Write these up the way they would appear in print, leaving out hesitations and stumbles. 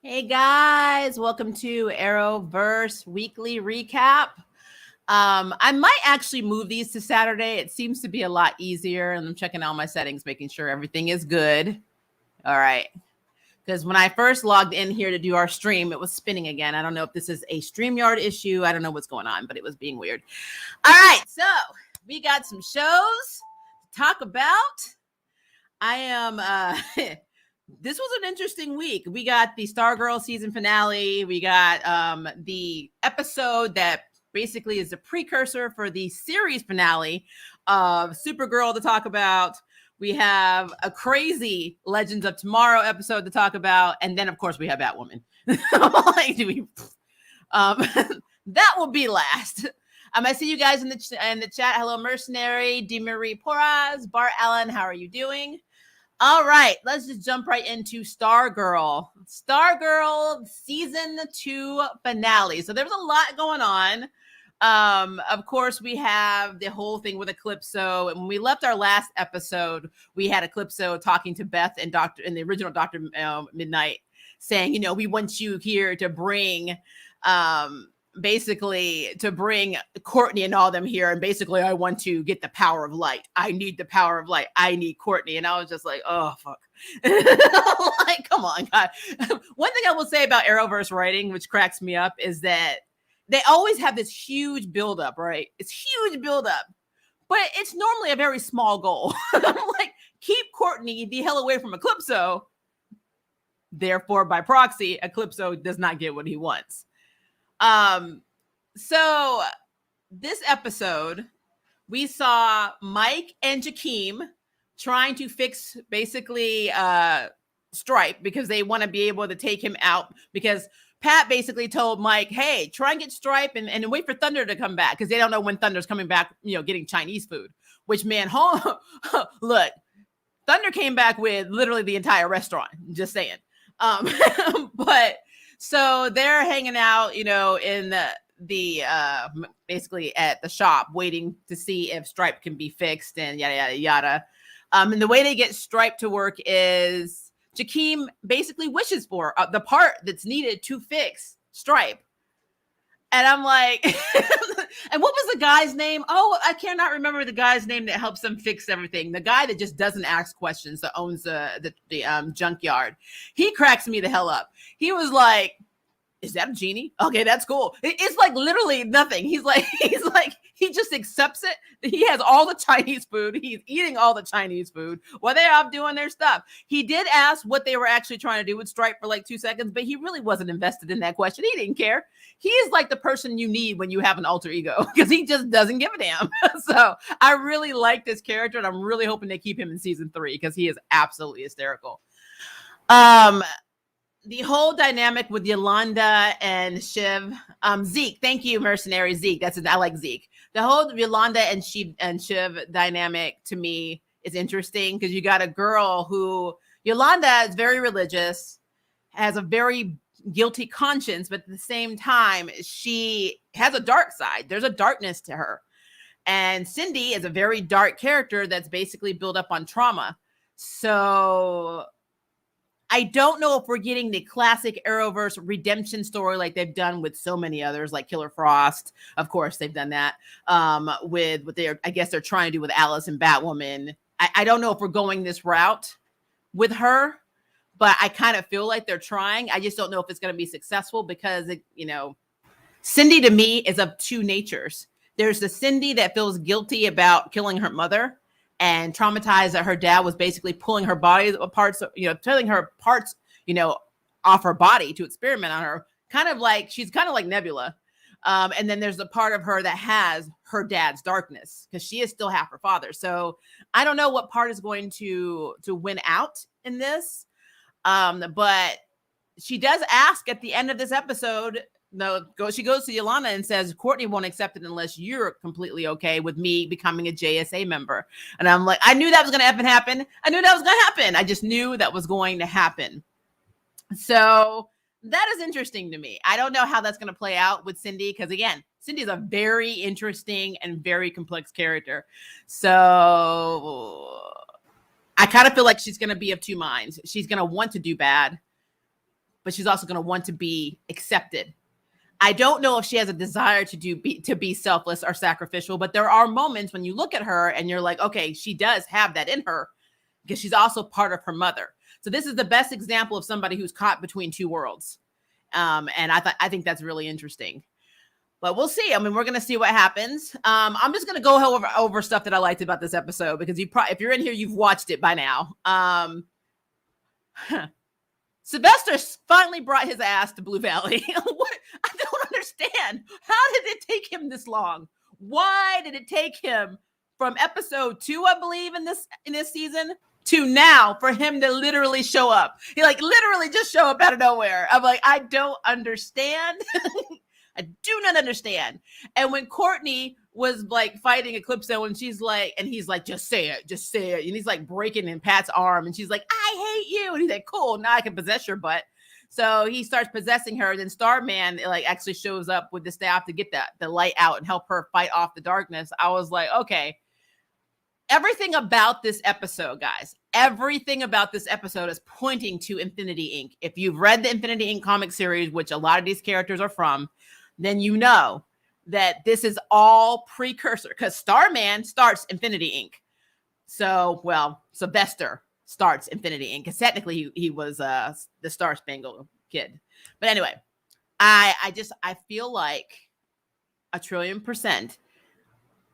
Hey guys, welcome to Arrowverse weekly recap. I might actually move these to Saturday. It seems to be a lot easier, and I'm checking all my settings, making sure everything is good. All right. Because when I first logged in here to do our stream, it was spinning again. I don't know if this is a StreamYard issue. I don't know what's going on, but it was being weird. All right, so we got some shows to talk about. I am this was an interesting week. We got the Stargirl season finale. We got the episode that basically is the precursor for the series finale of Supergirl to talk about. We have a crazy Legends of Tomorrow episode to talk about, and then of course we have Batwoman. Like, that will be last. I see you guys in the chat. Hello, Mercenary, DeMarie Porras, Bart Allen. How are you doing? All right, let's just jump right into Stargirl. Stargirl season 2 finale. So there's a lot going on. Of course, we have the whole thing with Eclipso. And when we left our last episode, we had Eclipso talking to Beth and the original Dr. Midnight, saying, we want you here to bring basically to bring Courtney and all them here. And basically, I want to get the power of light. I need the power of light. I need Courtney. And I was just like, oh, fuck. Like, come on, God. One thing I will say about Arrowverse writing, which cracks me up, is that they always have this huge buildup, right? It's huge buildup, but it's normally a very small goal. Like, keep Courtney the hell away from Eclipso. Therefore, by proxy, Eclipso does not get what he wants. So this episode, we saw Mike and Jakeem trying to fix basically Stripe because they want to be able to take him out, because Pat basically told Mike, hey, try and get Stripe and wait for Thunder to come back, because they don't know when Thunder's coming back, getting Chinese food, which, man, look, Thunder came back with literally the entire restaurant, just saying. But so they're hanging out, in the basically at the shop, waiting to see if Stripe can be fixed and yada, yada, yada. And the way they get Stripe to work is Jakeem basically wishes for the part that's needed to fix Stripe. And I'm like, and what was the guy's name? Oh, I cannot remember the guy's name that helps them fix everything. The guy that just doesn't ask questions, that owns the junkyard. He cracks me the hell up. He was like, is that a genie? Okay, that's cool. It's like literally nothing. He's like, he just accepts it. He has all the Chinese food. He's eating all the Chinese food while they're off doing their stuff. He did ask what they were actually trying to do with Stripe for like 2 seconds, but he really wasn't invested in that question. He didn't care. He is like the person you need when you have an alter ego, because he just doesn't give a damn. So I really like this character, and I'm really hoping they keep him in season 3, because he is absolutely hysterical. The whole dynamic with Yolanda and Shiv, Zeke, thank you, Mercenary Zeke. I like Zeke. The whole Yolanda and Shiv dynamic to me is interesting, because you got a girl who, Yolanda is very religious, has a very guilty conscience, but at the same time, she has a dark side. There's a darkness to her. And Cindy is a very dark character that's basically built up on trauma. So I don't know if we're getting the classic Arrowverse redemption story like they've done with so many others, like Killer Frost. Of course, they've done that with what I guess they're trying to do with Alice and Batwoman. I don't know if we're going this route with her, but I kind of feel like they're trying. I just don't know if it's going to be successful, because, Cindy to me is of two natures. There's the Cindy that feels guilty about killing her mother and traumatized that her dad was basically pulling her body apart, pulling her parts, off her body to experiment on her. She's kind of like Nebula. And then there's the part of her that has her dad's darkness, because she is still half her father. So I don't know what part is going to win out in this. But she does ask at the end of this episode, she goes to Yolanda and says, Courtney won't accept it unless you're completely okay with me becoming a JSA member. And I'm like, I knew that was going to happen. I just knew that was going to happen. So that is interesting to me. I don't know how that's going to play out with Cindy, because, again, Cindy is a very interesting and very complex character. So I kind of feel like she's going to be of two minds. She's going to want to do bad, but she's also going to want to be accepted. I don't know if she has a desire to be selfless or sacrificial, but there are moments when you look at her and you're like, okay, she does have that in her because she's also part of her mother. So this is the best example of somebody who's caught between two worlds. And I think that's really interesting. But we'll see. I mean, we're going to see what happens. I'm just going to go over stuff that I liked about this episode because if you're in here, you've watched it by now. Sylvester finally brought his ass to Blue Valley. What? I don't understand. How did it take him this long? Why did it take him from episode 2, I believe, in this season to now for him to literally show up? He literally just show up out of nowhere. I'm like, I don't understand. I do not understand. And when Courtney was fighting Eclipso and she's like, and he's like, just say it. And he's breaking in Pat's arm and she's like, I hate you. And he's like, cool, now I can possess your butt. So he starts possessing her. Then Starman actually shows up with the staff to get the light out and help her fight off the darkness. I was like, okay. Everything about this episode, guys, everything about this episode is pointing to Infinity Inc. If you've read the Infinity Inc. comic series, which a lot of these characters are from, then you know that this is all precursor because Starman starts Infinity Inc. So, Sylvester starts Infinity Inc. because technically he was the Star Spangled Kid. But anyway, I feel like 1,000,000,000%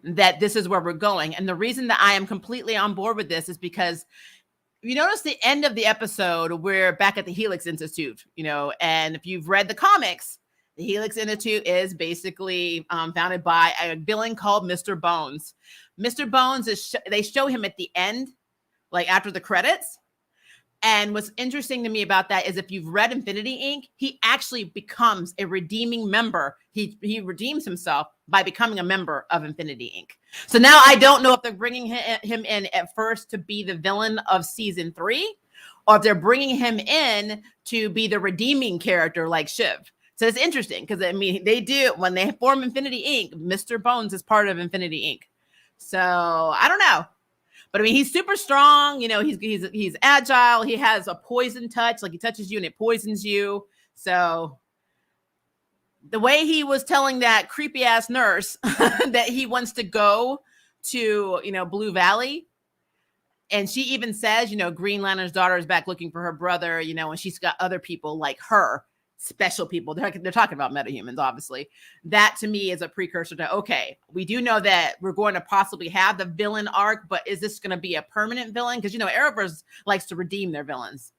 that this is where we're going. And the reason that I am completely on board with this is because you notice the end of the episode, we're back at the Helix Institute, and if you've read the comics, the Helix Institute is basically founded by a villain called Mr. Bones. Mr. Bones they show him at the end, after the credits. And what's interesting to me about that is if you've read Infinity Inc., he actually becomes a redeeming member. He redeems himself by becoming a member of Infinity Inc. So now I don't know if they're bringing him in at first to be the villain of season 3, or if they're bringing him in to be the redeeming character like Shiv. So it's interesting because they do when they form Infinity Inc. Mr. Bones is part of Infinity Inc. So I don't know, but he's super strong. He's agile. He has a poison touch, he touches you and it poisons you. So the way he was telling that creepy ass nurse that he wants to go to Blue Valley, and she even says Green Lantern's daughter is back looking for her brother. And she's got other people like her. Special people. They're talking about metahumans, obviously. That to me is a precursor to, okay, we do know that we're going to possibly have the villain arc, but is this going to be a permanent villain? Because, Arrowverse likes to redeem their villains.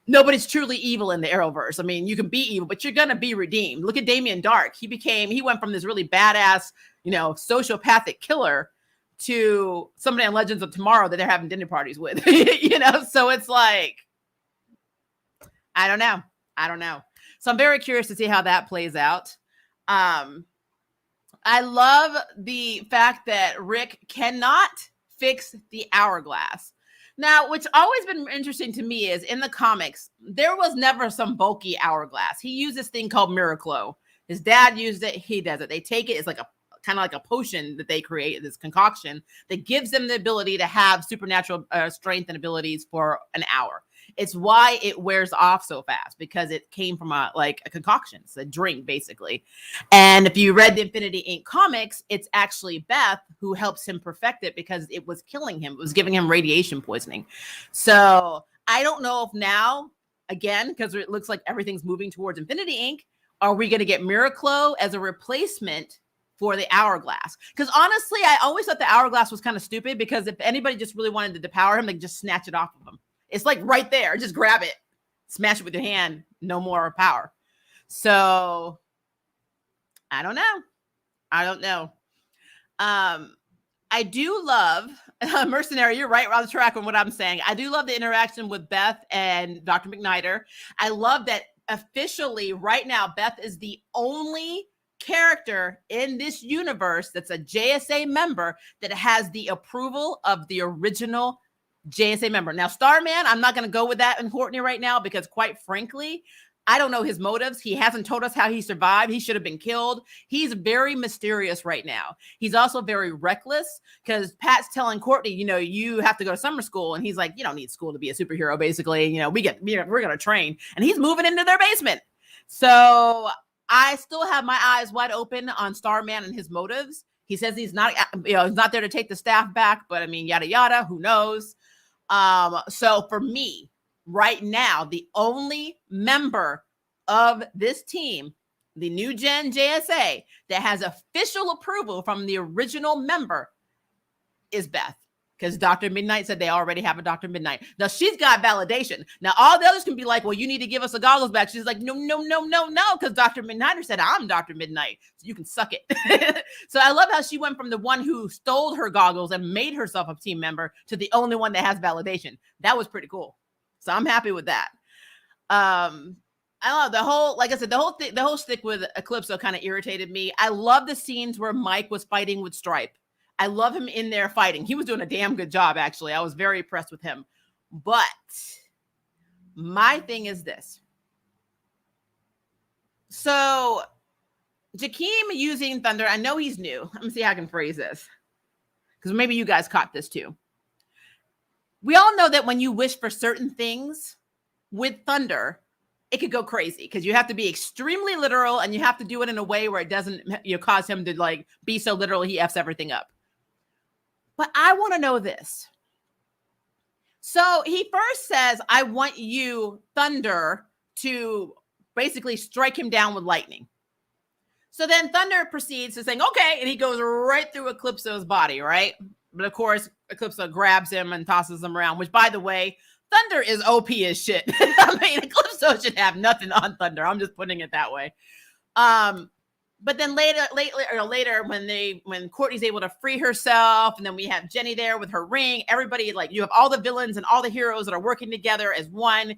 Nobody's truly evil in the Arrowverse. You can be evil, but you're going to be redeemed. Look at Damien Dark. He went from this really badass, sociopathic killer to somebody on Legends of Tomorrow that they're having dinner parties with, So it's like, I don't know. So I'm very curious to see how that plays out. I love the fact that Rick cannot fix the hourglass. Now, which always been interesting to me is in the comics, there was never some bulky hourglass. He used this thing called Miraclo. His dad used it. He does it. They take it. It's kind of like a potion that they create, this concoction that gives them the ability to have supernatural strength and abilities for an hour. It's why it wears off so fast because it came from a concoction. It's a drink, basically. And if you read the Infinity Inc. comics, it's actually Beth who helps him perfect it because it was killing him. It was giving him radiation poisoning. So I don't know if now, again, because it looks like everything's moving towards Infinity Inc., are we going to get Miraclo as a replacement for the hourglass? Because honestly, I always thought the hourglass was kind of stupid because if anybody just really wanted to depower him, they could just snatch it off of him. It's right there. Just grab it, smash it with your hand. No more power. So I don't know. I do love Mercenary. You're right on the track on what I'm saying. I do love the interaction with Beth and Dr. McNider. I love that officially right now, Beth is the only character in this universe that's a JSA member that has the approval of the original JSA member. Now, Starman, I'm not going to go with that in Courtney right now because quite frankly, I don't know his motives. He hasn't told us how he survived. He should have been killed. He's very mysterious right now. He's also very reckless because Pat's telling Courtney, you have to go to summer school. And he's like, you don't need school to be a superhero, basically. We're going to train. And he's moving into their basement. So I still have my eyes wide open on Starman and his motives. He says he's not there to take the staff back, but I mean, yada, yada, who knows? So for me, right now, the only member of this team, the new gen JSA, that has official approval from the original member is Beth. Because Dr. Midnight said they already have a Dr. Midnight. Now, she's got validation. Now, all the others can be like, well, you need to give us the goggles back. She's like, no, because Dr. Midnight said, I'm Dr. Midnight, so you can suck it. So I love how she went from the one who stole her goggles and made herself a team member to the only one that has validation. That was pretty cool. So I'm happy with that. I don't know, the whole stick with Eclipso kind of irritated me. I love the scenes where Mike was fighting with Stripe. I love him in there fighting. He was doing a damn good job, actually. I was very impressed with him. But my thing is this. So Jakeem using Thunder, I know he's new. Let me see how I can phrase this, because maybe you guys caught this too. We all know that when you wish for certain things with Thunder, it could go crazy because you have to be extremely literal and you have to do it in a way where it doesn't cause him to be so literal he F's everything up. But I want to know this. So he first says, I want you, Thunder, to basically strike him down with lightning. So then Thunder proceeds to saying, okay, and he goes right through Eclipso's body, right? But of course, Eclipso grabs him and tosses him around, which, by the way, Thunder is OP as shit. I mean, Eclipso should have nothing on Thunder. I'm just putting it that way. But then later when Courtney's able to free herself, and then we have Jenny there with her ring, everybody, you have all the villains and all the heroes that are working together as one,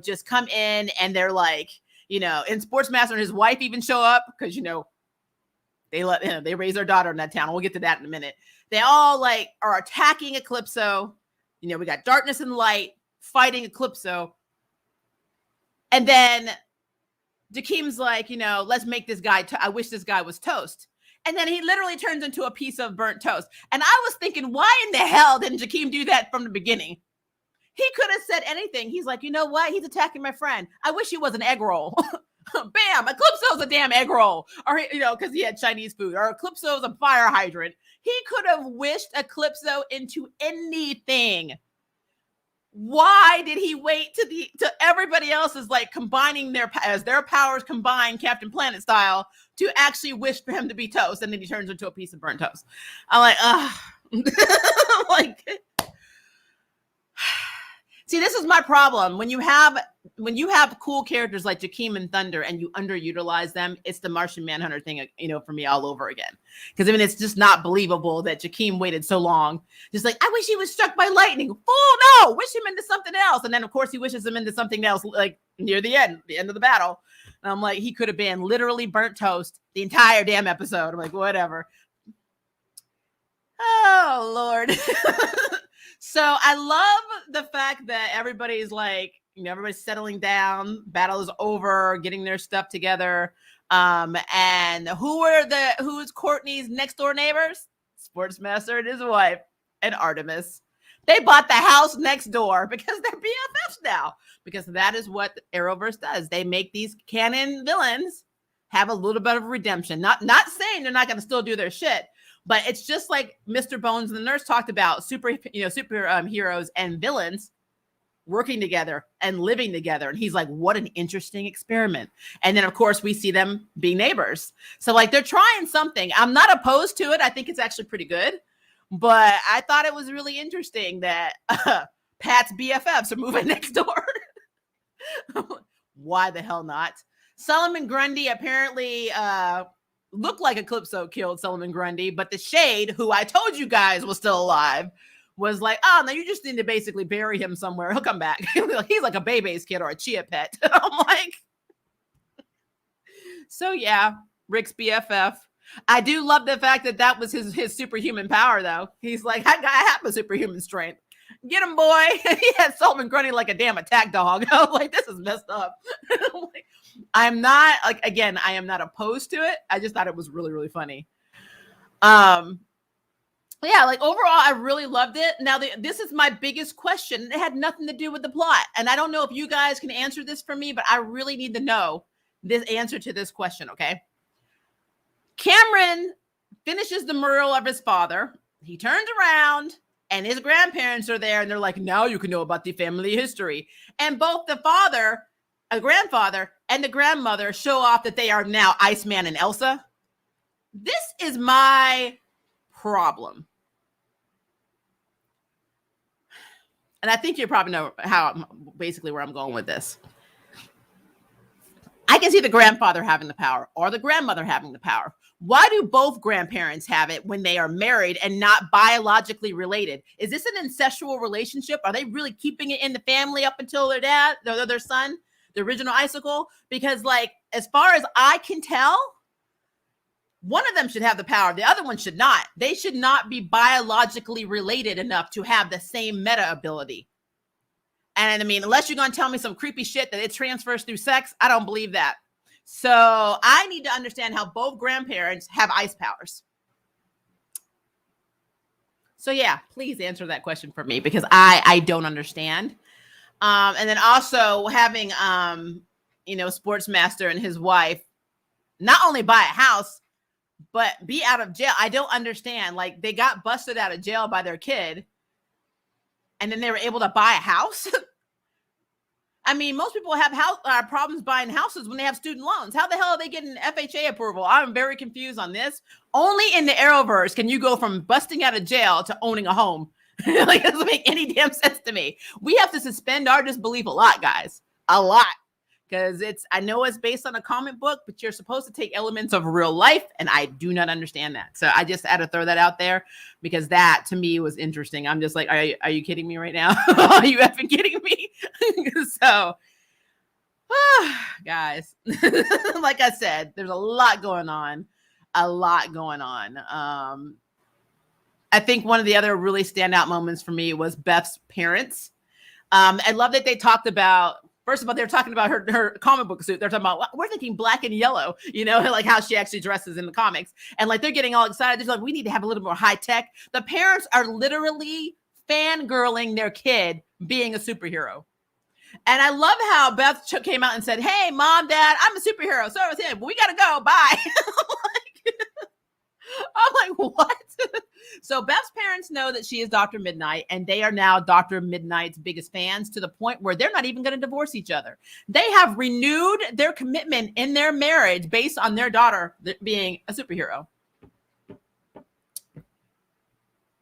just come in, and they're and Sportsmaster and his wife even show up because, they raise their daughter in that town. We'll get to that in a minute. They all are attacking Eclipso. We got darkness and light fighting Eclipso. And then Jakeem's like, let's make this guy, I wish this guy was toast. And then he literally turns into a piece of burnt toast. And I was thinking, why in the hell didn't Jakeem do that from the beginning? He could have said anything. He's like, you know what? He's attacking my friend. I wish he was an egg roll. Bam, Eclipso's a damn egg roll. Or, because he had Chinese food. Or Eclipso's a fire hydrant. He could have wished Eclipso into anything. Why did he wait to everybody else is combining their powers combined, Captain Planet style, to actually wish for him to be toast, and then he turns into a piece of burnt toast? I'm like, see, this is my problem. When you have cool characters like Jakeem and Thunder and you underutilize them, it's the Martian Manhunter thing, for me all over again. Because it's just not believable that Jakeem waited so long. Just I wish he was struck by lightning. Fool, no, wish him into something else. And then of course he wishes him into something else near the end of the battle. And I'm like, he could have been literally burnt toast the entire damn episode. I'm like, whatever. Oh, Lord. So I love the fact that everybody's everybody's settling down. Battle is over, getting their stuff together. And who's Courtney's next door neighbors? Sportsmaster and his wife and Artemis. They bought the house next door because they're BFFs now. Because that is what Arrowverse does. They make these canon villains have a little bit of redemption. Not saying they're not going to still do their shit. But it's just like Mr. Bones and the Nurse talked about super heroes and villains working together and living together. And he's like, what an interesting experiment. And then, of course, we see them being neighbors. So they're trying something. I'm not opposed to it. I think it's actually pretty good. But I thought it was really interesting that Pat's BFFs are moving next door. Why the hell not? Solomon Grundy apparently looked like Eclipso killed Solomon Grundy, but the Shade, who I told you guys was still alive, was like, oh, no, you just need to basically bury him somewhere. He'll come back. He's like a Bebe's kid or a Chia pet. I'm like, so yeah, Rick's BFF. I do love the fact that was his superhuman power, though. He's like, I have a superhuman strength. Get him, boy. He had Sullivan grunting like a damn attack dog. I was like, this is messed up. I'm not like, again, I am not opposed to it. I just thought it was really, really funny. Yeah, like overall, I really loved it. Now, this is my biggest question. It had nothing to do with the plot. And I don't know if you guys can answer this for me, but I really need to know this answer to this question, okay? Cameron finishes the mural of his father. He turns around and his grandparents are there and they're like, now you can know about the family history. And both the father, a grandfather, and the grandmother show off that they are now Iceman and Elsa. This is my problem. And I think you probably know basically where I'm going with this. I can see the grandfather having the power or the grandmother having the power. Why do both grandparents have it when they are married and not biologically related? Is this an incestual relationship? Are they really keeping it in the family up until their son, the original Icicle? Because like, as far as I can tell, one of them should have the power. The other one should not. They should not be biologically related enough to have the same meta ability. And I mean, unless you're going to tell me some creepy shit that it transfers through sex, I don't believe that. So I need to understand how both grandparents have ice powers. So yeah, please answer that question for me because I don't understand. And then also having, Sportsmaster and his wife not only buy a house, but be out of jail. I don't understand. Like they got busted out of jail by their kid and then they were able to buy a house. I mean, most people have problems buying houses when they have student loans. How the hell are they getting FHA approval? I'm very confused on this. Only in the Arrowverse can you go from busting out of jail to owning a home. Like, it doesn't make any damn sense to me. We have to suspend our disbelief a lot, guys. A lot. Because I know it's based on a comic book, but you're supposed to take elements of real life, and I do not understand that. So I just had to throw that out there because that to me was interesting. I'm just like, are you kidding me right now? Are you effing kidding me? So, guys, like I said, there's a lot going on. I think one of the other really standout moments for me was Beth's parents. I love that they talked about. First of all, they're talking about her comic book suit. They're talking about, we're thinking black and yellow, like how she actually dresses in the comics. And like, they're getting all excited. They're like, we need to have a little more high tech. The parents are literally fangirling their kid being a superhero. And I love how Beth came out and said, hey, mom, dad, I'm a superhero. So is him. We got to go. Bye. I'm like, what? So Beth's parents know that she is Dr. Midnight, and they are now Dr. Midnight's biggest fans to the point where they're not even going to divorce each other. They have renewed their commitment in their marriage based on their daughter being a superhero.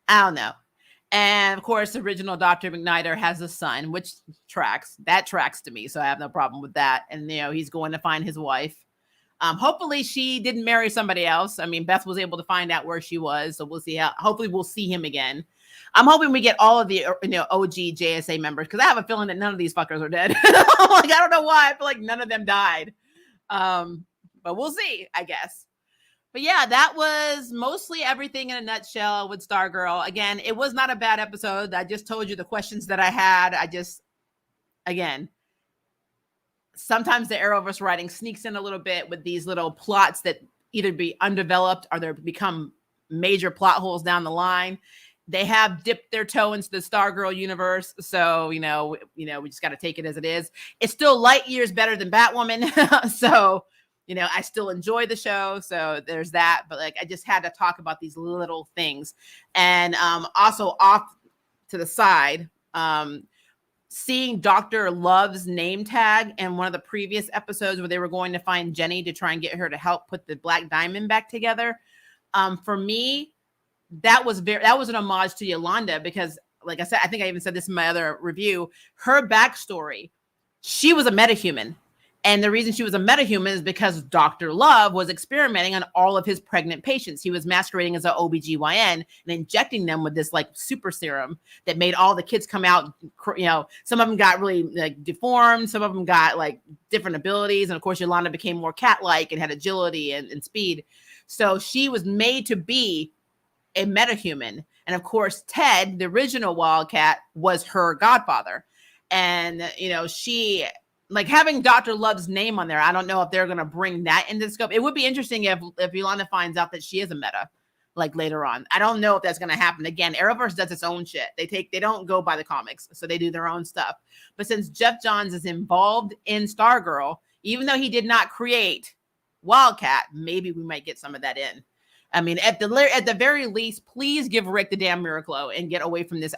I don't know. And of course, the original Dr. McNider has a son, which tracks. That tracks to me, so I have no problem with that. And, he's going to find his wife. Hopefully she didn't marry somebody else. I mean, Beth was able to find out where she was. So we'll see hopefully we'll see him again. I'm hoping we get all of the, OG JSA members. Cause I have a feeling that none of these fuckers are dead. I don't know why. I feel like none of them died. But we'll see, I guess. But yeah, that was mostly everything in a nutshell with Stargirl. Again, it was not a bad episode. I just told you the questions that I had. Again, sometimes the Arrowverse writing sneaks in a little bit with these little plots that either be undeveloped or they become major plot holes down the line. They have dipped their toe into the Stargirl universe. So, we just got to take it as it is. It's still light years better than Batwoman. So, I still enjoy the show. So there's that. But like, I just had to talk about these little things. And also off to the side, seeing Dr. Love's name tag in one of the previous episodes where they were going to find Jenny to try and get her to help put the Black Diamond back together. For me, that was an homage to Yolanda because, like I said, I think I even said this in my other review, her backstory, she was a metahuman. And the reason she was a metahuman is because Dr. Love was experimenting on all of his pregnant patients. He was masquerading as an OBGYN and injecting them with this like super serum that made all the kids come out, some of them got really like deformed. Some of them got like different abilities. And of course, Yolanda became more cat-like and had agility and speed. So she was made to be a metahuman. And of course, Ted, the original Wildcat, was her godfather. And, you know, she, like, having Dr. Love's name on there, I don't know if they're going to bring that into the scope. It would be interesting if Yolanda finds out that she is a meta, like, later on. I don't know if that's going to happen. Again, Arrowverse does its own shit. They don't go by the comics, so they do their own stuff. But since Jeff Johns is involved in Stargirl, even though he did not create Wildcat, maybe we might get some of that in. I mean, at the very least, please give Rick the damn Miraclo and get away from this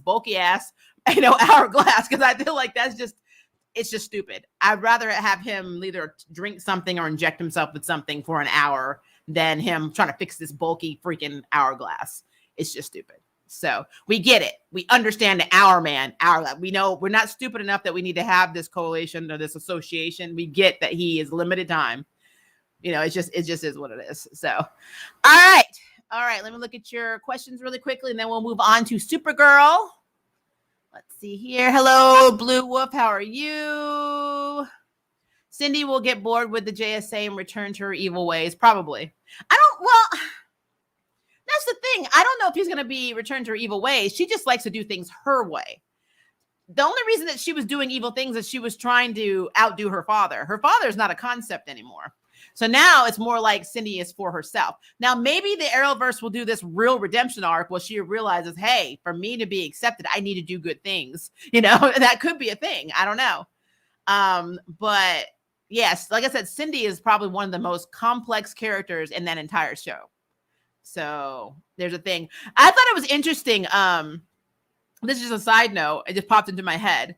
bulky ass, you know, hourglass, because I feel like it's just stupid. I'd rather have him either drink something or inject himself with something for an hour than him trying to fix this bulky freaking hourglass. It's just stupid. So we get it. We understand the hourglass. We know we're not stupid enough that we need to have this coalition or this association. We get that he is limited time. You know, it just is what it is. So, all right. Let me look at your questions really quickly, and then we'll move on to Supergirl. Let's see here. Hello, Blue Wolf. How are you? Cindy will get bored with the JSA and return to her evil ways. Probably. That's the thing. I don't know if he's going to be returned to her evil ways. She just likes to do things her way. The only reason that she was doing evil things is she was trying to outdo her father. Her father is not a concept anymore. So now it's more like Cindy is for herself. Now, maybe the Arrowverse will do this real redemption arc where she realizes, hey, for me to be accepted, I need to do good things. You know, that could be a thing. I don't know. But yes, like I said, Cindy is probably one of the most complex characters in that entire show. So there's a thing. I thought it was interesting. This is just a side note. It just popped into my head.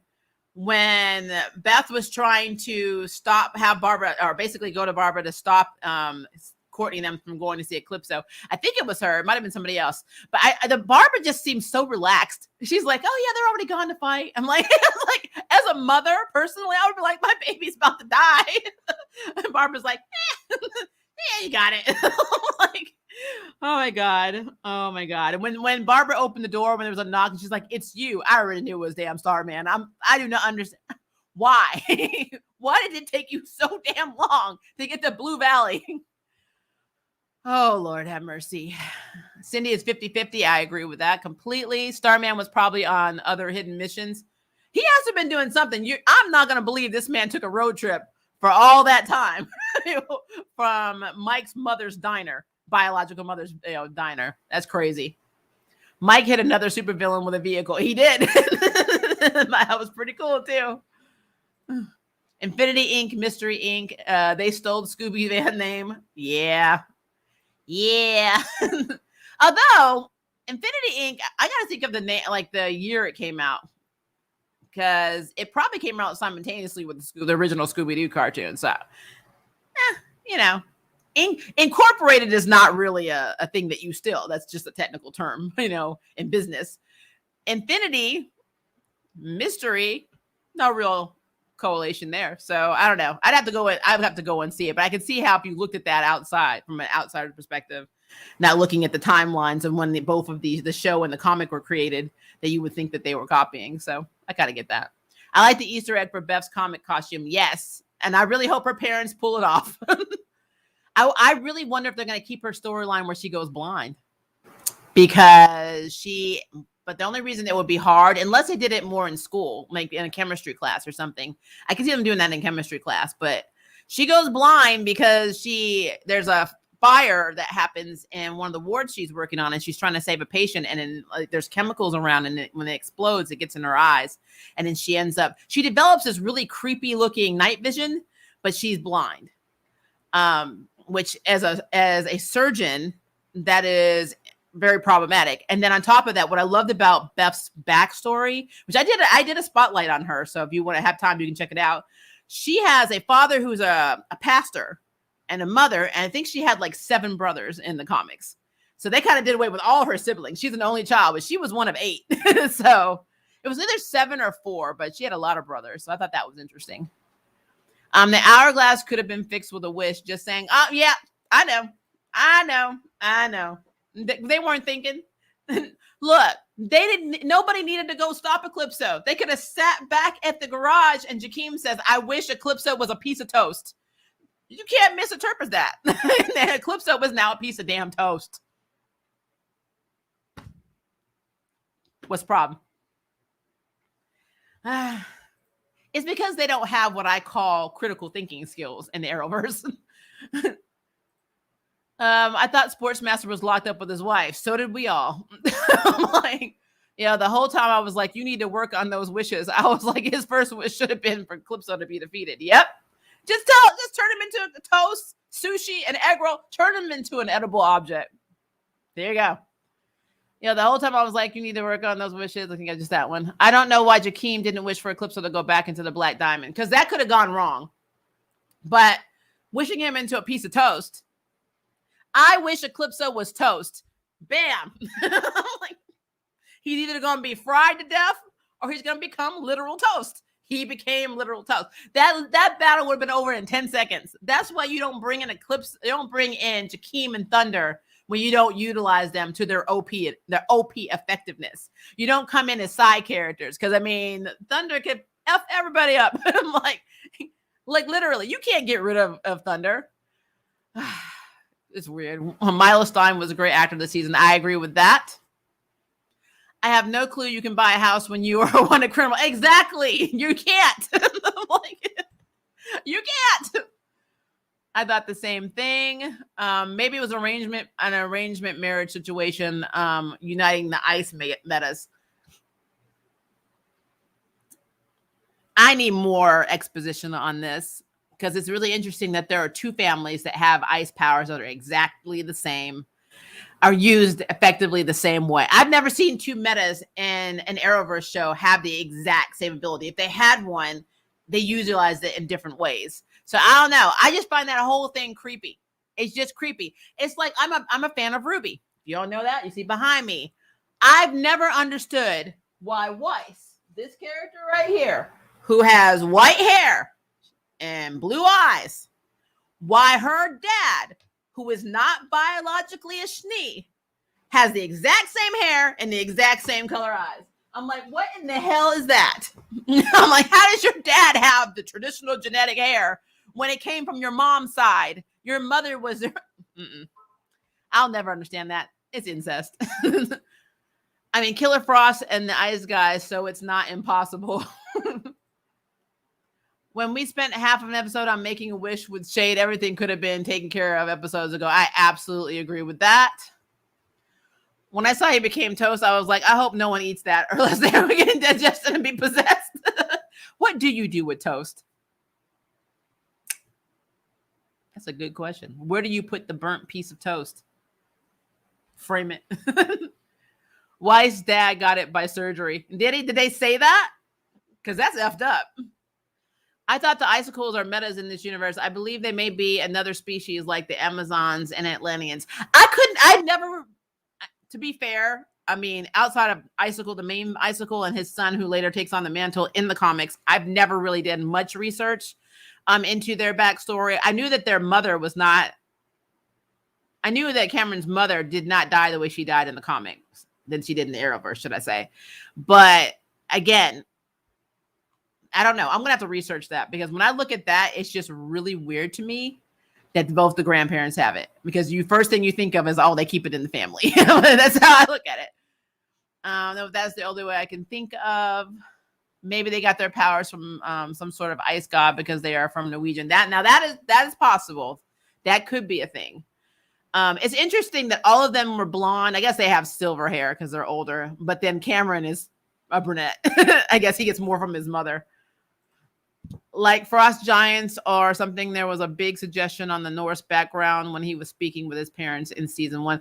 When Beth was trying to have Barbara, or basically go to Barbara to stop Courtney and them from going to see Eclipso. I think it was her. It might have been somebody else. But the Barbara just seems so relaxed. She's like, oh, yeah, they're already gone to fight. I'm like, as a mother, personally, I would be like, my baby's about to die. And Barbara's like, yeah, you got it. Like, oh my God. And when Barbara opened the door, when there was a knock, and she's like, it's you. I already knew it was damn Starman. I do not understand. Why? Why did it take you so damn long to get to Blue Valley? Oh, Lord have mercy. Cindy is 50-50. I agree with that completely. Starman was probably on other hidden missions. He has to have been doing something. I'm not going to believe this man took a road trip for all that time from Mike's mother's diner. Biological mother's diner. That's crazy. Mike hit another supervillain with a vehicle. He did. That was pretty cool too. Infinity Inc., Mystery Inc. They stole the Scooby Van name. Yeah. Although Infinity Inc., I gotta think of the name, like the year it came out, because it probably came out simultaneously with the original Scooby-Doo cartoon. So, you know. Incorporated is not really a thing that you steal. That's just a technical term, you know, in business. Infinity, mystery, no real correlation there. So I don't know. I would have to go and see it. But I can see how if you looked at that outside, from an outsider perspective, not looking at the timelines of when both of the show and the comic were created, that you would think that they were copying. So I gotta get that. I like the Easter egg for Beth's comic costume. Yes. And I really hope her parents pull it off. I really wonder if they're going to keep her storyline where she goes blind, but the only reason it would be hard, unless they did it more in school, like in a chemistry class or something. I can see them doing that in chemistry class, but she goes blind because there's a fire that happens in one of the wards she's working on, and she's trying to save a patient, and then there's chemicals around, and when it explodes, it gets in her eyes, and then she develops this really creepy looking night vision, but she's blind. Which as a surgeon, that is very problematic. And then on top of that, what I loved about Beth's backstory, which I did a spotlight on her. So if you want to have time, you can check it out. She has a father who's a pastor and a mother. And I think she had like 7 brothers in the comics. So they kind of did away with all her siblings. She's an only child, but she was one of 8. So it was either 7 or 4, but she had a lot of brothers. So I thought that was interesting. The hourglass could have been fixed with a wish, just saying, oh, yeah, I know. They weren't thinking. Look, nobody needed to go stop Eclipso. They could have sat back at the garage, and Jakeem says, I wish Eclipso was a piece of toast. You can't misinterpret that. Eclipso was now a piece of damn toast. What's the problem? It's because they don't have what I call critical thinking skills in the Arrowverse. I thought Sportsmaster was locked up with his wife. So did we all. I'm like, the whole time I was like, you need to work on those wishes. I was like, his first wish should have been for Calypso to be defeated. Yep. Just turn him into a toast, sushi, and egg roll. Turn him into an edible object. There you go. The whole time I was like, you need to work on those wishes. I think I just that one. I don't know why Jakeem didn't wish for Eclipso to go back into the Black Diamond, because that could have gone wrong. But wishing him into a piece of toast, I wish Eclipso was toast. Bam. Like, he's either going to be fried to death or he's going to become literal toast. He became literal toast. That battle would have been over in 10 seconds. That's why you don't bring in Eclipse. You don't bring in Jakeem and Thunder when you don't utilize them to their OP effectiveness. You don't come in as side characters, because Thunder could F everybody up. I'm like literally, you can't get rid of Thunder. It's weird. Milo Stein was a great actor this season. I agree with that. I have no clue you can buy a house when you are one a criminal. Exactly. You can't. You can't. I thought the same thing. Maybe it was an arrangement marriage situation, uniting the ice metas. I need more exposition on this, because it's really interesting that there are two families that have ice powers that are exactly the same, are used effectively the same way. I've never seen two metas in an Arrowverse show have the exact same ability. If they had one, they utilized it in different ways. So I don't know. I just find that whole thing creepy. It's just creepy. It's like I'm a fan of Ruby. If you don't know that, you see behind me. I've never understood why Weiss, this character right here, who has white hair and blue eyes, why her dad, who is not biologically a Schnee, has the exact same hair and the exact same color eyes. I'm like, what in the hell is that? I'm like, how does your dad have the traditional genetic hair when it came from your mom's side? Your mother was I'll never understand that. It's incest. Killer Frost and the Ice Guys, so it's not impossible. When we spent half of an episode on making a wish with Shade, everything could have been taken care of episodes ago. I absolutely agree with that. When I saw he became toast, I was like, I hope no one eats that, or else they will get indigestion and be possessed. What do you do with toast? That's a good question. Where do you put the burnt piece of toast? Frame it. Weiss' dad got it by surgery. Did they say that? Because that's effed up. I thought the icicles are metas in this universe. I believe they may be another species like the Amazons and Atlanteans. I've never, to be fair, outside of Icicle, the main Icicle, and his son, who later takes on the mantle in the comics, I've never really done much research into their backstory. I knew that their mother was not, I knew that Cameron's mother did not die the way she died in the comics, than she did in the Arrowverse, should I say. But again, I don't know. I'm going to have to research that, because when I look at that, it's just really weird to me that both the grandparents have it, because first thing you think of is, oh, they keep it in the family. That's how I look at it. No, that's the only way I can think of. Maybe they got their powers from some sort of ice god because they are from Norwegian. That is possible. That could be a thing. It's interesting that all of them were blonde. I guess they have silver hair because they're older, but then Cameron is a brunette. I guess he gets more from his mother. Like Frost Giants or something, there was a big suggestion on the Norse background when he was speaking with his parents in season 1.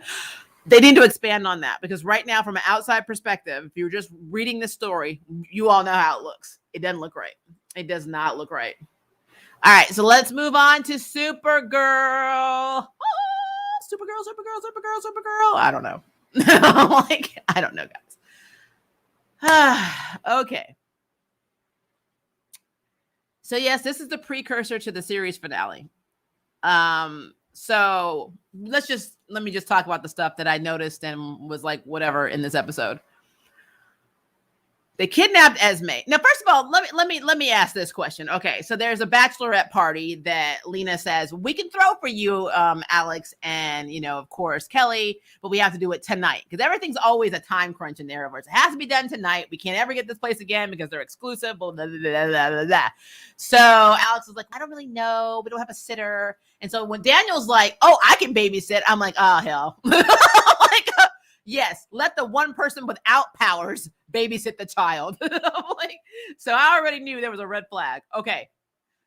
They need to expand on that, because right now, from an outside perspective, if you're just reading the story, you all know how it looks. It doesn't look right. It does not look right. All right, so let's move on to Supergirl. Supergirl. I don't know. I don't know, guys. Okay. So yes, this is the precursor to the series finale. So let me just talk about the stuff that I noticed and was like, whatever, in this episode. They kidnapped Esme. Now, first of all, let me ask this question. Okay, so there's a bachelorette party that Lena says we can throw for you, Alex, and of course Kelly, but we have to do it tonight because everything's always a time crunch in the Arrowverse. It has to be done tonight. We can't ever get this place again because they're exclusive. Blah, blah, blah, blah, blah, blah. So Alex was like, I don't really know. We don't have a sitter. And so when Daniel's like, oh, I can babysit, I'm like, oh hell. Like, yes, let the one person without powers babysit the child. Like, so I already knew there was a red flag. Okay.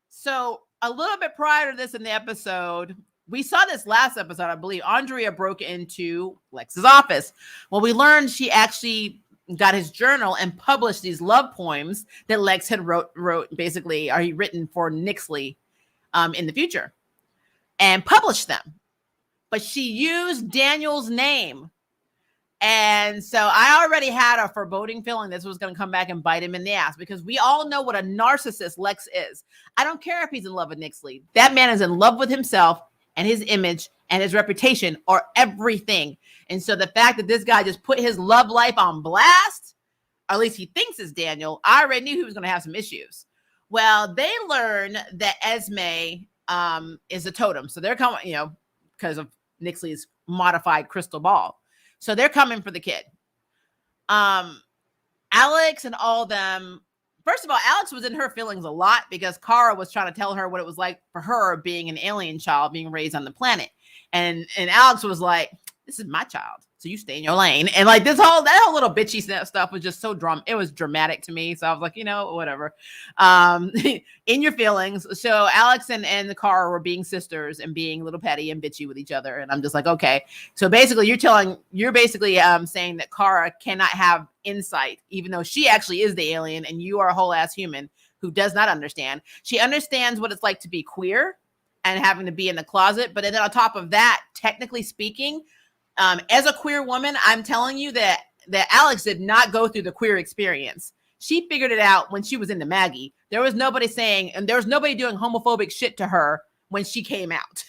So a little bit prior to this in the episode, we saw this last episode, I believe, Andrea broke into Lex's office. Well, we learned she actually got his journal and published these love poems that Lex had wrote basically, are written for Nixley in the future and published them. But she used Daniel's name. And so I already had a foreboding feeling this was going to come back and bite him in the ass because we all know what a narcissist Lex is. I don't care if he's in love with Nixley. That man is in love with himself and his image and his reputation are everything. And so the fact that this guy just put his love life on blast, or at least he thinks it's Daniel, I already knew he was going to have some issues. Well, they learn that Esme is a totem. So they're coming, because of Nixley's modified crystal ball. So they're coming for the kid. Alex and all them. First of all, Alex was in her feelings a lot because Kara was trying to tell her what it was like for her being an alien child being raised on the planet. And Alex was like, this is my child. So you stay in your lane. And like that whole little bitchy stuff was just so it was dramatic to me. So I was like, whatever. In your feelings. So Alex and the Kara were being sisters and being a little petty and bitchy with each other. And I'm just like, okay. So basically you're basically saying that Kara cannot have insight, even though she actually is the alien and you are a whole ass human who does not understand. She understands what it's like to be queer and having to be in the closet. But then on top of that, technically speaking, as a queer woman, I'm telling you that Alex did not go through the queer experience. She figured it out when she was into Maggie. There was nobody saying, and there was nobody doing homophobic shit to her when she came out.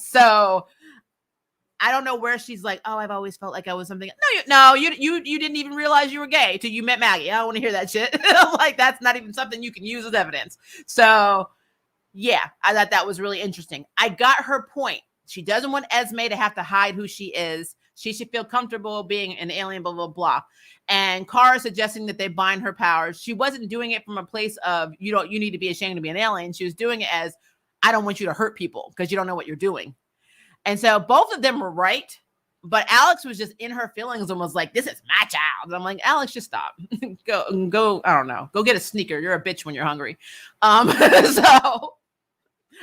So I don't know where she's like, oh, I've always felt like I was something. No, you didn't even realize you were gay till you met Maggie. I don't want to hear that shit. Like that's not even something you can use as evidence. So yeah, I thought that was really interesting. I got her point. She doesn't want Esme to have to hide who she is. She should feel comfortable being an alien, blah, blah, blah. And Kara suggesting that they bind her powers. She wasn't doing it from a place of, you need to be ashamed to be an alien. She was doing it as, I don't want you to hurt people because you don't know what you're doing. And so both of them were right. But Alex was just in her feelings and was like, this is my child. And I'm like, Alex, just stop. Go, I don't know. Go get a sneaker. You're a bitch when you're hungry. So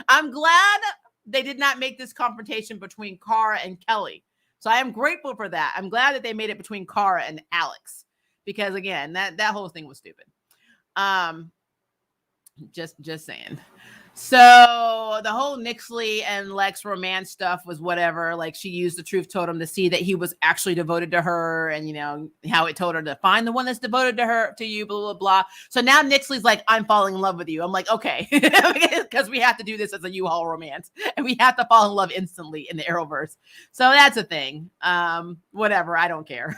I'm glad they did not make this confrontation between Kara and Kelly. So I am grateful for that. I'm glad that they made it between Kara and Alex because again, that whole thing was stupid. Just saying. So the whole Nixley and Lex romance stuff was whatever. Like she used the truth totem to see that he was actually devoted to her and, how it told her to find the one that's devoted to you, blah, blah, blah. So now Nixley's like, I'm falling in love with you. I'm like, okay, because we have to do this as a U-Haul romance and we have to fall in love instantly in the Arrowverse. So that's a thing. Whatever. I don't care.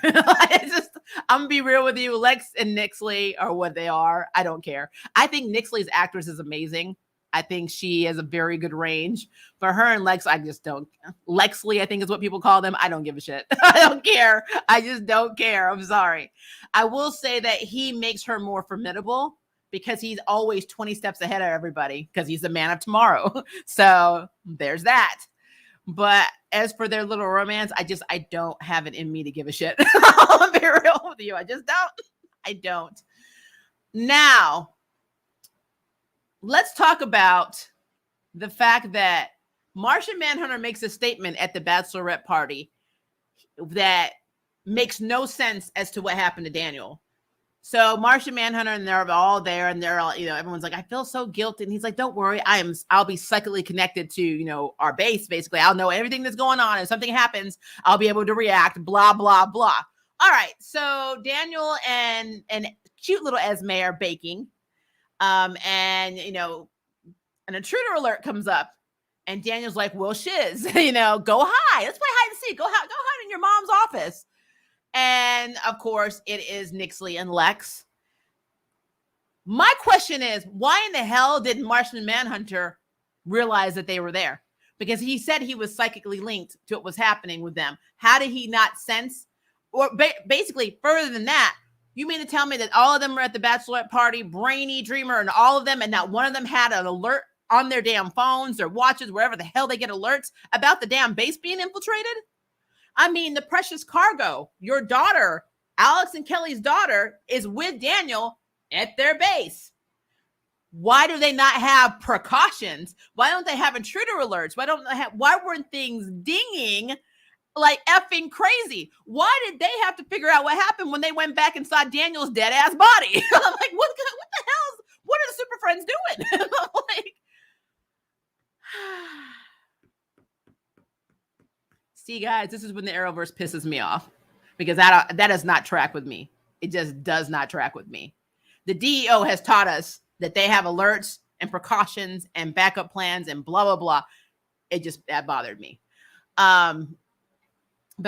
I'm gonna be real with you. Lex and Nixley are what they are. I don't care. I think Nixley's actress is amazing. I think she has a very good range. For her and Lex, I just don't. Lexley, I think is what people call them. I don't give a shit. I don't care. I just don't care. I'm sorry. I will say that he makes her more formidable because he's always 20 steps ahead of everybody because he's the man of tomorrow. So there's that. But as for their little romance, I don't have it in me to give a shit. I'll be real with you. I just don't. I don't. Now, let's talk about the fact that Martian Manhunter makes a statement at the bachelorette party that makes no sense as to what happened to Daniel. So Martian Manhunter and they're all there and they're all, everyone's like, I feel so guilty. And he's like, don't worry. I'll be psychically connected to, our base. Basically, I'll know everything that's going on. If something happens, I'll be able to react, blah, blah, blah. All right. So Daniel and cute little Esme are baking. And an intruder alert comes up and Daniel's like, well, shiz, go hide. Let's play hide and seek. Go hide in your mom's office. And of course it is Nixley and Lex. My question is, why in the hell did Martian Manhunter realize that they were there? Because he said he was psychically linked to what was happening with them. How did he not sense? Or basically, further than that, you mean to tell me that all of them were at the bachelorette party, Brainy, Dreamer, and all of them, and not one of them had an alert on their damn phones or watches, wherever the hell they get alerts about the damn base being infiltrated? I mean, the precious cargo, your daughter, Alex and Kelly's daughter, is with Daniel at their base. Why do they not have precautions? Why don't they have intruder alerts? Why weren't things dinging like effing crazy? Why did they have to figure out what happened when they went back and saw Daniel's dead ass body? I'm like, what the hell? What are the Super Friends doing? Like, see, guys, this is when the Arrowverse pisses me off, because that does not track with me. It just does not track with me. The DEO has taught us that they have alerts and precautions and backup plans and blah, blah, blah. That bothered me. But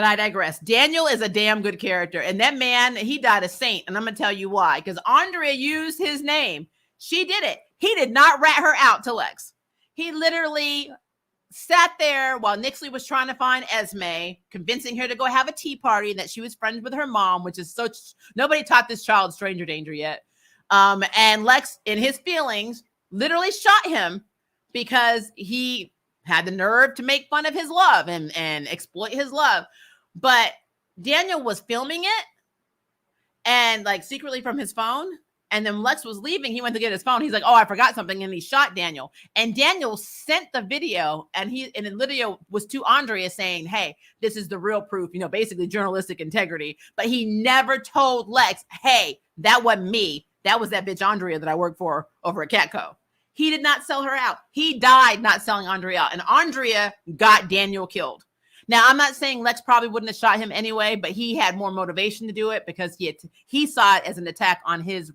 I digress. Daniel is a damn good character. And that man, he died a saint. And I'm going to tell you why. Because Andrea used his name. She did it. He did not rat her out to Lex. He literally sat there while Nixley was trying to find Esme, convincing her to go have a tea party, and that she was friends with her mom, which is such, nobody taught this child stranger danger yet. And Lex, in his feelings, literally shot him because he had the nerve to make fun of his love and exploit his love. But Daniel was filming it and like secretly from his phone. And then Lex was leaving. He went to get his phone. He's like, oh, I forgot something. And he shot Daniel. And Daniel sent the video. And the video was to Andrea saying, hey, this is the real proof, basically journalistic integrity. But he never told Lex, hey, that wasn't me. That was that bitch Andrea that I worked for over at Catco. He did not sell her out. He died not selling Andrea out. And Andrea got Daniel killed. Now, I'm not saying Lex probably wouldn't have shot him anyway, but he had more motivation to do it because he saw it as an attack on his,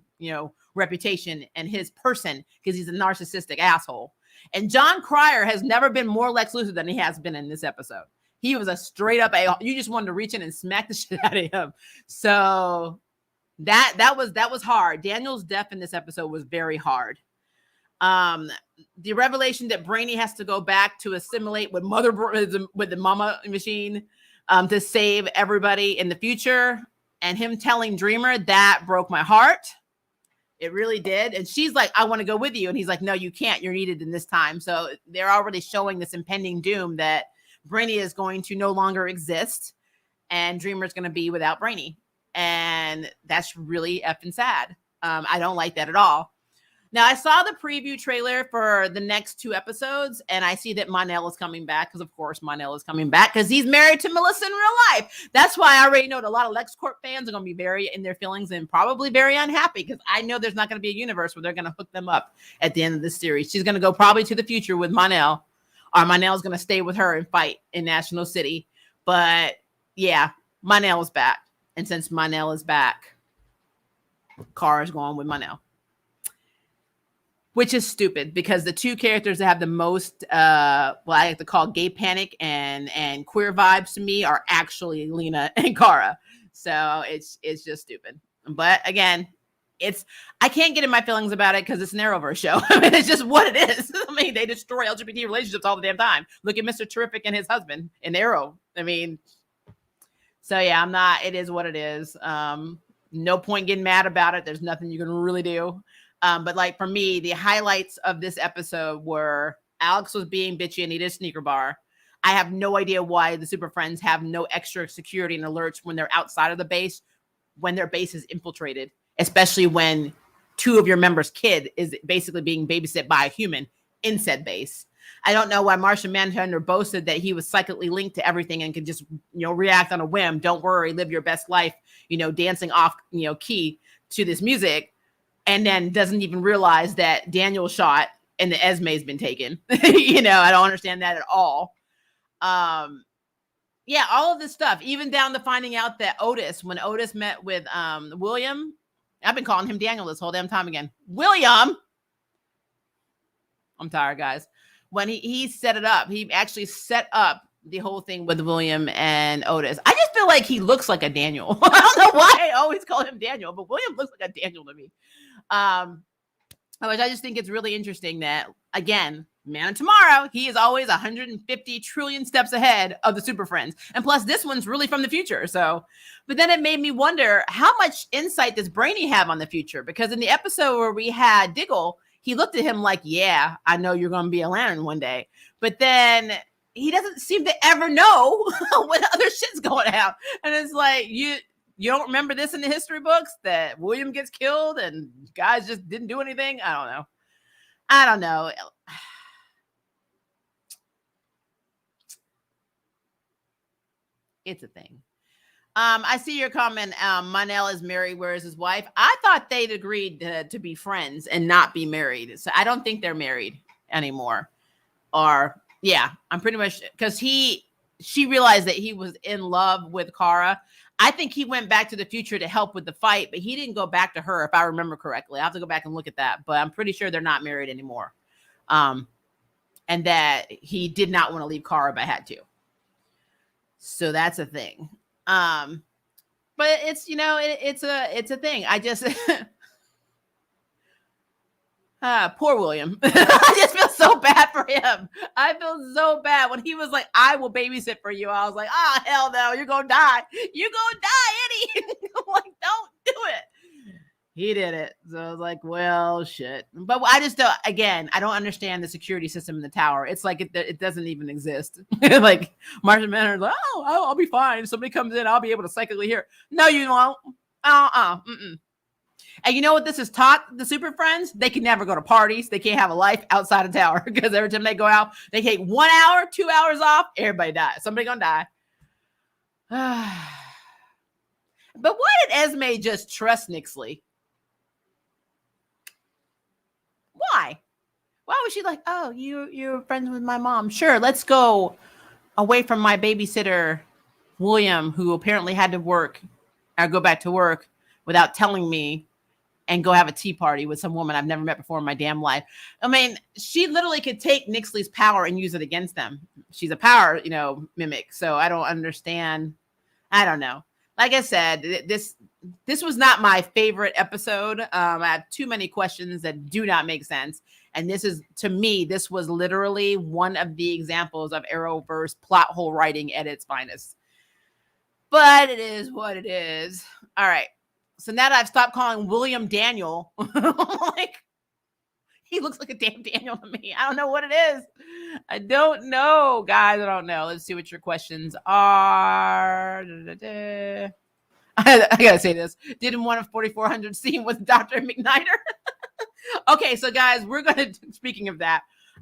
reputation and his person, because he's a narcissistic asshole. And John Cryer has never been more Lex Luthor than he has been in this episode. He was a straight up a-hole. You just wanted to reach in and smack the shit out of him. So that was hard. Daniel's death in this episode was very hard. The revelation that Brainy has to go back to assimilate with the mama machine to save everybody in the future, and him telling Dreamer, that broke my heart. It really did. And she's like, I want to go with you. And he's like, no, you can't. You're needed in this time. So they're already showing this impending doom that Brainy is going to no longer exist and Dreamer's going to be without Brainy. And that's really effing sad. I don't like that at all. Now, I saw the preview trailer for the next 2 episodes, and I see that Mon-El is coming back, because, of course, Mon-El is coming back, because he's married to Melissa in real life. That's why I already know that a lot of LexCorp fans are going to be very in their feelings and probably very unhappy, because I know there's not going to be a universe where they're going to hook them up at the end of the series. She's going to go probably to the future with Mon-El, or Mon-El's going to stay with her and fight in National City. But, yeah, Mon-El is back. And since Mon-El is back, Kara's going with Mon-El. Which is stupid, because the 2 characters that have the most, I like to call gay panic and queer vibes to me are actually Lena and Kara. So it's just stupid. But again, I can't get in my feelings about it because it's an Arrowverse show. I mean, it's just what it is. I mean, they destroy LGBT relationships all the damn time. Look at Mr. Terrific and his husband in Arrow. I mean, so yeah, it is what it is. No point getting mad about it. There's nothing you can really do. But like for me, the highlights of this episode were Alex was being bitchy and needed a sneaker bar. I have no idea why the Super Friends have no extra security and alerts when they're outside of the base, when their base is infiltrated, especially when 2 of your members' kid is basically being babysit by a human in said base. I don't know why Martian Manhunter boasted that he was psychically linked to everything and could just, react on a whim. Don't worry, live your best life, dancing off, key to this music. And then doesn't even realize that Daniel shot and the Esme's been taken. I don't understand that at all. Yeah, all of this stuff, even down to finding out that when Otis met with William, I've been calling him Daniel this whole damn time again. William. I'm tired, guys. When he set it up, he actually set up the whole thing with William and Otis. I just feel like he looks like a Daniel. I don't know why I always call him Daniel, but William looks like a Daniel to me. Which I just think it's really interesting that, again, Man of Tomorrow, he is always 150 trillion steps ahead of the Super Friends. And plus, this one's really from the future. So, but then it made me wonder, how much insight does Brainy have on the future? Because in the episode where we had Diggle, he looked at him like, yeah, I know you're going to be a Lantern one day. But then he doesn't seem to ever know what other shit's going on. And it's like, you don't remember this in the history books, that William gets killed and guys just didn't do anything? I don't know. It's a thing. I see your comment. Monel is married. Where is his wife? I thought they'd agreed to be friends and not be married. So I don't think they're married anymore. Or yeah, I'm pretty much, because she realized that he was in love with Kara. I think he went back to the future to help with the fight, but he didn't go back to her, if I remember correctly. I have to go back and look at that, but I'm pretty sure they're not married anymore. And that he did not want to leave Kara, but had to. So that's a thing. But it's, it's a thing. I just, poor William. I just feel so bad for him. I feel so bad when he was like, I will babysit for you. I was like, oh, hell no, you're going to die. You're going to die, Eddie. I'm like, don't do it. He did it. So I was like, well, shit. But I just don't, again, I don't understand the security system in the tower. It's like it doesn't even exist. Like Martian Manhunter's like, oh, I'll be fine. If somebody comes in, I'll be able to psychically hear. No, you won't. And you know what this has taught the Super Friends? They can never go to parties. They can't have a life outside of tower, because every time they go out, they take 1 hour, 2 hours off, everybody dies. Somebody gonna die. But why did Esme just trust Nixley? Why? Why was she like, oh, you're friends with my mom? Sure, let's go away from my babysitter, William, who apparently had to work or go back to work without telling me, and go have a tea party with some woman I've never met before in my damn life. I mean, she literally could take Nixley's power and use it against them. She's a power, mimic. So I don't understand. I don't know. Like I said, this was not my favorite episode. I have too many questions that do not make sense. And this is, to me, this was literally one of the examples of Arrowverse plot hole writing at its finest. But it is what it is. All right. So now that I've stopped calling William Daniel, like, he looks like a damn Daniel to me. I don't know what it is. I don't know, guys. I don't know. Let's see what your questions are. I gotta say this. Didn't want a 4400 scene with Dr. McNider. Okay, so guys, we're gonna, speaking of that,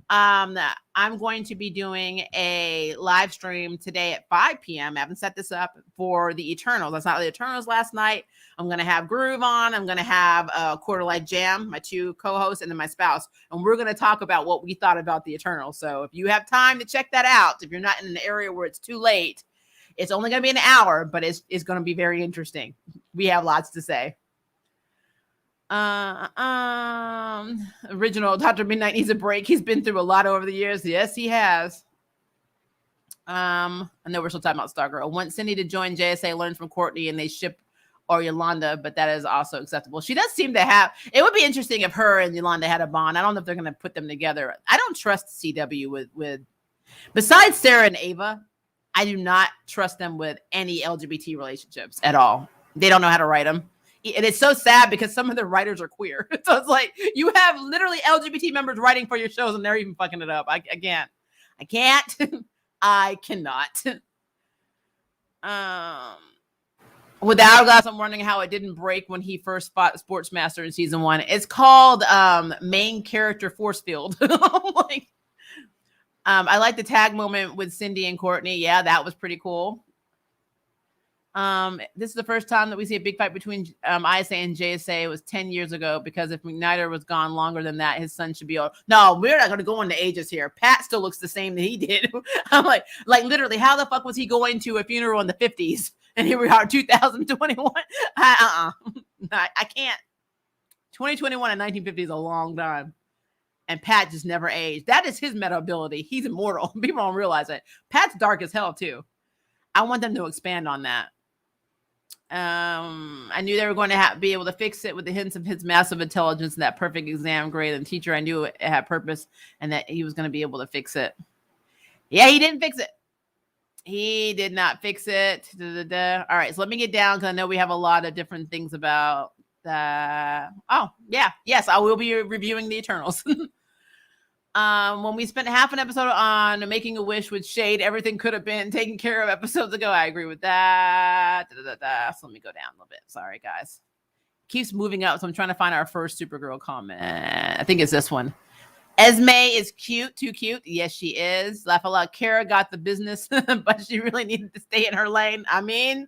I'm going to be doing a live stream today at 5 p.m. I haven't set this up for the Eternals. I saw the Eternals last night. I'm going to have Groove on. I'm going to have Quarter Life Jam, my two co-hosts, and then my spouse. And we're going to talk about what we thought about the Eternals. So if you have time to check that out, if you're not in an area where it's too late, it's only going to be an hour, but it's going to be very interesting. We have lots to say. Original Dr. Midnight needs a break. He's been through a lot over the years. Yes, he has. I know we're still talking about Stargirl. Want Cindy to join JSA, learn from Courtney, and they ship or Yolanda, but that is also acceptable. She does seem to have, it would be interesting if her and Yolanda had a bond. I don't know if they're going to put them together. I don't trust CW with besides Sarah and Ava, I do not trust them with any LGBT relationships at all. They don't know how to write them. And it's so sad because some of the writers are queer. So it's like you have literally LGBT members writing for your shows and they're even fucking it up. I can't. I cannot. With the Hourglass, I'm wondering how it didn't break when he first fought Sportsmaster in season 1. It's called main character force field. Like, I like the tag moment with Cindy and Courtney. Yeah, that was pretty cool. This is the first time that we see a big fight between ISA and JSA. It was 10 years ago, because if McNider was gone longer than that, his son should be old. No, we're not going to go into ages here. Pat still looks the same that he did. I'm like literally, how the fuck was he going to a funeral in the 50s? And here we are, 2021. I can't. 2021 and 1950 is a long time. And Pat just never aged. That is his meta ability. He's immortal. People don't realize it. Pat's dark as hell, too. I want them to expand on that. I knew they were going to be able to fix it with the hints of his massive intelligence and that perfect exam grade. And teacher, I knew it had purpose and that he was going to be able to fix it. Yeah, he didn't fix it. He did not fix it. All right, so let me get down because I know we have a lot of different things about that. Oh, yeah. Yes, I will be reviewing the Eternals. When we spent half an episode on Making a Wish with Shade, everything could have been taken care of episodes ago. I agree with that. So let me go down a little bit. Sorry, guys. Keeps moving up, so I'm trying to find our first Supergirl comment. I think it's this one. Esme is cute, too cute. Yes, she is. Laugh a lot. Kara got the business, but she really needed to stay in her lane. I mean,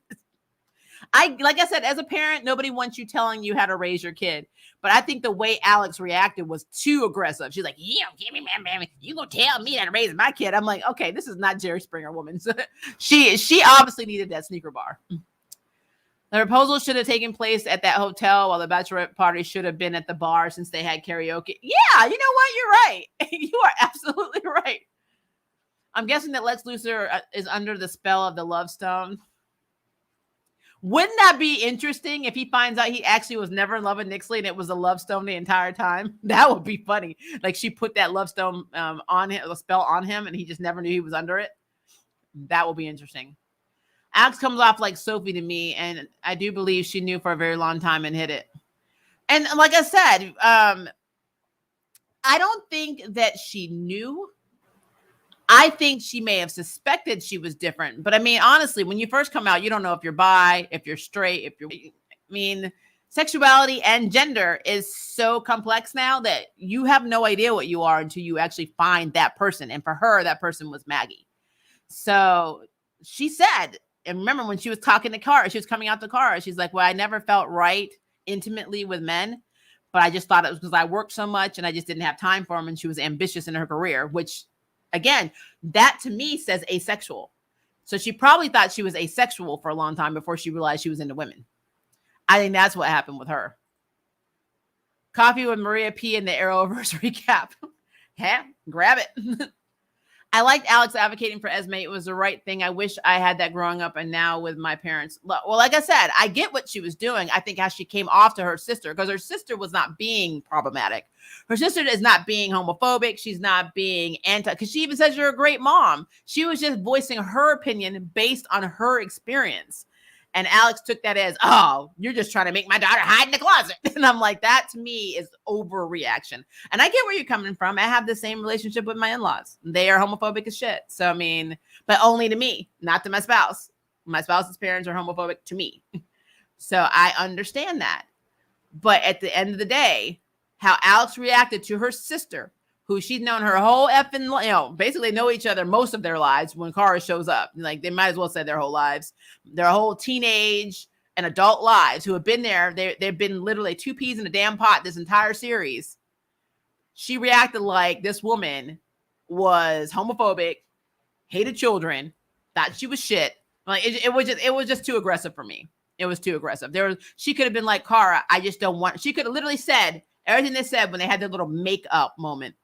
like I said, as a parent, nobody wants you telling you how to raise your kid. But I think the way Alex reacted was too aggressive. She's like, "You don't give me, man. You gonna tell me how to raise my kid?" I'm like, okay, this is not Jerry Springer woman. So she obviously needed that sneaker bar. The proposal should have taken place at that hotel while the bachelorette party should have been at the bar since they had karaoke. Yeah, you know what? You're right. You are absolutely right. I'm guessing that Lex Luthor is under the spell of the Love Stone. Wouldn't that be interesting if he finds out he actually was never in love with Nixley and it was a Love Stone the entire time? That would be funny. Like she put that Love Stone on him, a spell on him, and he just never knew he was under it. That will be interesting. Alex comes off like Sophie to me, and I do believe she knew for a very long time and hid it. And like I said, I don't think that she knew. I think she may have suspected she was different. But I mean, honestly, when you first come out, you don't know if you're bi, if you're straight, sexuality and gender is so complex now that you have no idea what you are until you actually find that person. And for her, that person was Maggie. So she said, and remember when she was talking to Kara, she was coming out the car. She's like, well, I never felt right intimately with men, but I just thought it was because I worked so much and I just didn't have time for them. And she was ambitious in her career, which again, that to me says asexual. So she probably thought she was asexual for a long time before she realized she was into women. I think that's what happened with her. Coffee with Maria P in the Arrowverse recap. Yeah, grab it. I liked Alex advocating for Esme. It was the right thing. I wish I had that growing up and now with my parents. Well, like I said, I get what she was doing. I think how she came off to her sister, because her sister was not being problematic. Her sister is not being homophobic. She's not being because she even says you're a great mom. She was just voicing her opinion based on her experience. And Alex took that as, oh, you're just trying to make my daughter hide in the closet. And I'm like, that to me is overreaction. And I get where you're coming from. I have the same relationship with my in-laws. They are homophobic as shit. So, I mean, but only to me, not to my spouse. My spouse's parents are homophobic to me. So I understand that. But at the end of the day, how Alex reacted to her sister, who she's known her whole effing, basically know each other most of their lives when Kara shows up. Like, they might as well say their whole lives, their whole teenage and adult lives, who have been there. They've been literally two peas in a damn pot this entire series. She reacted like this woman was homophobic, hated children, thought she was shit. Like, it was just too aggressive for me. It was too aggressive. She could have been like, Kara, I just don't want, she could have literally said everything they said when they had their little makeup moment.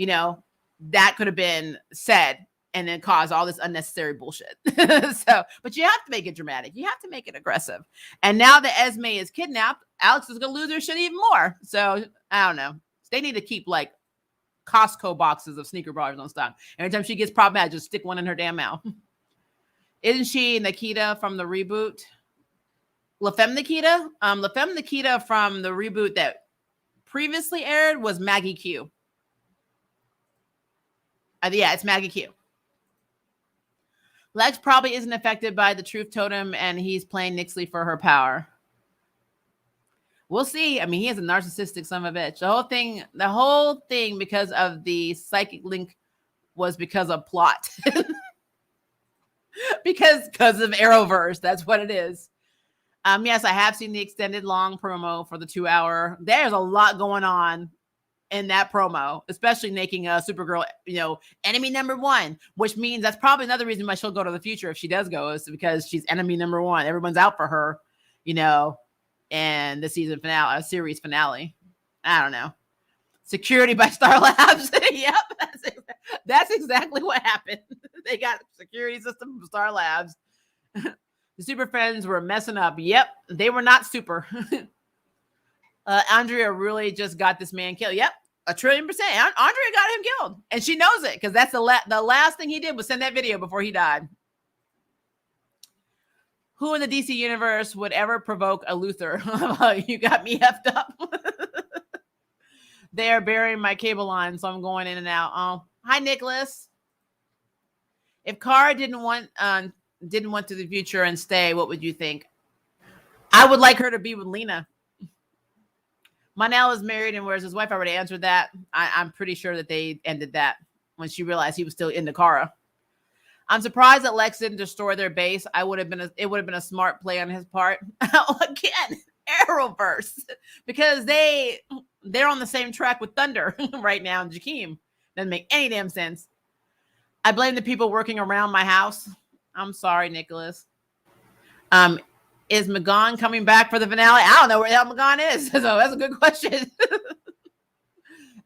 That could have been said and then cause all this unnecessary bullshit. But you have to make it dramatic. You have to make it aggressive. And now that Esme is kidnapped, Alex is going to lose her shit even more. So I don't know. They need to keep like Costco boxes of sneaker bars on stock. Every time she gets problematic, just stick one in her damn mouth. Isn't she Nikita from the reboot? La Femme Nikita? La Femme Nikita from the reboot that previously aired was Maggie Q. Yeah, it's Maggie Q. Lex probably isn't affected by the truth totem, and he's playing Nixley for her power. We'll see. I mean, he is a narcissistic son of a bitch. The whole thing because of the psychic link was because of plot. because of Arrowverse. That's what it is. Yes, I have seen the extended long promo for the 2-hour. There's a lot going on in that promo, especially making a Supergirl, enemy number one, which means that's probably another reason why she'll go to the future if she does go, is because she's enemy number one. Everyone's out for her, and the season finale, series finale. I don't know. Security by Star Labs. Yep, that's exactly what happened. They got a security system from Star Labs. The super friends were messing up. Yep, they were not super. Andrea really just got this man killed. Yep, 1,000,000,000%. Andrea got him killed, and she knows it because that's the last thing he did was send that video before he died. Who in the DC universe would ever provoke a Luther? You got me effed up. They are burying my cable line, so I'm going in and out. Oh, hi, Nicholas. If Kara didn't want to the future and stay, what would you think? I would like her to be with Lena. Monel is married and where's his wife? I already answered that. I'm pretty sure that they ended that when she realized he was still into Kara. I'm surprised that Lex didn't destroy their base. It would have been a smart play on his part. Again, Arrowverse, because they're on the same track with Thunder right now. And Jakeem doesn't make any damn sense. I blame the people working around my house. I'm sorry, Nicholas. Is McGon coming back for the finale? I don't know where the hell McGon is. So that's a good question.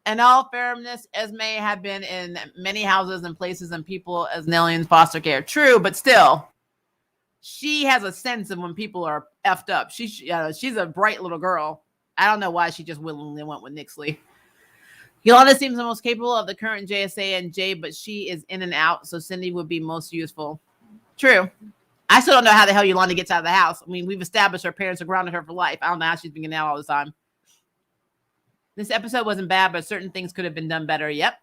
In all fairness, Esme have been in many houses and places and people as Nellion's foster care. True, but still, she has a sense of when people are effed up. She's a bright little girl. I don't know why she just willingly went with Nixley. Yolanda seems the most capable of the current JSA and J, but she is in and out, so Cindy would be most useful. True. I still don't know how the hell Yolanda gets out of the house. I mean, we've established her parents are grounded her for life. I don't know how she's been getting out all the time. This episode wasn't bad, but certain things could have been done better. Yep.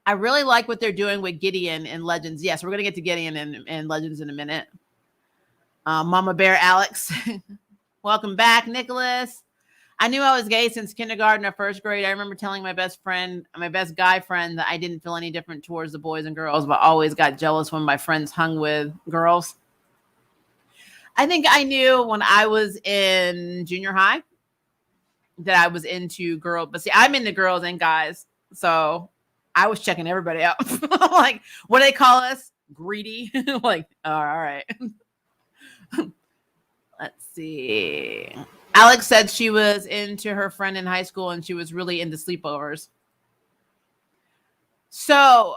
I really like what they're doing with Gideon in Legends. Yes, we're going to get to Gideon in Legends in a minute. Mama Bear Alex. Welcome back, Nicholas. I knew I was gay since kindergarten or first grade. I remember telling my best guy friend, that I didn't feel any different towards the boys and girls, but always got jealous when my friends hung with girls. I think I knew when I was in junior high that I was into girls, but see, I'm into girls and guys, so I was checking everybody out. Like, what do they call us? Greedy. Like, all right. Let's see. Alex said she was into her friend in high school and she was really into sleepovers. So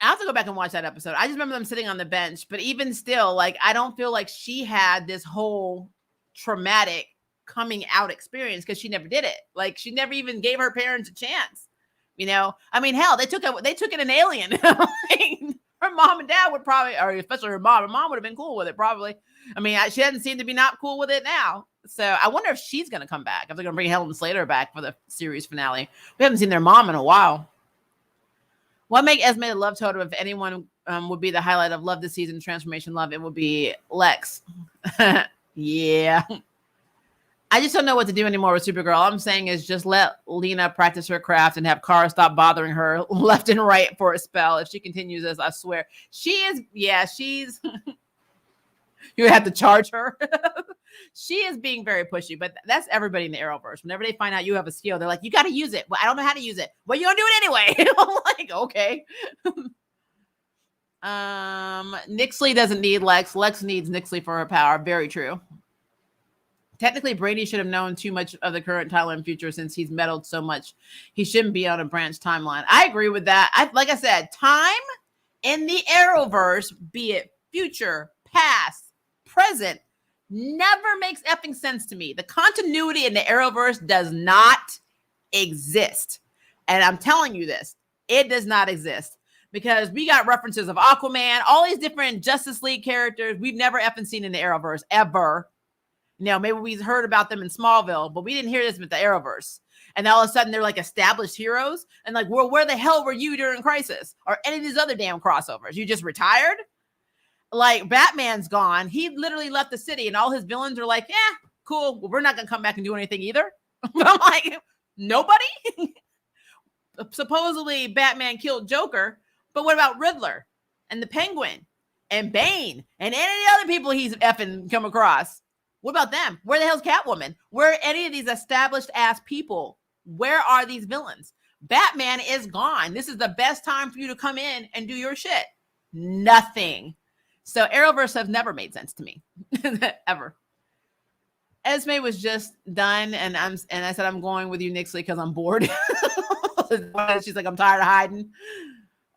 I have to go back and watch that episode. I just remember them sitting on the bench, but even still, like, I don't feel like she had this whole traumatic coming out experience because she never did it. Like, she never even gave her parents a chance. You know, I mean, hell, they took it an alien. Her mom and dad would probably, or especially her mom would have been cool with it probably. I mean, she doesn't seem to be not cool with it now. So I wonder if she's going to come back. If they're going to bring Helen Slater back for the series finale. We haven't seen their mom in a while. What make Esme the love totem? If anyone would be the highlight of love this season, transformation love, it would be Lex. Yeah. I just don't know what to do anymore with Supergirl. All I'm saying is just let Lena practice her craft and have Kara stop bothering her left and right for a spell. If she continues this, I swear. She's you have to charge her. She is being very pushy, but that's everybody in the Arrowverse. Whenever they find out you have a skill, they're like, you got to use it. Well, I don't know how to use it. Well, you're going to do it anyway. I'm like, okay. Nixley doesn't need Lex. Lex needs Nixley for her power. Very true. Technically, Brady should have known too much of the current timeline future since he's meddled so much. He shouldn't be on a branch timeline. I agree with that. Like I said, time in the Arrowverse, be it future, past, present, never makes effing sense to me. The continuity in the Arrowverse does not exist. And I'm telling you this, it does not exist. Because we got references of Aquaman, all these different Justice League characters we've never effing seen in the Arrowverse, ever. You know, maybe we heard about them in Smallville, but we didn't hear this with the Arrowverse. And all of a sudden, they're like established heroes. And like, well, where the hell were you during Crisis? Or any of these other damn crossovers? You just retired? Like, Batman's gone. He literally left the city, and all his villains are like, yeah, cool. Well, we're not going to come back and do anything either. I'm like, nobody? Supposedly, Batman killed Joker. But what about Riddler and the Penguin and Bane and any other people he's effing come across? What about them? Where the hell's Catwoman? Where are any of these established ass people? Where are these villains? Batman is gone. This is the best time for you to come in and do your shit. Nothing. So Arrowverse have never made sense to me. Ever. Esme was just done, and I said I'm going with you, Nixley, because I'm bored. She's like, I'm tired of hiding.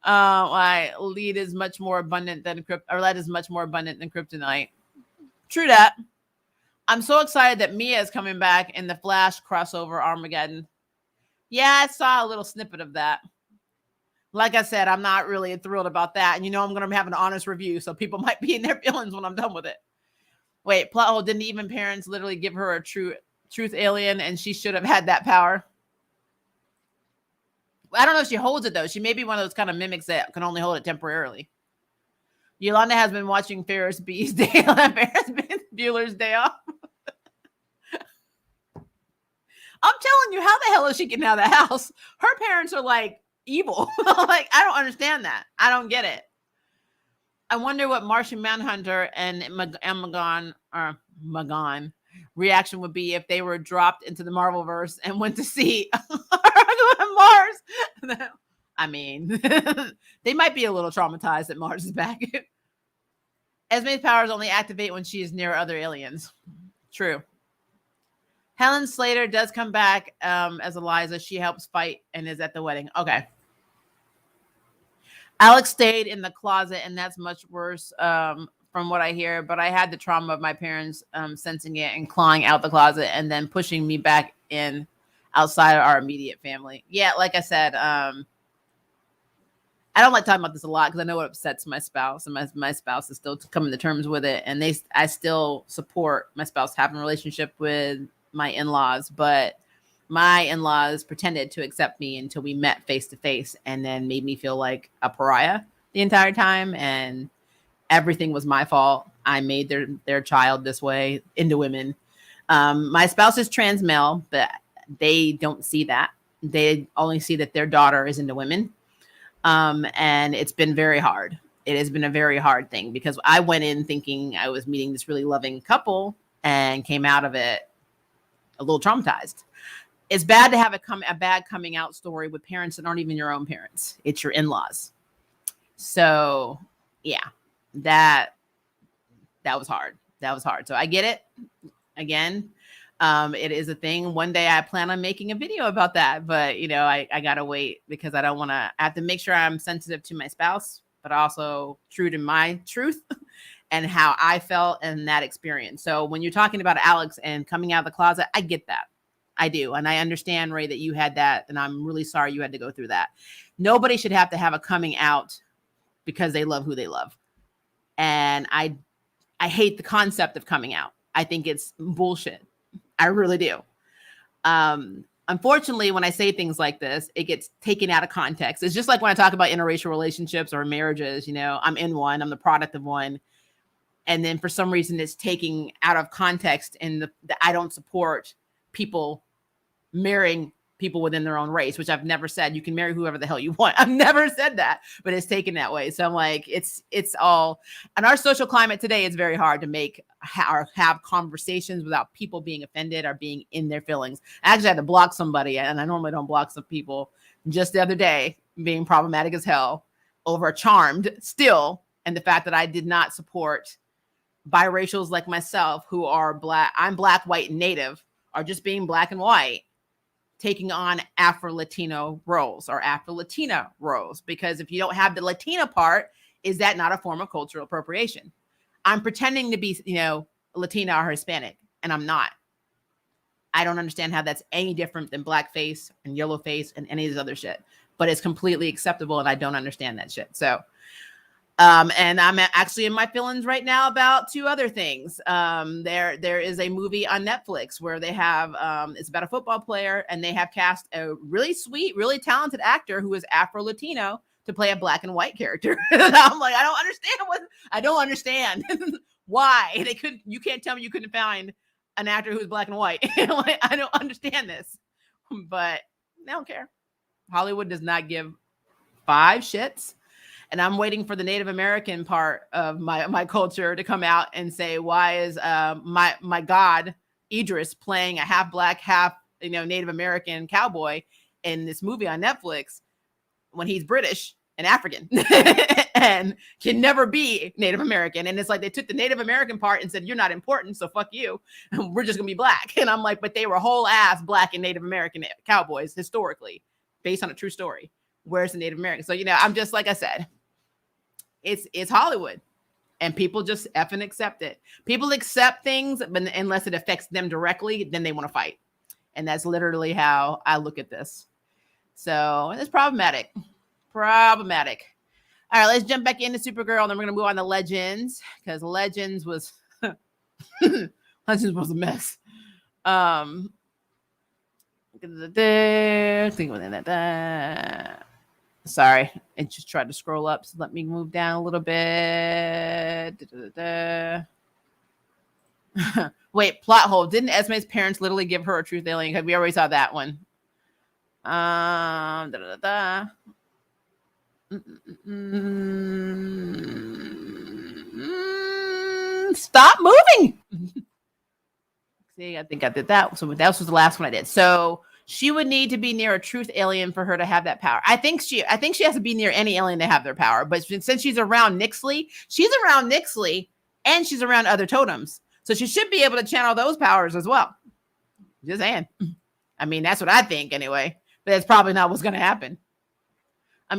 Why lead is much more abundant than lead is much more abundant than kryptonite. True that. I'm so excited that Mia is coming back in the Flash crossover Armageddon. Yeah, I saw a little snippet of that. Like I said, I'm not really thrilled about that. And I'm going to have an honest review, so people might be in their feelings when I'm done with it. Wait, plot hole, didn't even parents literally give her a truth alien and she should have had that power? I don't know if she holds it, though. She may be one of those kind of mimics that can only hold it temporarily. Yolanda has been watching Ferris Bueller's Day Off. I'm telling you, how the hell is she getting out of the house? Her parents are like evil. Like, I don't understand that. I don't get it. I wonder what Martian Manhunter and Magon reaction would be if they were dropped into the Marvelverse and went to see Mars. I mean, they might be a little traumatized that Mars is back. Esme's powers only activate when she is near other aliens. True. Helen Slater does come back as Eliza. She helps fight and is at the wedding. Okay. Alex stayed in the closet, and that's much worse from what I hear. But I had the trauma of my parents sensing it and clawing out the closet and then pushing me back in outside of our immediate family. Yeah, like I said, I don't like talking about this a lot because I know it upsets my spouse, and my spouse is still coming to terms with it. And I still support my spouse having a relationship with my in-laws, but my in-laws pretended to accept me until we met face to face and then made me feel like a pariah the entire time. And everything was my fault. I made their child this way into women. My spouse is trans male, but they don't see that. They only see that their daughter is into women. And it's been very hard. It has been a very hard thing because I went in thinking I was meeting this really loving couple and came out of it a little traumatized. It's bad to have a bad coming out story with parents that aren't even your own parents. It's your in-laws. So yeah, that was hard. That was hard. So I get it. Again, it is a thing. One day I plan on making a video about that, but I gotta wait because I don't want to. I have to make sure I'm sensitive to my spouse, but also true to my truth and how I felt in that experience. So when you're talking about Alex and coming out of the closet, I get that. I do. And I understand, Ray, that you had that. And I'm really sorry you had to go through that. Nobody should have to have a coming out because they love who they love. And I hate the concept of coming out. I think it's bullshit. I really do. Unfortunately, when I say things like this, it gets taken out of context. It's just like when I talk about interracial relationships or marriages, I'm in one, I'm the product of one. And then for some reason it's taken out of context and I don't support people marrying people within their own race, which I've never said. You can marry whoever the hell you want. I've never said that, but it's taken that way. So I'm like, it's all, and our social climate today is very hard to make or have conversations without people being offended or being in their feelings. I actually had to block somebody, and I normally don't block some people, just the other day, being problematic as hell over Charmed still, and the fact that I did not support biracials like myself who are black. I'm black, white, and native, are just being black and white, taking on Afro-Latino roles or Afro-Latina roles. Because if you don't have the Latina part, is that not a form of cultural appropriation? I'm pretending to be, Latina or Hispanic, and I'm not. I don't understand how that's any different than blackface and yellowface and any of this other shit. But it's completely acceptable, and I don't understand that shit. So, and I'm actually in my feelings right now about two other things. There is a movie on Netflix where they have, it's about a football player, and they have cast a really sweet, really talented actor who is Afro-Latino to play a black and white character. And I'm like, I don't understand why you can't tell me you couldn't find an actor who's black and white. Like, I don't understand this, but I don't care. Hollywood does not give 5 shits. And I'm waiting for the Native American part of my culture to come out and say, why is my god Idris playing a half black, half Native American cowboy in this movie on Netflix when he's British and African and can never be Native American? And it's like they took the Native American part and said, you're not important, so fuck you. We're just gonna be black. And I'm like, but they were whole ass black and Native American cowboys historically, based on a true story. Where's the Native American? So, I'm just, like I said, it's Hollywood, and people just effing accept it. People accept things, but unless it affects them directly, then they want to fight. And that's literally how I look at this. So it's problematic. Problematic. All right, let's jump back into Supergirl, and then we're going to move on to Legends, because Legends was Legends was a mess. Sorry, it just tried to scroll up, so let me move down a little bit. Wait, plot hole. Didn't Esme's parents literally give her a truth alien? Because we already saw that one. Stop moving. See, I think I did that. So that was the last one I did. So she would need to be near a truth alien for her to have that power. I think she has to be near any alien to have their power. But since she's around Nixley, and she's around other totems. So she should be able to channel those powers as well. Just saying. I mean, that's what I think anyway. But that's probably not what's going to happen.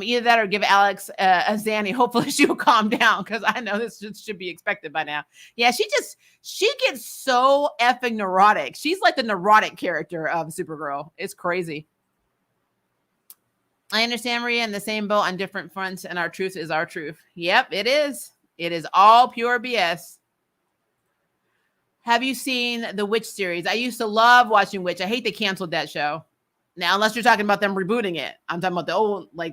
Either that or give Alex a Zanny. Hopefully she will calm down, because I know this should be expected by now. Yeah, she gets so effing neurotic. She's like the neurotic character of Supergirl. It's crazy. I understand, Maria, in the same boat on different fronts, and our truth is our truth. Yep, it is. It is all pure BS. Have you seen the Witch series? I used to love watching Witch. I hate they canceled that show. Now, unless you're talking about them rebooting it, I'm talking about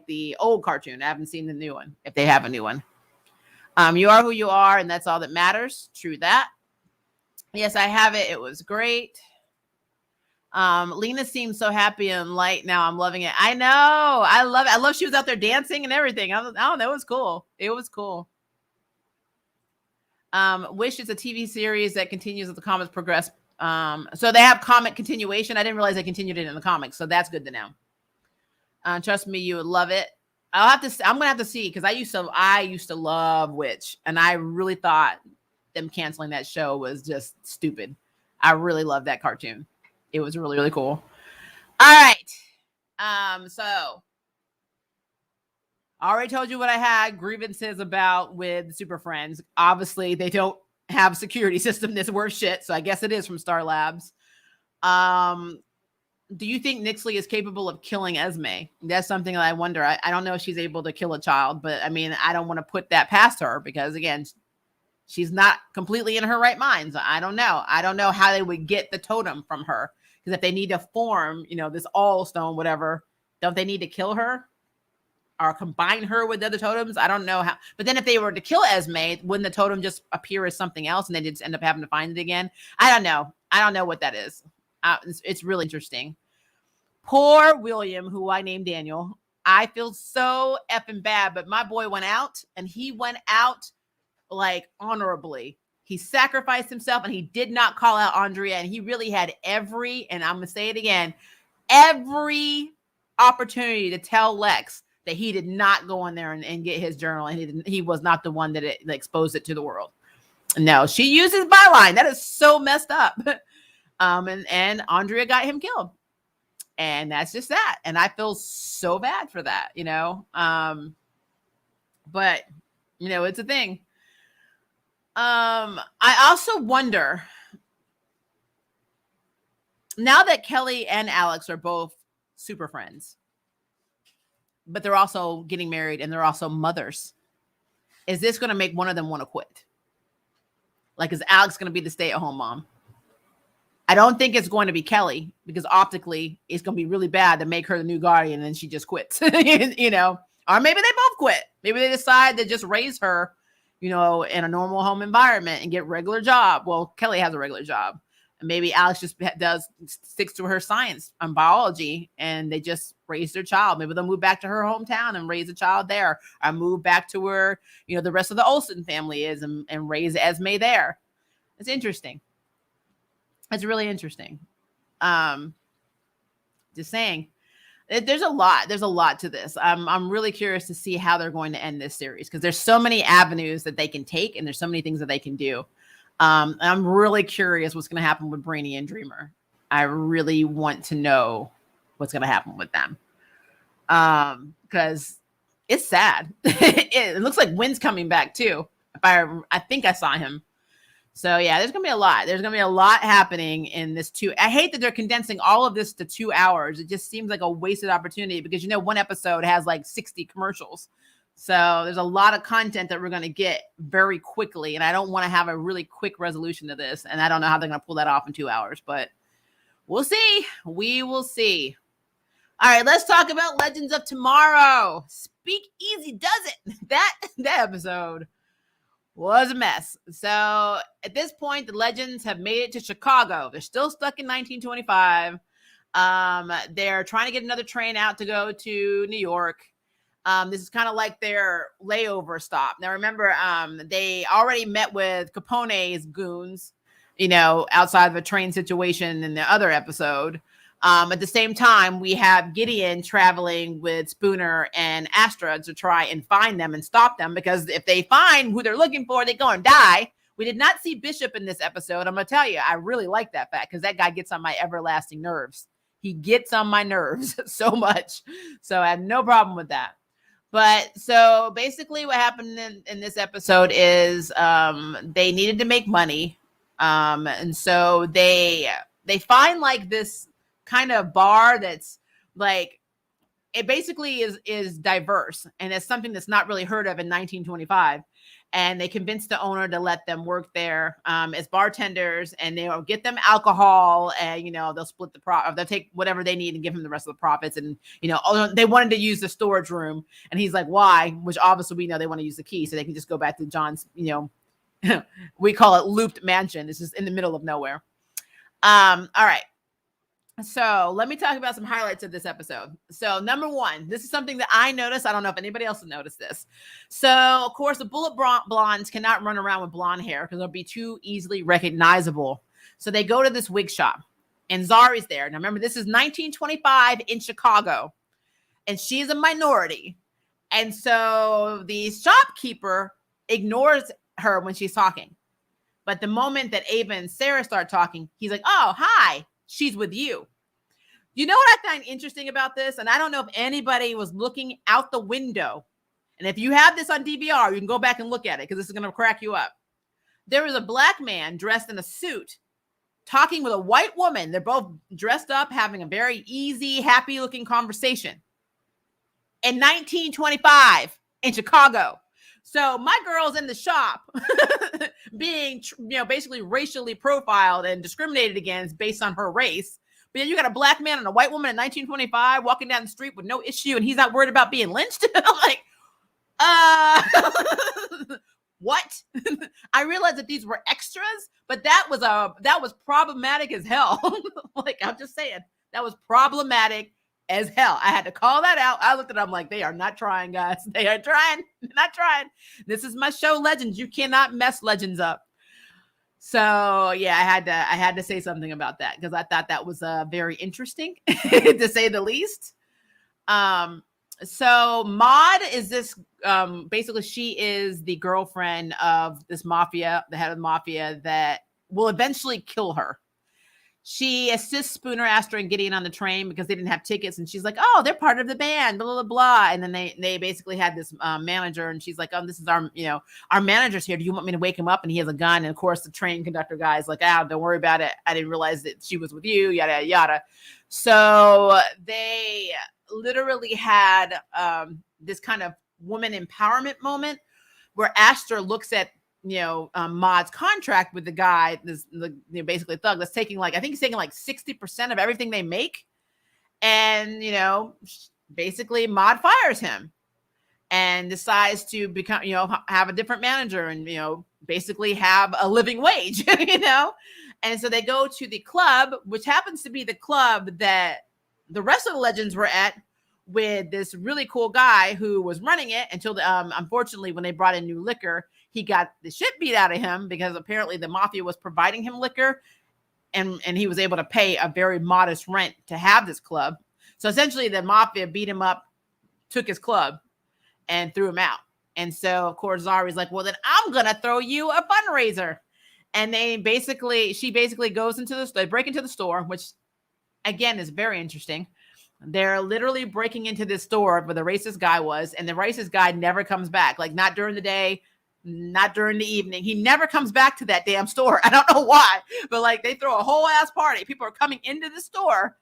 the old cartoon. I haven't seen the new one, if they have a new one. You are who you are, and that's all that matters. True that. Yes, I have it. It was great. Lena seems so happy and light now. I'm loving it. I know. I love it. I love she was out there dancing and everything. I don't know. It was cool. It was cool. Wish is a TV series that continues as the comics progress. So they have comic continuation. I didn't realize they continued it in the comics, so that's good to know. Trust me, you would love it. I'm gonna have to see, because I used to love Witch, and I really thought them canceling that show was just stupid. I really loved that cartoon. It was really, really cool. All right. So I already told you what I had grievances about with Super Friends. Obviously, they don't have a security system that's worth shit, so I guess it is from Star Labs. Do you think Nixley is capable of killing Esme? That's something that I wonder. I don't know if she's able to kill a child, but I mean, I don't want to put that past her, because again, she's not completely in her right mind. So I don't know. I don't know how they would get the totem from her, because if they need to form, this all stone, whatever, don't they need to kill her or combine her with the other totems? I don't know how. But then if they were to kill Esme, wouldn't the totem just appear as something else, and they just end up having to find it again? I don't know. I don't know what that is. It's really interesting. Poor William, who I named Daniel. I feel so effing bad, but my boy went out, and he went out like honorably. He sacrificed himself, and he did not call out Andrea, and he really had and I'm going to say it again, every opportunity to tell Lex that he did not go in there and get his journal, and he was not the one that exposed it to the world. No, she used his byline. That is so messed up. And Andrea got him killed. And that's just that. And I feel so bad for that, but it's a thing. I also wonder, now that Kelly and Alex are both super friends, but they're also getting married and they're also mothers, is this going to make one of them want to quit? Like, is Alex going to be the stay-at-home mom? I don't think it's going to be Kelly, because optically it's going to be really bad to make her the new guardian and then she just quits, or maybe they both quit. Maybe they decide to just raise her, in a normal home environment and get regular job. Well, Kelly has a regular job, and maybe Alex just sticks to her science and biology, and they just raise their child. Maybe they'll move back to her hometown and raise a child there, or move back to where, the rest of the Olsen family is, and raise Esme there. It's interesting. It's really interesting. Just saying, there's a lot to this. I'm really curious to see how they're going to end this series, because there's so many avenues that they can take, and there's so many things that they can do. I'm really curious what's going to happen with Brainy and Dreamer. I really want to know what's going to happen with them. because it's sad. It looks like Wynn's coming back too. I think I saw him. So yeah, there's gonna be a lot. There's gonna be a lot happening in this I hate that they're condensing all of this to 2 hours. It just seems like a wasted opportunity because one episode has like 60 commercials. So there's a lot of content that we're gonna get very quickly, and I don't want to have a really quick resolution to this. And I don't know how they're gonna pull that off in 2 hours, but we'll see. We will see. All right, let's talk about Legends of Tomorrow. Speak Easy does it. That episode was a mess. So at this point, the Legends have made it to Chicago. They're still stuck in 1925. They're trying to get another train out to go to New York. This is kind of like their layover stop. Now, remember, they already met with Capone's goons, outside of a train situation in the other episode. At the same time, we have Gideon traveling with Spooner and Astra to try and find them and stop them, because if they find who they're looking for, they're going to die. We did not see Bishop in this episode. I'm going to tell you, I really like that fact because that guy gets on my everlasting nerves. He gets on my nerves so much. So I have no problem with that. But so basically what happened in this episode is they needed to make money. And so they find like this kind of bar that's like, it basically is diverse, and it's something that's not really heard of in 1925. And they convince the owner to let them work there as bartenders, and they'll get them alcohol, and they'll split the profit. They'll take whatever they need and give him the rest of the profits. And they wanted to use the storage room, and he's like, "Why?" Which obviously we know they want to use the key so they can just go back to John's. We call it looped mansion. It's just in the middle of nowhere. All right. So let me talk about some highlights of this episode. So number one, this is something that I noticed. I don't know if anybody else has noticed this. So of course, the bullet blondes cannot run around with blonde hair because they'll be too easily recognizable. So they go to this wig shop, and Zari's there. Now remember, this is 1925 in Chicago, and she's a minority. And so the shopkeeper ignores her when she's talking. But the moment that Ava and Sarah start talking, he's like, "Oh, hi. She's with you." You know what I find interesting about this? And I don't know if anybody was looking out the window. And if you have this on DVR, you can go back and look at it because this is going to crack you up. There was a black man dressed in a suit talking with a white woman. They're both dressed up, having a very easy, happy looking conversation in 1925 in Chicago. So my girl's in the shop being, basically racially profiled and discriminated against based on her race. But then you got a black man and a white woman in 1925 walking down the street with no issue, and he's not worried about being lynched. Like, what? I realized that these were extras, but that was problematic as hell. Like, I'm just saying, that was problematic as hell. I had to call that out. I looked at them like, they are not trying, guys. They are trying. They're not trying. This is my show, Legends. You cannot mess Legends up. So yeah, I had to say something about that because I thought that was very interesting to say the least. So Maud is this basically she is the girlfriend of this mafia, the head of the mafia that will eventually kill her. She assists Spooner, Astra, and Gideon on the train because they didn't have tickets. And she's like, "Oh, they're part of the band, blah, blah, blah." And then they basically had this manager, and she's like, "Oh, this is our manager's here. Do you want me to wake him up?" And he has a gun. And of course, the train conductor guy's like, "Don't worry about it. I didn't realize that she was with you, yada, yada." So they literally had this kind of woman empowerment moment where Astra looks at Maud's contract with the guy, basically thug that's taking I think he's taking 60% of everything they make. And, basically Maud fires him and decides to become, have a different manager and, basically have a living wage, And so they go to the club, which happens to be the club that the rest of the Legends were at with this really cool guy who was running it until, unfortunately, when they brought in new liquor, he got the shit beat out of him because apparently the mafia was providing him liquor and he was able to pay a very modest rent to have this club. So essentially the mafia beat him up, took his club and threw him out. And so of course Zari's like, "Well, then I'm going to throw you a fundraiser." And she basically goes into they break into the store, which again is very interesting. They're literally breaking into this store where the racist guy was, and the racist guy never comes back. Like, not during the day, not during the evening. He never comes back to that damn store. I don't know why, but like, they throw a whole ass party. People are coming into the store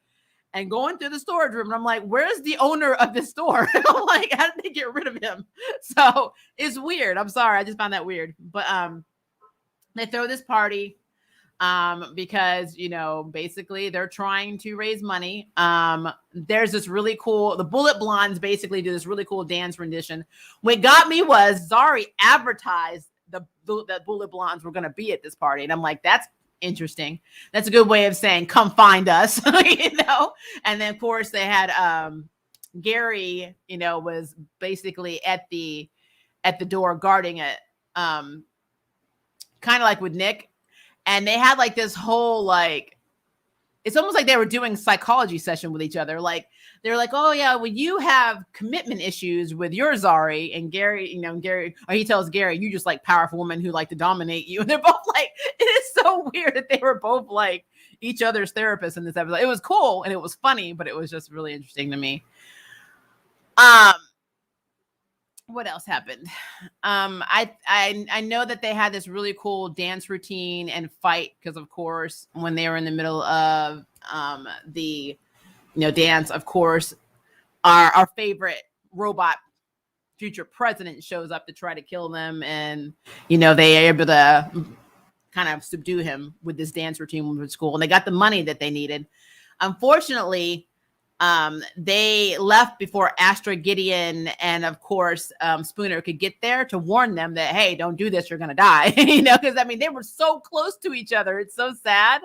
and going through the storage room. And I'm like, where's the owner of this store? I'm like, how did they get rid of him? So it's weird. I'm sorry. I just found that weird. But they throw this party because, you know, basically they're trying to raise money. There's this really cool, the Bullet Blondes basically do this really cool dance rendition. What got me was Zari advertised that Bullet Blondes were going to be at this party. And I'm like, that's interesting. That's a good way of saying, come find us, you know? And then of course they had, Gary, you know, was basically at the door guarding it. Kind of like with Nick. And they had like this whole, like, it's almost like they were doing psychology session with each other. Like, they're like, oh yeah, well, you have commitment issues with your Zari. And Gary, you know, or he tells Gary, you just like powerful women who like to dominate you. And they're both like, it is so weird that they were both like each other's therapists in this episode. It was cool and it was funny, but it was just really interesting to me. What else happened? I know that they had this really cool dance routine and fight because, of course, when they were in the middle of the, you know, dance, of course, our favorite robot future president shows up to try to kill them, and you know they are able to kind of subdue him with this dance routine with school, and they got the money that they needed. Unfortunately, they left before Astra, Gideon, and of course Spooner could get there to warn them that, hey, don't do this, you're gonna die. You know, because I mean they were so close to each other. It's so sad.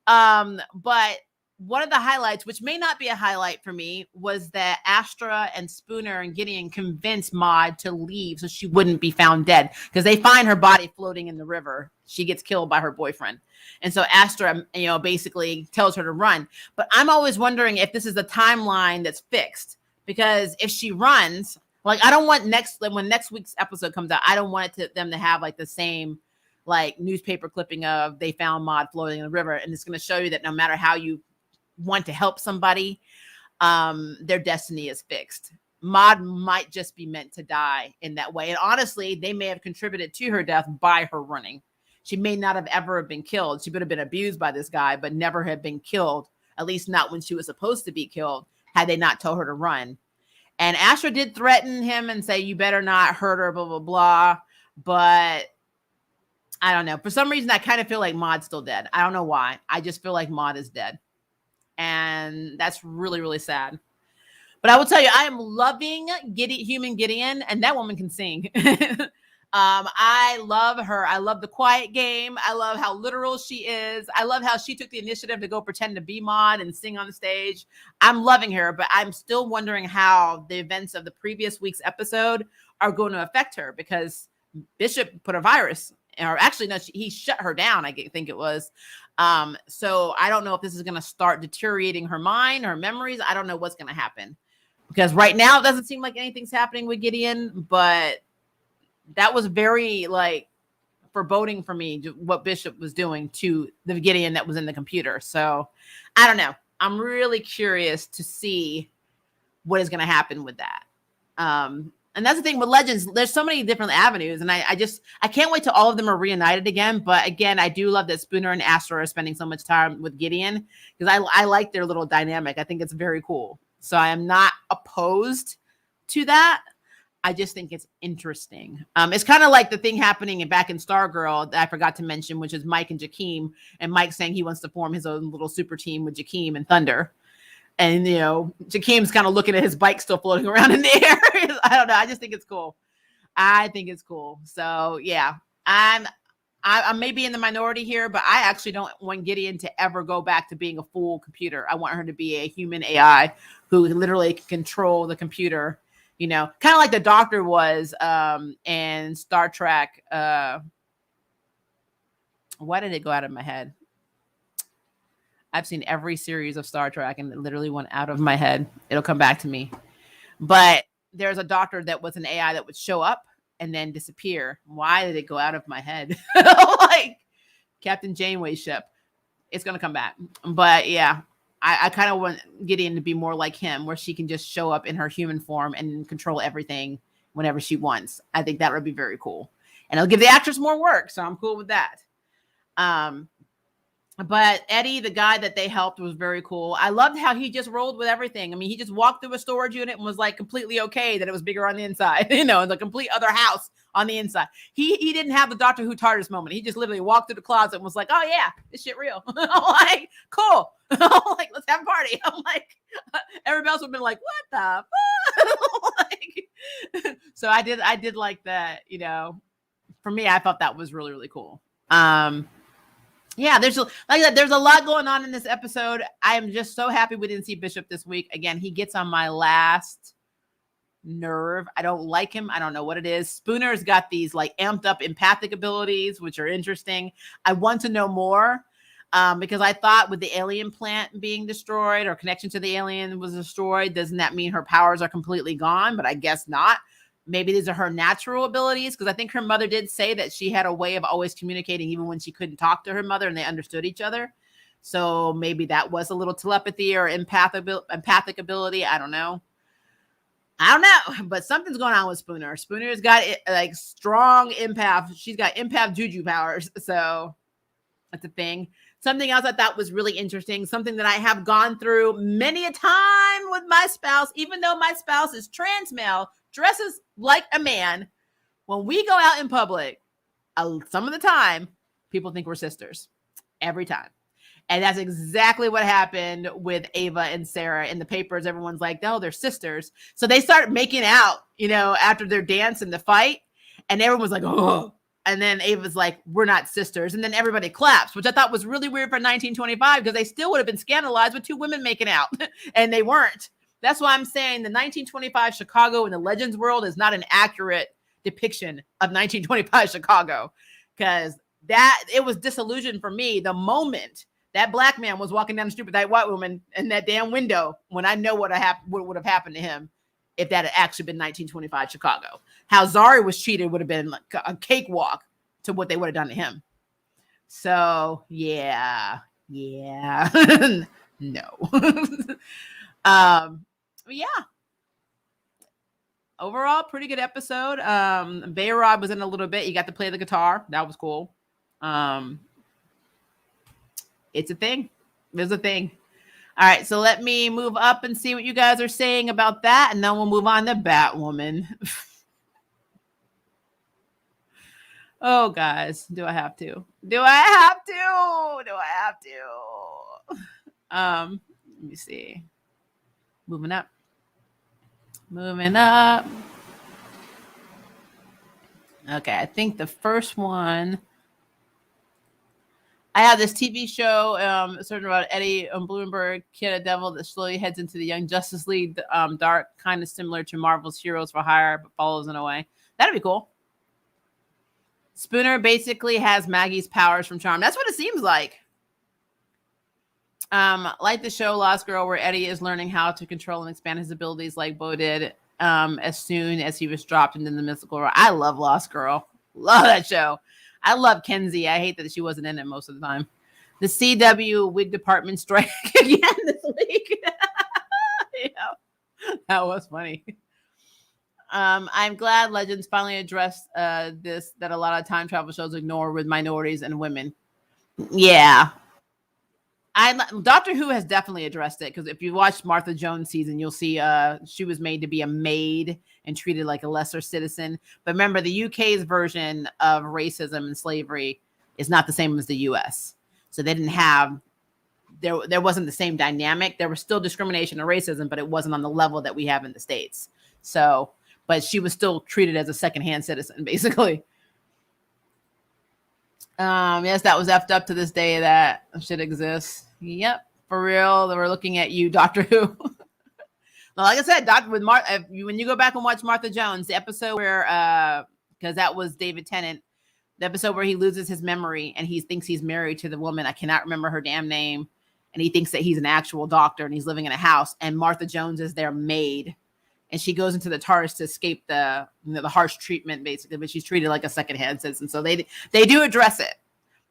But one of the highlights, which may not be a highlight for me, was that Astra and Spooner and Gideon convinced Maude to leave so she wouldn't be found dead, because they find her body floating in the river. She gets killed by her boyfriend. And so Astra, you know, basically tells her to run. But I'm always wondering if this is a timeline that's fixed, because if she runs, like, I don't want when next week's episode comes out, I don't want them to have like the same like newspaper clipping of they found Maude floating in the river. And it's going to show you that no matter how you want to help somebody, their destiny is fixed. Maude might just be meant to die in that way. And honestly, they may have contributed to her death by her running. She may not have ever been killed. She would have been abused by this guy, but never have been killed, at least not when she was supposed to be killed, had they not told her to run. And Astra did threaten him and say, you better not hurt her, blah, blah, blah. But I don't know. For some reason, I kind of feel like Maude's still dead. I don't know why. I just feel like Maude is dead. And that's really, really sad. But I will tell you, I am loving Human Gideon, and that woman can sing. I love her. I love the quiet game. I love how literal she is. I love how she took the initiative to go pretend to be Maude and sing on the stage. I'm loving her, but I'm still wondering how the events of the previous week's episode are going to affect her, because Bishop put a virus, or actually, no, he shut her down, I think it was. So I don't know if this is going to start deteriorating her mind, her memories. I don't know what's going to happen, because right now it doesn't seem like anything's happening with Gideon, but that was very like foreboding for me, what Bishop was doing to the Gideon that was in the computer. So I don't know. I'm really curious to see what is going to happen with that. And that's the thing with Legends. There's so many different avenues, and I can't wait till all of them are reunited again. But again, I do love that Spooner and Astra are spending so much time with Gideon, because I like their little dynamic. I think it's very cool. So I am not opposed to that. I just think it's interesting. It's kind of like the thing happening back in Stargirl that I forgot to mention, which is Mike and Jakeem, and Mike saying he wants to form his own little super team with Jakeem and Thunder. And, you know, Jakeem's kind of looking at his bike still floating around in the air. I don't know. I just think it's cool. I think it's cool. So, yeah, I may be in the minority here, but I actually don't want Gideon to ever go back to being a full computer. I want her to be a human AI who literally can control the computer, you know, kind of like the Doctor was in Star Trek. Why did it go out of my head? I've seen every series of Star Trek and it literally went out of my head. It'll come back to me. But there's a Doctor that was an AI that would show up and then disappear. Why did it go out of my head? Like Captain Janeway's ship. It's going to come back. But yeah, I kind of want Gideon to be more like him, where she can just show up in her human form and control everything whenever she wants. I think that would be very cool. And it'll give the actress more work. So I'm cool with that. But Eddie, the guy that they helped, was very cool. I loved how he just rolled with everything. I mean, he just walked through a storage unit and was like completely okay that it was bigger on the inside, the complete other house on the inside. He didn't have the Doctor Who TARDIS moment. He just literally walked through the closet and was like, oh yeah, this shit real. I'm like, cool. I'm like, let's have a party. I'm like, everybody else would have been like, what the fuck? So I did like that, for me, I thought that was really, really cool. Yeah, there's there's a lot going on in this episode. I am just so happy we didn't see Bishop this week. Again, he gets on my last nerve. I don't like him. I don't know what it is. Spooner's got these like amped up empathic abilities, which are interesting. I want to know more because I thought with the alien plant being destroyed or connection to the alien was destroyed, doesn't that mean her powers are completely gone? But I guess not. Maybe these are her natural abilities, because I think her mother did say that she had a way of always communicating even when she couldn't talk to her mother and they understood each other. So maybe that was a little telepathy or empathic ability. I don't know. But something's going on with Spooner. Spooner's got like strong empath. She's got empath juju powers. So that's a thing. Something else I thought was really interesting, something that I have gone through many a time with my spouse, even though my spouse is trans male, dresses like a man. When we go out in public, some of the time, people think we're sisters. Every time. And that's exactly what happened with Ava and Sarah. In the papers, everyone's like, oh, they're sisters. So they start making out, after their dance and the fight. And everyone was like, oh. And then Ava's like, we're not sisters. And then everybody claps, which I thought was really weird for 1925, because they still would have been scandalized with two women making out. And they weren't. That's why I'm saying the 1925 Chicago in the Legends world is not an accurate depiction of 1925 Chicago, because it was disillusioned for me the moment that black man was walking down the street with that white woman in that damn window, when I know what would have happened to him if that had actually been 1925 Chicago. How Zari was treated would have been like a cakewalk to what they would have done to him. So yeah. No. Yeah. Overall, pretty good episode. Bayrod was in a little bit. You got to play the guitar. That was cool. It's a thing. There's a thing. All right, so let me move up and see what you guys are saying about that, and then we'll move on to Batwoman. Oh, guys, do I have to? Let me see. Moving up. Okay, I think the first one, I have this TV show, certain about Eddie Bloomberg, Kid a Devil, that slowly heads into the Young Justice League dark, kind of similar to Marvel's Heroes for Hire, but follows in a way. That'd be cool. Spooner basically has Maggie's powers from Charm. That's what it seems like. Like the show Lost Girl, where Eddie is learning how to control and expand his abilities like Bo did as soon as he was dropped into the mystical world. I love Lost Girl. Love that show. I love Kenzie. I hate that she wasn't in it most of the time. The CW wig department strike again this week. Yeah, that was funny. I'm glad Legends finally addressed this, that a lot of time travel shows ignore with minorities and women. Yeah. Doctor Who has definitely addressed it, because if you watch Martha Jones season, you'll see she was made to be a maid and treated like a lesser citizen. But remember, the UK's version of racism and slavery is not the same as the US. So they didn't have, there wasn't the same dynamic. There was still discrimination and racism, but it wasn't on the level that we have in the States. So, but she was still treated as a secondhand citizen, basically. Yes, that was effed up to this day. That shit exists. Yep, for real. We're looking at you, Doctor Who. Well, like I said, when you go back and watch Martha Jones, the episode where, because that was David Tennant, the episode where he loses his memory and he thinks he's married to the woman, I cannot remember her damn name, and he thinks that he's an actual doctor and he's living in a house, and Martha Jones is their maid, and she goes into the TARDIS to escape the harsh treatment, basically, but she's treated like a secondhand citizen. So they do address it.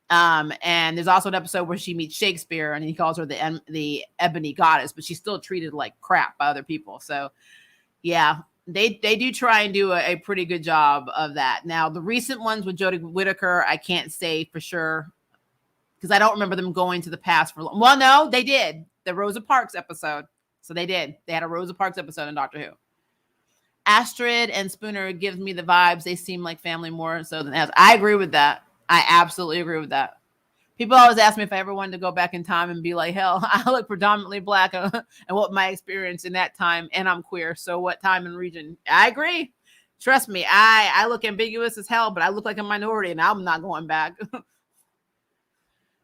And there's also an episode where she meets Shakespeare and he calls her the ebony goddess, but she's still treated like crap by other people. So yeah, they do try and do a pretty good job of that. Now, the recent ones with Jodie Whittaker, I can't say for sure because I don't remember them going to the past for long. Well, no, they did. The Rosa Parks episode. So they did. They had a Rosa Parks episode in Doctor Who. Astrid and Spooner gives me the vibes. They seem like family more so than as. I agree with that. I absolutely agree with that. People always ask me if I ever wanted to go back in time and be like, hell, I look predominantly black and what my experience in that time, and I'm queer. So what time and region? I agree. Trust me, I look ambiguous as hell, but I look like a minority and I'm not going back.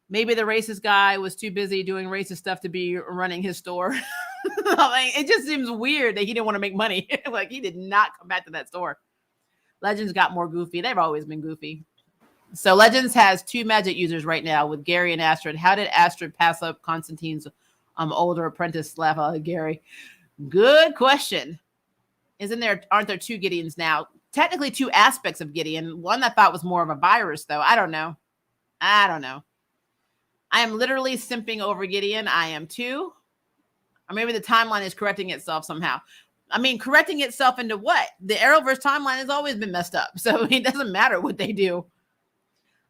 Maybe the racist guy was too busy doing racist stuff to be running his store. Like, it just seems weird that he didn't want to make money. Like, he did not come back to that store. Legends got more goofy. They've always been goofy. So Legends has 2 magic users right now with Gary and Astrid. How did Astrid pass up Constantine's older apprentice Gary? Good question. Aren't there 2 Gideons now? Technically 2 aspects of Gideon. One I thought was more of a virus, though. I don't know. I am literally simping over Gideon. I am too. Or maybe the timeline is correcting itself somehow. I mean, correcting itself into what? The Arrowverse timeline has always been messed up. So it doesn't matter what they do.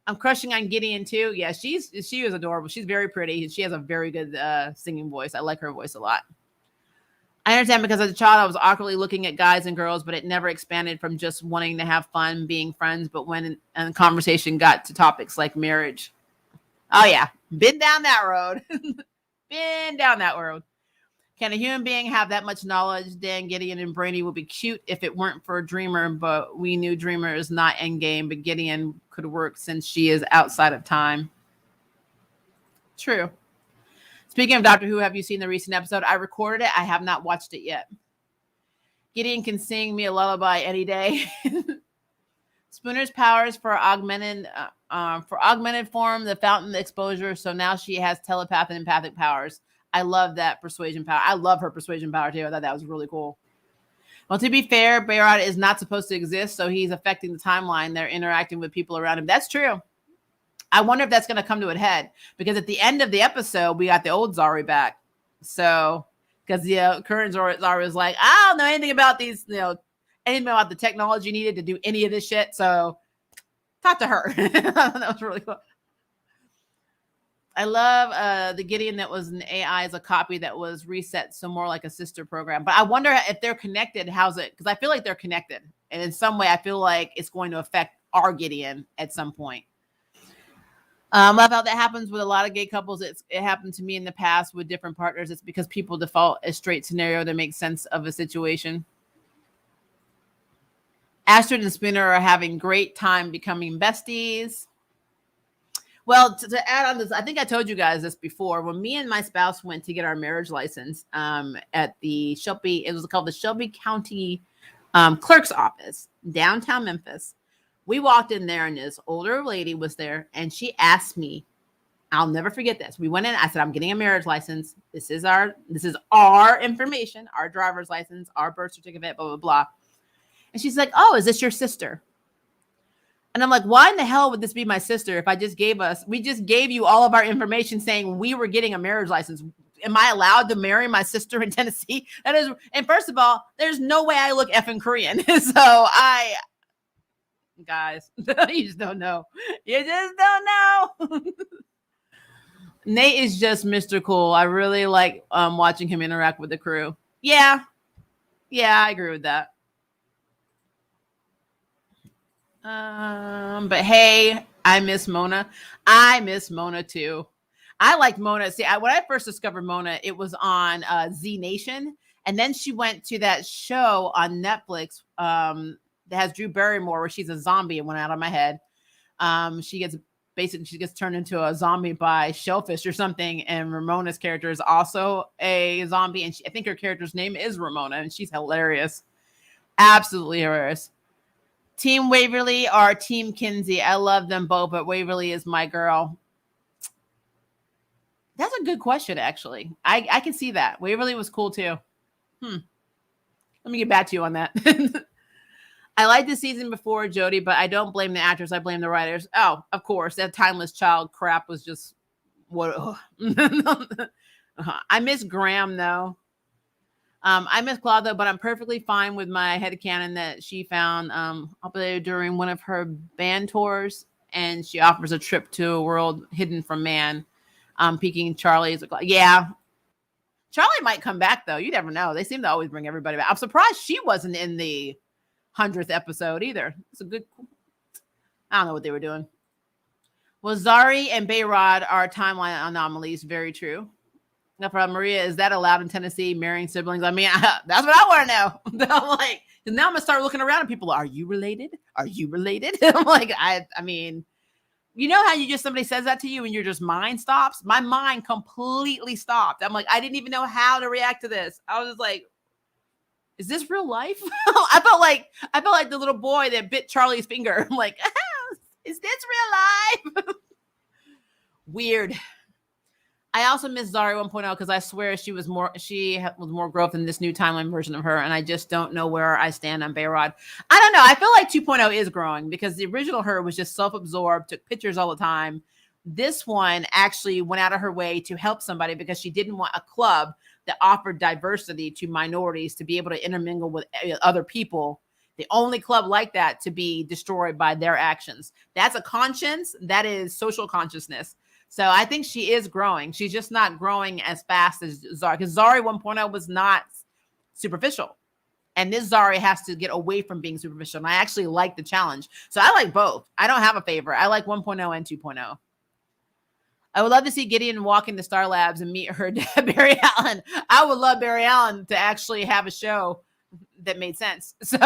I'm crushing on Gideon too. Yeah, she is adorable. She's very pretty. She has a very good singing voice. I like her voice a lot. I understand because as a child, I was awkwardly looking at guys and girls, but it never expanded from just wanting to have fun, being friends. But when the conversation got to topics like marriage. Oh, yeah. Been down that road. Can a human being have that much knowledge? Dan, Gideon, and Brainy would be cute if it weren't for Dreamer, but we knew Dreamer is not endgame, but Gideon could work since she is outside of time. True. Speaking of Doctor Who, have you seen the recent episode? I recorded it. I have not watched it yet. Gideon can sing me a lullaby any day. Spooner's powers for augmented form, the fountain exposure. So now she has telepathic and empathic powers. I love that persuasion power. I love her persuasion power too. I thought that was really cool. Well, to be fair, Bayard is not supposed to exist, so he's affecting the timeline. They're interacting with people around him. That's true. I wonder if that's going to come to a head because at the end of the episode, we got the old Zari back. So, because the current Zari was like, I don't know anything about these, anything about the technology needed to do any of this shit. So, talk to her. That was really cool. I love the Gideon that was an AI as a copy that was reset, so more like a sister program. But I wonder if they're connected. How's it? Because I feel like they're connected. And in some way, I feel like it's going to affect our Gideon at some point. Love how that happens with a lot of gay couples. It happened to me in the past with different partners. It's because people default a straight scenario to make sense of a situation. Astrid and Spooner are having great time becoming besties. Well, to add on this, I think I told you guys this before. When me and my spouse went to get our marriage license at the Shelby, it was called the Shelby County Clerk's Office, downtown Memphis. We walked in there and this older lady was there and she asked me, I'll never forget this. We went in, I said, I'm getting a marriage license. This is our information, our driver's license, our birth certificate, blah, blah, blah. And she's like, oh, is this your sister? And I'm like, why in the hell would this be my sister if we just gave you all of our information saying we were getting a marriage license. Am I allowed to marry my sister in Tennessee? And first of all, there's no way I look effing Korean. So guys, you just don't know. You just don't know. Nate is just Mr. Cool. I really like watching him interact with the crew. Yeah, I agree with that. But hey, I miss Mona. I miss Mona too. I liked Mona. See, when I first discovered Mona, it was on Z Nation, and then she went to that show on Netflix that has Drew Barrymore, where she's a zombie. It went out of my head. She gets turned into a zombie by shellfish or something, and Ramona's character is also a zombie, and I think her character's name is Ramona, and she's hilarious, absolutely hilarious. Team Waverly or Team Kinsey? I love them both, but Waverly is my girl. That's a good question, actually. I can see that. Waverly was cool, too. Let me get back to you on that. I liked the season before Jody, but I don't blame the actors. I blame the writers. Oh, of course, that timeless child crap was just what. I miss Graham though. I miss Claude though, but I'm perfectly fine with my headcanon that she found up there during one of her band tours, and she offers a trip to a world hidden from man. Peaking Charlie's. Yeah, Charlie might come back though. You never know. They seem to always bring everybody back. I'm surprised she wasn't in the 100th episode either. It's a good. I don't know what they were doing. Well, Zari and Bayrod are timeline anomalies. Very true. Now, for Maria, is that allowed in Tennessee? Marrying siblings? I mean, that's what I want to know. I'm like, now I'm gonna start looking around and people, are you related? Are you related? I'm like, I mean, you know how you just somebody says that to you and your just mind stops? My mind completely stopped. I'm like, I didn't even know how to react to this. I was just like, is this real life? I felt like the little boy that bit Charlie's finger. I'm like, is this real life? Weird. I also miss Zari 1.0 because I swear she was more growth in this new timeline version of her, and I just don't know where I stand on Bayrod. I don't know. I feel like 2.0 is growing because the original her was just self-absorbed, took pictures all the time. This one actually went out of her way to help somebody because she didn't want a club that offered diversity to minorities to be able to intermingle with other people. The only club like that to be destroyed by their actions. That's a conscience. That is social consciousness. So I think she is growing. She's just not growing as fast as Zari, because Zari 1.0 was not superficial. And this Zari has to get away from being superficial. And I actually like the challenge. So I like both. I don't have a favorite. I like 1.0 and 2.0. I would love to see Gideon walk into Star Labs and meet her dad, Barry Allen. I would love Barry Allen to actually have a show that made sense. So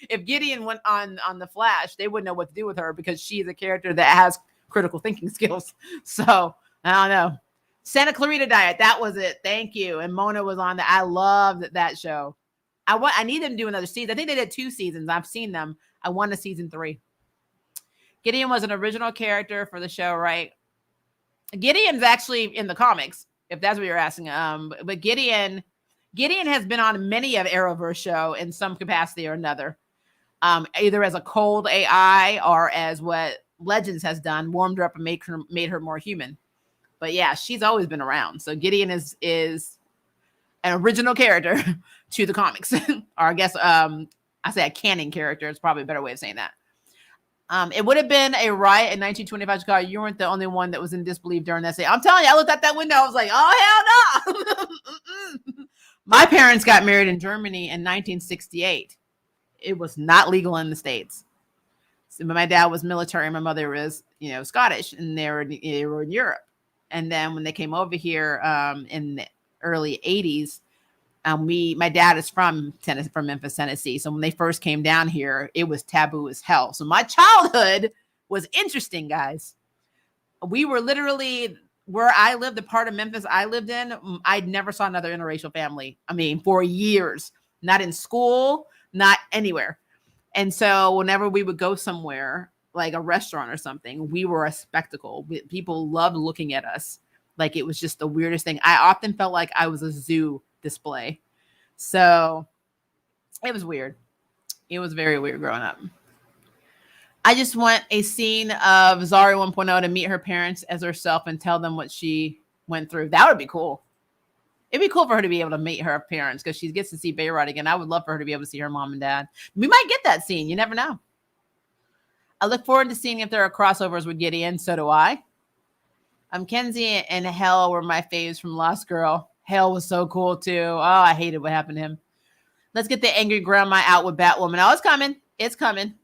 if Gideon went on The Flash, they wouldn't know what to do with her because she's a character that has critical thinking skills. So I don't know. Santa Clarita Diet, that was it. Thank you. And Mona was on that. I loved that show. I need them to do another season. I think they did 2 seasons. I've seen them. I want a season 3. Gideon was an original character for the show, right? Gideon's actually in the comics, if that's what you're asking. But Gideon has been on many of Arrowverse show in some capacity or another, either as a cold AI or as what Legends has done, warmed her up and made her more human. But yeah, she's always been around. So Gideon is an original character to the comics, or I guess I say a canon character. It's probably a better way of saying that. It would have been a riot in 1925 Chicago. You weren't the only one that was in disbelief during that. I'm telling you, I looked out that window. I was like, oh, hell no. My parents got married in Germany in 1968. It was not legal in the States. So my dad was military. My mother was, Scottish, and they were in Europe. And then when they came over here in the early 80s, my dad is from Memphis, Tennessee. So when they first came down here, it was taboo as hell. So my childhood was interesting, guys. We were literally where I lived, the part of Memphis I lived in. I never saw another interracial family. I mean, for years, not in school, not anywhere. And so whenever we would go somewhere, like a restaurant or something, we were a spectacle. People loved looking at us. Like it was just the weirdest thing. I often felt like I was a zoo display. So it was weird. It was very weird growing up. I just want a scene of Zari 1.0 to meet her parents as herself and tell them what she went through. That would be cool. It'd be cool for her to be able to meet her parents because she gets to see Bayrod again. I would love for her to be able to see her mom and dad. We might get that scene. You never know. I look forward to seeing if there are crossovers with Gideon. So do I. Kenzie and Hell were my faves from Lost Girl. Hell was so cool too. Oh, I hated what happened to him. Let's get the angry grandma out with Batwoman. Oh, it's coming. It's coming.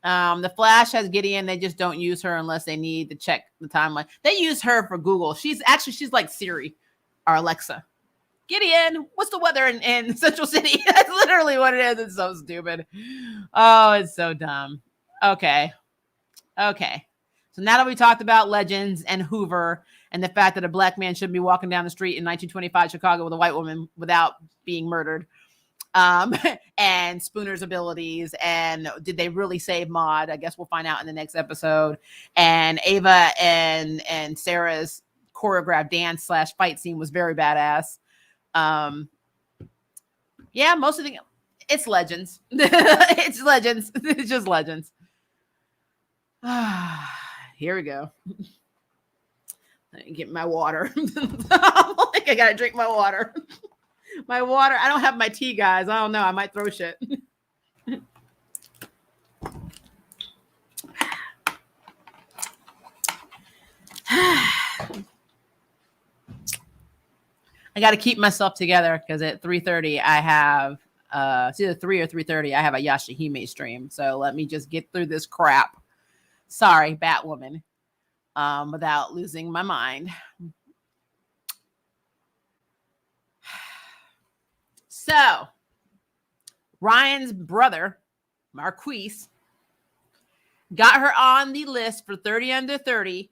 The Flash has Gideon. They just don't use her unless they need to check the timeline. They use her for Google. She's like Siri or Alexa. Gideon, what's the weather in Central City? That's literally what it is. It's so stupid. Oh, it's so dumb. Okay. So now that we talked about Legends and Hoover and the fact that a black man shouldn't be walking down the street in 1925 Chicago with a white woman without being murdered, and Spooner's abilities, and did they really save Maude? I guess we'll find out in the next episode. And Ava and Sarah's choreographed dance / fight scene was very badass. Yeah, most of the It's Legends. It's Legends. It's just Legends. Here we go. Let me get my water. Like I gotta drink my water. My water. I don't have my tea, guys. I don't know. I might throw shit. I got to keep myself together because at 3:30 I have it's either 3 or 3:30 I have a Yashahime stream. So let me just get through this crap. Sorry, Batwoman. Without losing my mind. So Ryan's brother, Marquise, got her on the list for 30 under 30.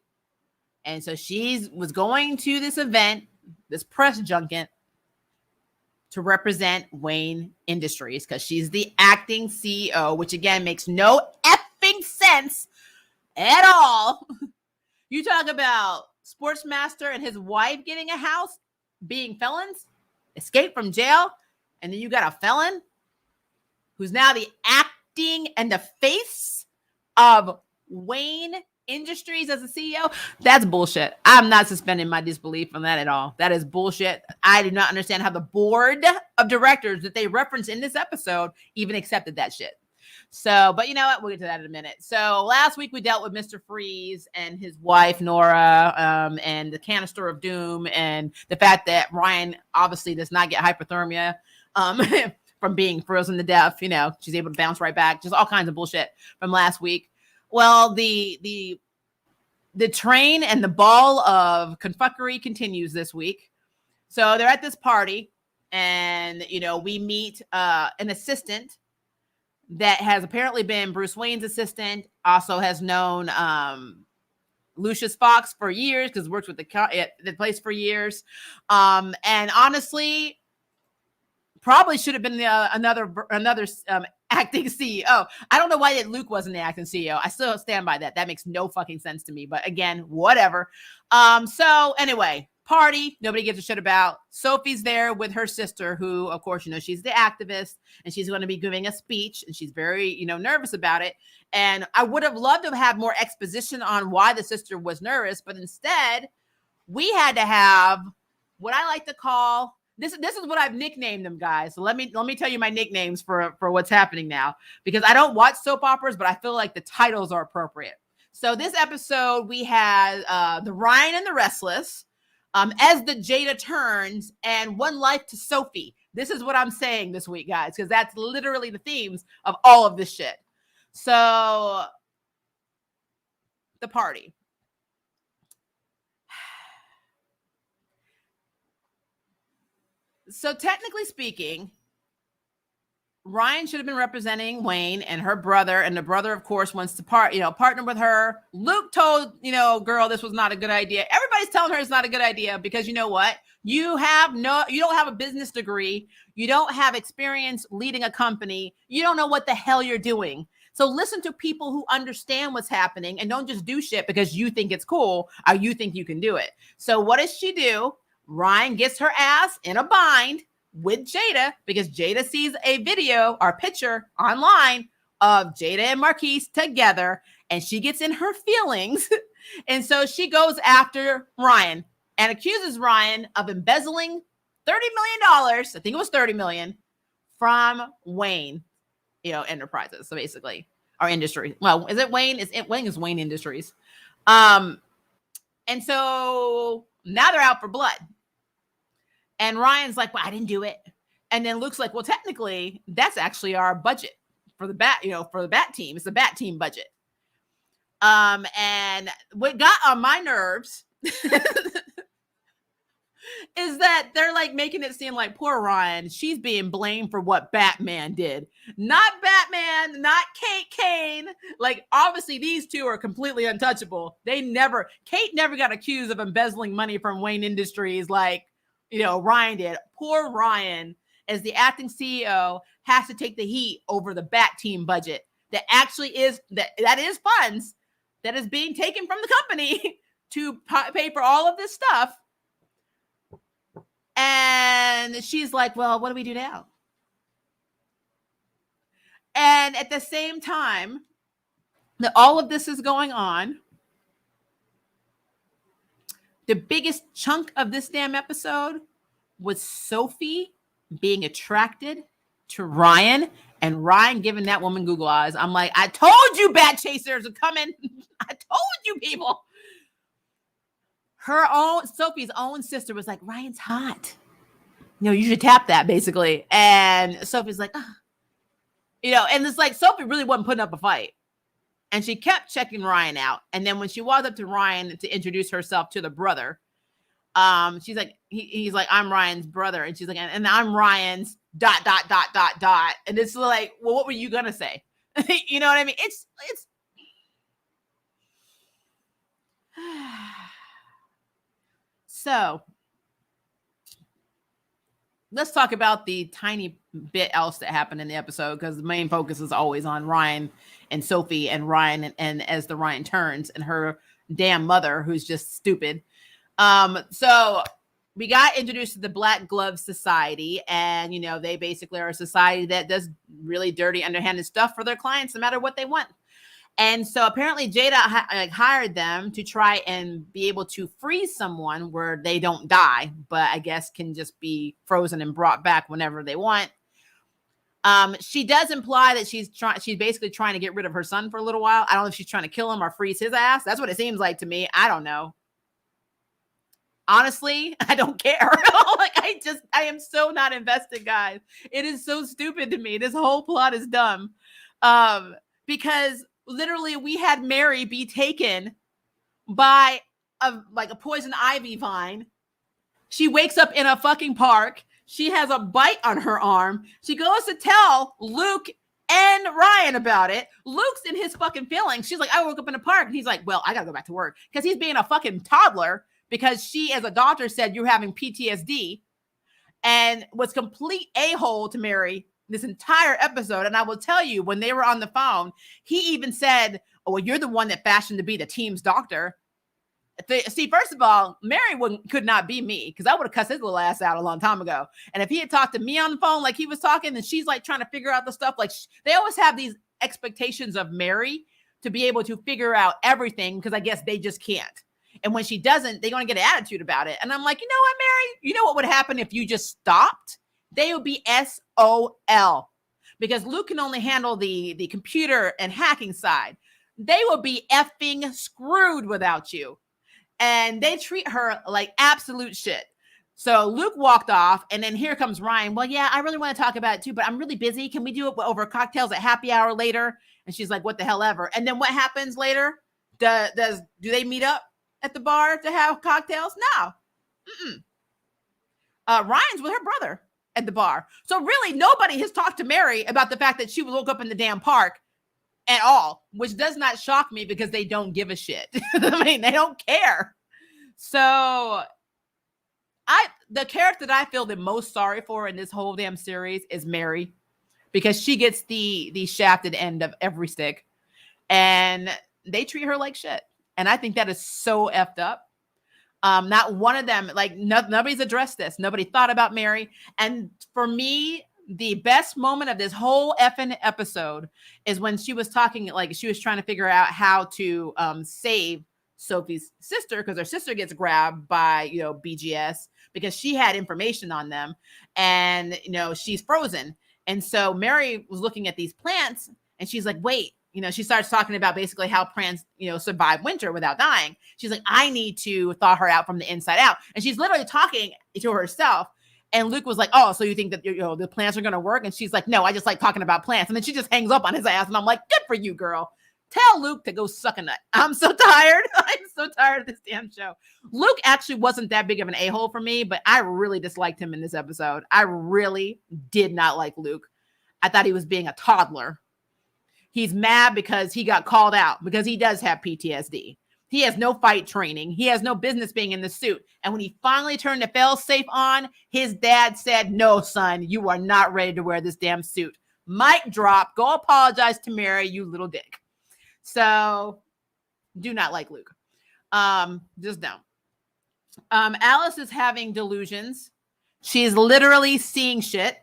And so she was going to this event, this press junket, to represent Wayne Industries because she's the acting CEO, which again makes no effing sense at all. You talk about Sportsmaster and his wife getting a house, being felons, escape from jail, and then you got a felon who's now the acting and the face of Wayne Industries as a CEO. That's bullshit. I'm not suspending my disbelief on that at all. That is bullshit. I do not understand how the board of directors that they reference in this episode even accepted that shit. So, but you know what? We'll get to that in a minute. So last week we dealt with Mr. Freeze and his wife, Nora, and the canister of doom and the fact that Ryan obviously does not get hypothermia from being frozen to death. You know, she's able to bounce right back. Just all kinds of bullshit from last week. Well, the train and the ball of confuckery continues this week. So they're at this party and, you know, we meet an assistant that has apparently been Bruce Wayne's assistant, also has known Lucius Fox for years because works with the place for years. And honestly, probably should have been another acting CEO. I don't know why Luke wasn't the acting CEO. I still stand by that. That makes no fucking sense to me. But again, whatever. So anyway, party, nobody gives a shit about. Sophie's there with her sister, who, of course, you know, she's the activist and she's going to be giving a speech and she's very, you know, nervous about it. And I would have loved to have more exposition on why the sister was nervous, but instead we had to have what I like to call this is what I've nicknamed them, guys. So let me tell you my nicknames for what's happening now, because I don't watch soap operas, but I feel like the titles are appropriate. So this episode, we had the Ryan and the Restless, as the Jada turns, and One Life to Sophie. This is what I'm saying this week, guys, because that's literally the themes of all of this shit. So the party. So technically speaking, Ryan should have been representing Wayne and her brother, and the brother, of course, wants to partner with her. Luke told, girl, this was not a good idea. Everybody's telling her it's not a good idea because you know what? You don't have a business degree. You don't have experience leading a company. You don't know what the hell you're doing. So listen to people who understand what's happening and don't just do shit because you think it's cool or you think you can do it. So what does she do? Ryan gets her ass in a bind with Jada because Jada sees a video or picture online of Jada and Marquise together and she gets in her feelings. And so she goes after Ryan and accuses Ryan of embezzling $30 million. I think it was $30 million from Wayne, Enterprises. So basically our industry. Well, is it Wayne? Wayne is Wayne Industries. And so now they're out for blood. And Ryan's like, well, I didn't do it. And then Luke's like, well, technically, that's actually our budget for the bat team. It's the bat team budget. And what got on my nerves is that they're like making it seem like poor Ryan, she's being blamed for what Batman did. Not Batman, not Kate Kane. Like, obviously, these two are completely untouchable. Kate never got accused of embezzling money from Wayne Industries like, Ryan did. Poor Ryan, as the acting CEO, has to take the heat over the Bat Team budget. That actually is that is funds that is being taken from the company to pay for all of this stuff. And she's like, well, what do we do now? And at the same time that all of this is going on, the biggest chunk of this damn episode was Sophie being attracted to Ryan and Ryan giving that woman Google eyes. I'm like, I told you bat chasers are coming. I told you people. Sophie's own sister was like, Ryan's hot. You should tap that basically. And Sophie's like, oh. And it's like Sophie really wasn't putting up a fight. And she kept checking Ryan out. And then when she walked up to Ryan to introduce herself to the brother, she's like, he's like, I'm Ryan's brother. And she's like, and I'm Ryan's ... And it's like, well, what were you going to say? You know what I mean? It's so let's talk about the tiny bit else that happened in the episode, because the main focus is always on Ryan and Sophie and Ryan and as the Ryan turns and her damn mother, who's just stupid. So we got introduced to the Black Glove Society, and they basically are a society that does really dirty, underhanded stuff for their clients, no matter what they want. And so apparently Jada hired them to try and be able to freeze someone where they don't die, but I guess can just be frozen and brought back whenever they want. She does imply that she's basically trying to get rid of her son for a little while. I don't know if she's trying to kill him or freeze his ass. That's what it seems like to me. I don't know. Honestly, I don't care. I am so not invested, guys. It is so stupid to me. This whole plot is dumb. Because literally we had Mary be taken by a poison ivy vine. She wakes up in a fucking park. She has a bite on her arm. She goes to tell Luke and Ryan about it. Luke's in his fucking feelings. She's like, I woke up in a park. And he's like, well, I gotta go back to work, because he's being a fucking toddler, because she, as a doctor, said you're having PTSD, and was complete a-hole to Mary this entire episode. And I will tell you, when they were on the phone, he even said, oh, well, you're the one that fashioned to be the team's doctor. See, first of all, Mary could not be me, because I would have cussed his little ass out a long time ago. And if he had talked to me on the phone like he was talking, and she's like trying to figure out the stuff, like they always have these expectations of Mary to be able to figure out everything, because I guess they just can't. And when she doesn't, they're going to get an attitude about it. And I'm like, you know what, Mary? You know what would happen if you just stopped? They would be SOL, because Luke can only handle the computer and hacking side. They will be effing screwed without you. And they treat her like absolute shit. So Luke walked off, and then here comes Ryan. Well, yeah, I really want to talk about it too, but I'm really busy. Can we do it over cocktails at happy hour later? And she's like, what the hell ever. And then what happens later? Do they meet up at the bar to have cocktails? No. Ryan's with her brother at the bar. So really, nobody has talked to Mary about the fact that she woke up in the damn park at all, which does not shock me, because they don't give a shit. I mean, they don't care. So the character that I feel the most sorry for in this whole damn series is Mary, because she gets the shafted end of every stick, and they treat her like shit. And I think that is so effed up. Not one of them, nobody's addressed this. Nobody thought about Mary. And for me, the best moment of this whole effing episode is when she was talking, she was trying to figure out how to save Sophie's sister, because her sister gets grabbed by, BGS, because she had information on them, and, she's frozen. And so Mary was looking at these plants, and she's like, wait, she starts talking about basically how plants, survive winter without dying. She's like, I need to thaw her out from the inside out. And she's literally talking to herself. And Luke was like, oh, so you think that, the plants are going to work? And she's like, no, I just like talking about plants. And then she just hangs up on his ass. And I'm like, good for you, girl. Tell Luke to go suck a nut. I'm so tired. I'm so tired of this damn show. Luke actually wasn't that big of an a-hole for me, but I really disliked him in this episode. I really did not like Luke. I thought he was being a toddler. He's mad because he got called out, because he does have PTSD. He has no fight training. He has no business being in the suit. And when he finally turned the fail-safe on, his dad said, no, son, you are not ready to wear this damn suit. Mic drop. Go apologize to Mary, you little dick. So do not like Luke. Just don't. Alice is having delusions. She's literally seeing shit.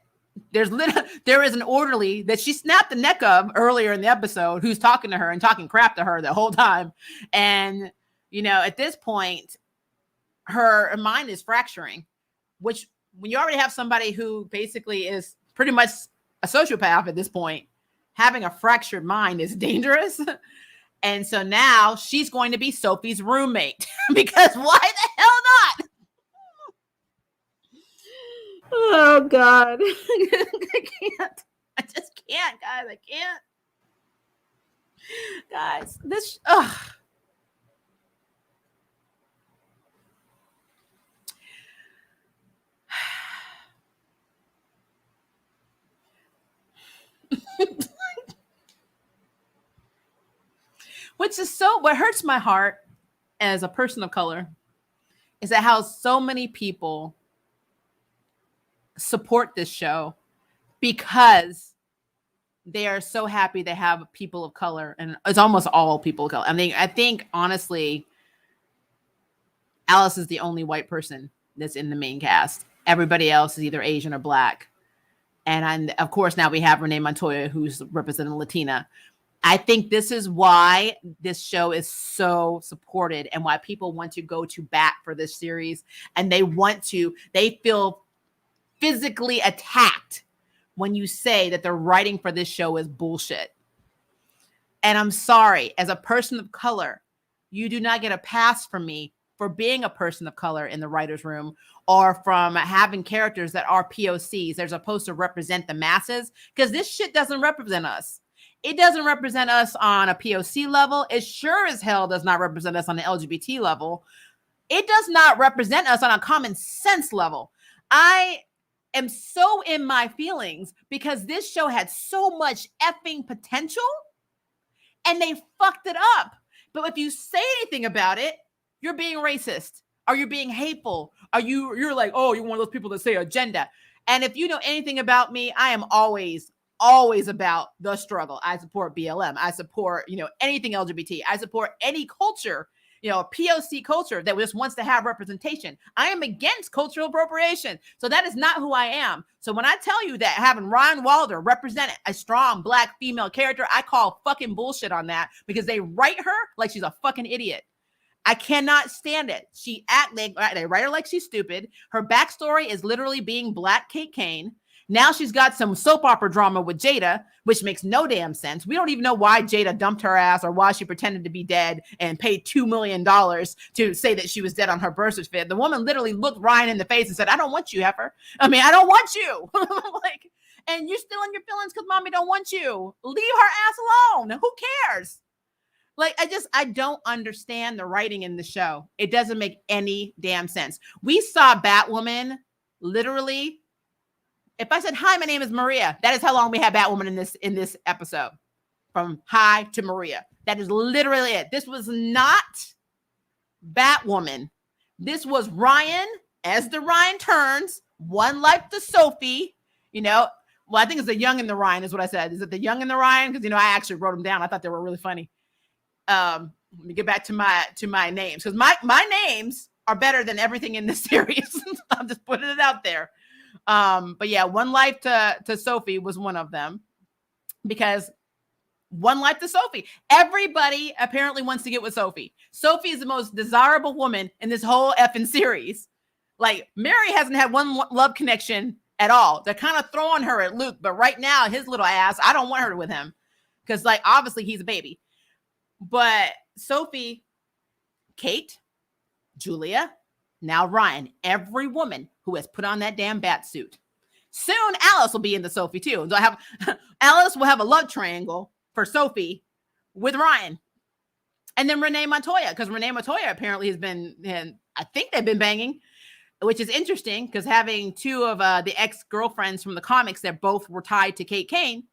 there is an orderly that she snapped the neck of earlier in the episode who's talking to her and talking crap to her the whole time. And, at this point, her mind is fracturing, which when you already have somebody who basically is pretty much a sociopath at this point, having a fractured mind is dangerous. And so now she's going to be Sophie's roommate because why the hell not? Oh God. I can't. I just can't, guys. I can't. Guys, this which is what hurts my heart as a person of color is that how so many people support this show because they are so happy they have people of color, and it's almost all people of color. I mean, I think honestly, Alice is the only white person that's in the main cast. Everybody else is either Asian or Black. And of course, now we have Renee Montoya, who's representing Latina. I think this is why this show is so supported and why people want to go to bat for this series. And they feel physically attacked when you say that the writing for this show is bullshit. And I'm sorry, as a person of color, you do not get a pass from me for being a person of color in the writer's room or from having characters that are POCs. They're supposed to represent the masses because this shit doesn't represent us. It doesn't represent us on a POC level. It sure as hell does not represent us on the LGBT level. It does not represent us on a common sense level. I am so in my feelings because this show had so much effing potential and they fucked it up. But if you say anything about it, you're being racist or you're being hateful or you're like, oh, you're one of those people that say agenda. And if you know anything about me, I am always about the struggle. I support BLM. I support, anything LGBT. I support any culture, POC culture that just wants to have representation. I am against cultural appropriation. So that is not who I am. So when I tell you that having Ryan Wilder represent a strong Black female character, I call fucking bullshit on that because they write her like she's a fucking idiot. I cannot stand it. They write her like she's stupid. Her backstory is literally being Black Kate Kane. Now she's got some soap opera drama with Jada, which makes no damn sense. We don't even know why Jada dumped her ass or why she pretended to be dead and paid $2 million to say that she was dead on her birth certificate. The woman literally looked Ryan in the face and said, I don't want you, heifer. I don't want you. And you're still in your feelings because mommy don't want you. Leave her ass alone. Who cares? I don't understand the writing in the show. It doesn't make any damn sense. We saw Batwoman literally. If I said, hi, my name is Maria, that is how long we had Batwoman in this episode. From hi to Maria. That is literally it. This was not Batwoman. This was Ryan, as the Ryan turns, one life to Sophie, Well, I think it's the Young and the Ryan is what I said. Is it the Young and the Ryan? Because, I actually wrote them down. I thought they were really funny. Let me get back to my names. Because my names are better than everything in this series. I'm just putting it out there. But yeah, one life to Sophie was one of them because one life to Sophie. Everybody apparently wants to get with Sophie. Sophie is the most desirable woman in this whole effing series. Like Mary hasn't had one love connection at all. They're kind of throwing her at Luke, but right now his little ass, I don't want her with him because obviously he's a baby. But Sophie, Kate, Julia, now Ryan, every woman who has put on that damn bat suit. Soon Alice will be into Sophie too. So Alice will have a love triangle for Sophie with Ryan. And then Renee Montoya, because Renee Montoya apparently has been, I think they've been banging, which is interesting because having two of the ex-girlfriends from the comics that both were tied to Kate Kane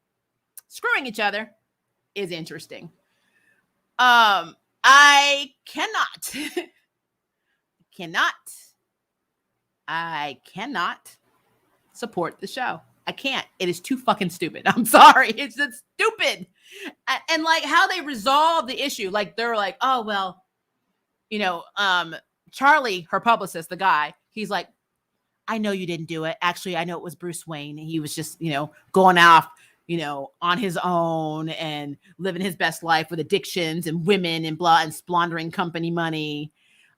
screwing each other is interesting. I cannot support the show. I can't. It is too fucking stupid. I'm sorry. It's just stupid. And how they resolve the issue, they're like, oh, well, Charlie, her publicist, the guy, he's like, I know you didn't do it. Actually, I know it was Bruce Wayne. He was just, going off, on his own and living his best life with addictions and women and blah and splundering company money.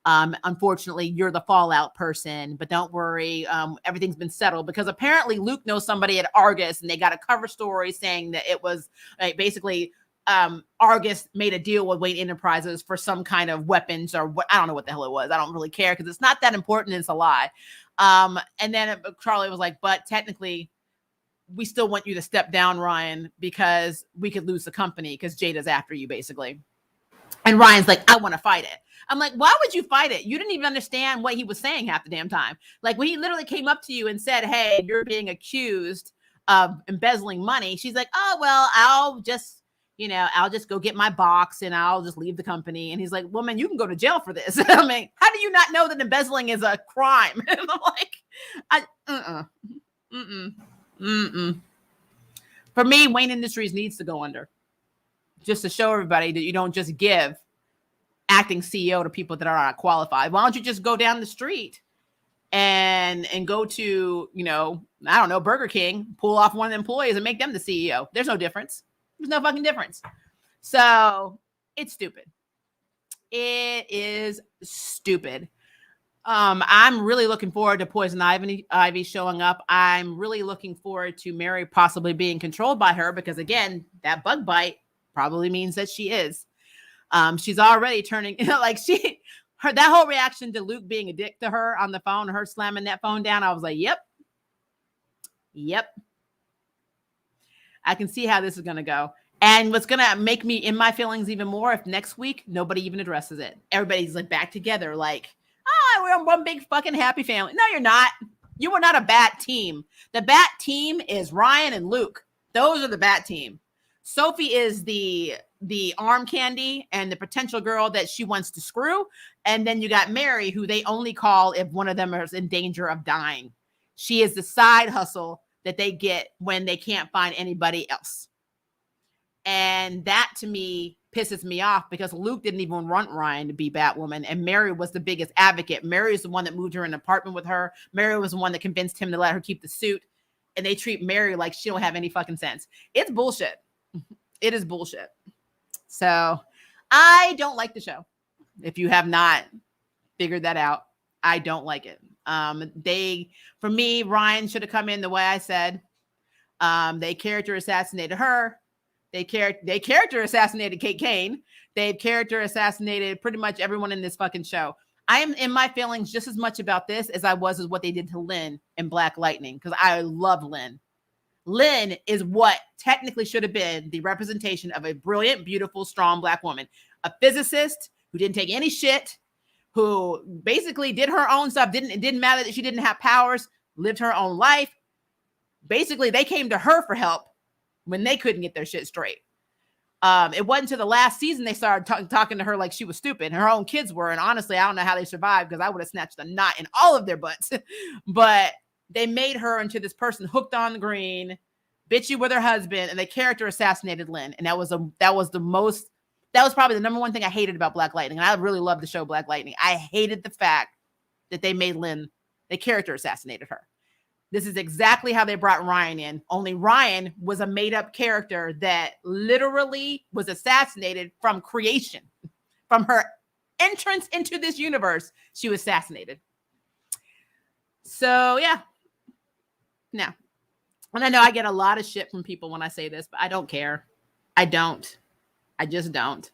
Unfortunately, you're the fallout person, but don't worry. Everything's been settled because apparently Luke knows somebody at Argus and they got a cover story saying that it was basically Argus made a deal with Wayne Enterprises for some kind of weapons or what. I don't know what the hell it was. I don't really care because it's not that important. It's a lie. And then Charlie was like, but technically we still want you to step down, Ryan, because we could lose the company because Jada's after you basically. And Ryan's like, I want to fight it. I'm like, why would you fight it? You didn't even understand what he was saying half the damn time. Like when he literally came up to you and said, hey, you're being accused of embezzling money. She's like, oh, well, I'll just go get my box and I'll just leave the company. And he's like, woman, you can go to jail for this. I mean, how do you not know that embezzling is a crime? And I'm like, For me, Wayne Industries needs to go under just to show everybody that you don't just give acting CEO to people that are not qualified. Why don't you just go down the street and go to, I don't know, Burger King, pull off one of the employees and make them the CEO. There's no difference. There's no fucking difference. So it's stupid. It is stupid. I'm really looking forward to Poison Ivy showing up. I'm really looking forward to Mary possibly being controlled by her because, again, that bug bite probably means that she is. She's already turning like that whole reaction to Luke being a dick to her on the phone, her slamming that phone down. I was like, yep. I can see how this is going to go. And what's going to make me in my feelings even more if next week nobody even addresses it. Everybody's like back together like, oh, we're one big fucking happy family. No, you're not. You were not a Bat team. The Bat team is Ryan and Luke. Those are the Bat team. Sophie is the arm candy and the potential girl that she wants to screw. And then you got Mary, who they only call if one of them is in danger of dying. She is the side hustle that they get when they can't find anybody else. And that to me pisses me off because Luke didn't even want Ryan to be Batwoman. And Mary was the biggest advocate. Mary is the one that moved her in an apartment with her. Mary was the one that convinced him to let her keep the suit. And they treat Mary like she don't have any fucking sense. It's bullshit. It is bullshit. So I don't like the show. If you have not figured that out, I don't like it. For me, Ryan should have come in the way I said. They character assassinated her. They character assassinated Kate Kane. They character assassinated pretty much everyone in this fucking show. I am in my feelings just as much about this as I was as what they did to Lynn in Black Lightning because I love Lynn. Lynn is what technically should have been the representation of a brilliant, beautiful, strong Black woman. A physicist who didn't take any shit, who basically did her own stuff. It didn't matter that she didn't have powers, lived her own life. Basically, they came to her for help when they couldn't get their shit straight. It wasn't until the last season they started talking to her like she was stupid. Her own kids were. And honestly, I don't know how they survived because I would have snatched a knot in all of their butts. But they made her into this person hooked on the green, bitchy with her husband, and they character assassinated Lynn. And that was probably the number one thing I hated about Black Lightning. And I really loved the show Black Lightning. I hated the fact that they made Lynn, they character assassinated her. This is exactly how they brought Ryan in. Only Ryan was a made-up character that literally was assassinated from creation. From her entrance into this universe, she was assassinated. So, yeah. Now, and I know I get a lot of shit from people when I say this, but I don't care. I don't. I just don't.